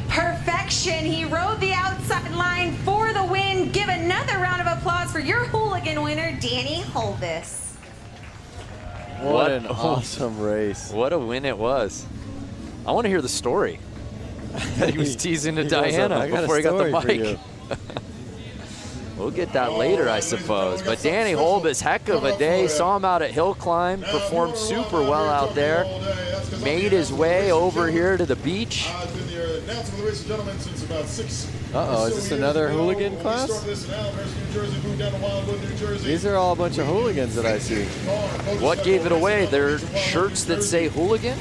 Perfection. He rode the outside line for the win. Give another round of applause for your Hooligan winner, Danny Holbus. What an awesome race. What a win it was. I want to hear the story that he was teasing to Diana before he got the mic. We'll get that later, I suppose. But Danny Holbus, heck of a day. Saw him out at Hill Climb, performed super well out there. Made his way over here to the beach. Uh-oh, is this another Hooligan class? These are all a bunch of hooligans that I see. What gave it away? They're shirts that say Hooligan?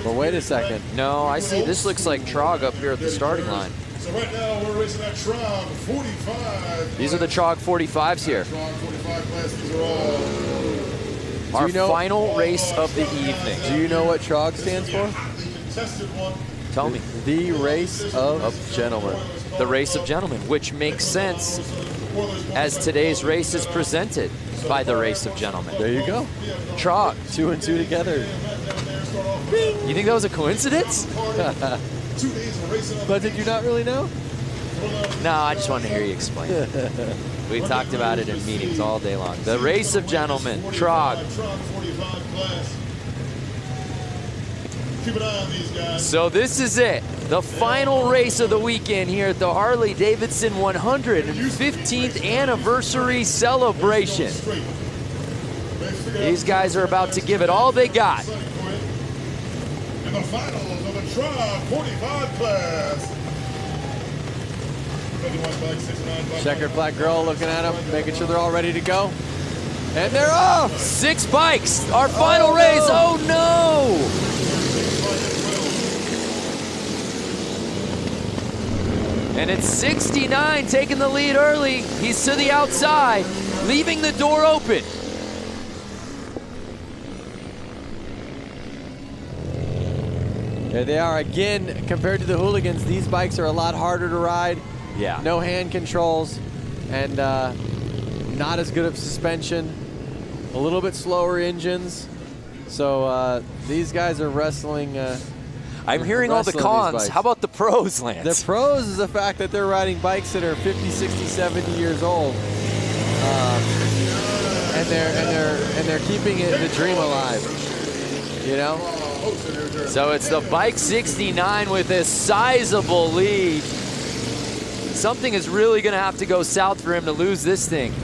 But wait a second. No, I see. This looks like TROG up here at the starting line. So right now we're racing that TROG 45. These are the TROG 45s here. TROG 45 class, these are all. Our final race of the evening. Do you know what TROG stands for? Tell me. The Race of Gentlemen. The Race of Gentlemen, which makes sense as today's race is presented by the Race of Gentlemen. There you go. TROG. 2 and 2 together. You think that was a coincidence? But did you not really know? No, I just wanted to hear you explain it. We talked about it in meetings all day long. The race of gentlemen, TROG. Keep an eye on these guys. So this is it, the final race of the weekend here at the Harley-Davidson 115th anniversary celebration. These guys are about to give it all they got. In the finals of the TROG 45 class. Checkered flag girl looking at them, making sure they're all ready to go. And they're off! 6 bikes, our final race, oh no! And it's 69 taking the lead early. He's to the outside, leaving the door open. There they are again. Compared to the hooligans, these bikes are a lot harder to ride. Yeah. No hand controls, and not as good of suspension. A little bit slower engines. So these guys are wrestling. I'm hearing all the cons. How about the pros, Lance? The pros is the fact that they're riding bikes that are 50, 60, 70 years old, and they're keeping the dream alive. You know. So it's the bike 69 with a sizable lead. Something is really going to have to go south for him to lose this thing.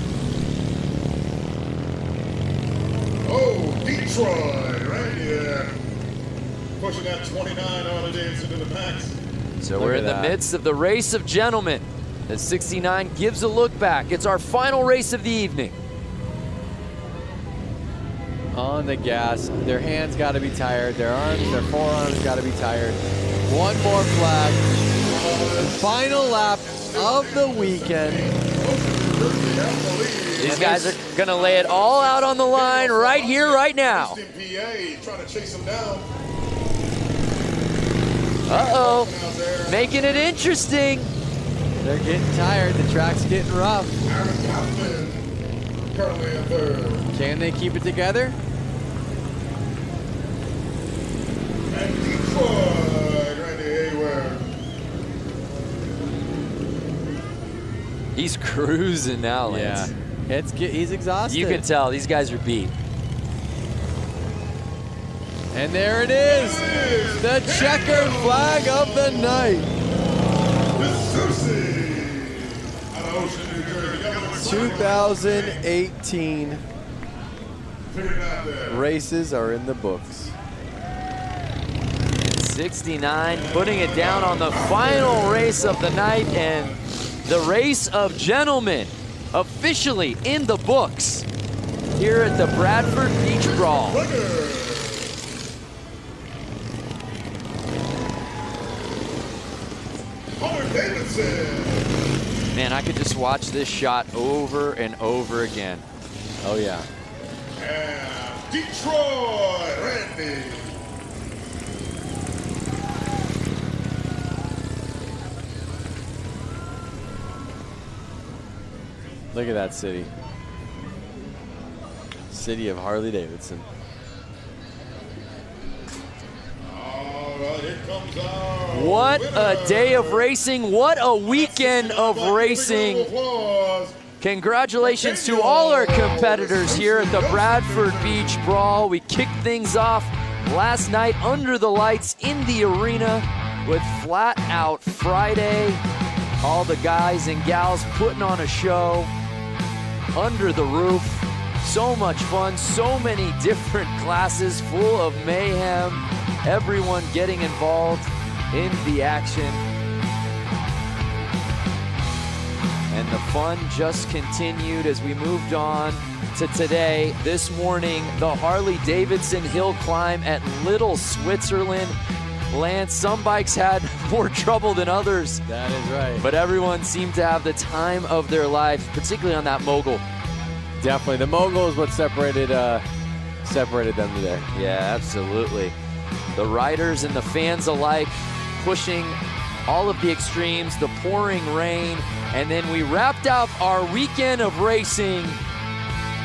Oh, Detroit, right here. Pushing that 29 Harley-Davidson to the max. So we're in the midst of the race of gentlemen. The 69 gives a look back. It's our final race of the evening. On the gas, their hands got to be tired, their arms, their forearms got to be tired. One more flag. Final lap of the weekend. These guys are going to lay it all out on the line right here, right now. Trying to chase him down. Uh-oh, making it interesting. They're getting tired, the track's getting rough. Currently in third. Can they keep it together? And Detroit, Randy Hayward. He's cruising now, Lance. Yeah, he's exhausted. You can tell these guys are beat. And there it is, the checkered flag of the night. 2018 races are in the books. 69 putting it down on the final race of the night, and the race of gentlemen officially in the books here at the Bradford Beach Brawl. Harley-Davidson. Man, I could just watch this shot over and over again. Oh yeah. And Detroit, Randy. Look at that city. City of Harley-Davidson. What a day of racing. What a weekend of racing. Congratulations to all our competitors here at the Bradford Beach Brawl. We kicked things off last night under the lights in the arena with Flat Out Friday. All the guys and gals putting on a show under the roof. So much fun, so many different classes full of mayhem. Everyone getting involved in the action. And the fun just continued as we moved on to today. This morning, the Harley-Davidson hill climb at Little Switzerland. Lance, some bikes had more trouble than others. That is right. But everyone seemed to have the time of their life, particularly on that mogul. Definitely, the mogul is what separated them today. Yeah, absolutely. The riders and the fans alike pushing all of the extremes, the pouring rain, and then we wrapped up our weekend of racing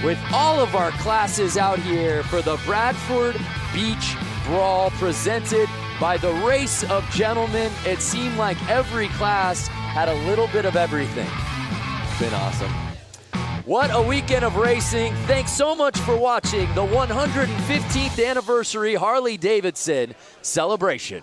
with all of our classes out here for the Bradford Beach Brawl presented by the Race of Gentlemen. It seemed like every class had a little bit of everything. Been awesome. What a weekend of racing. Thanks so much for watching the 115th anniversary Harley-Davidson celebration.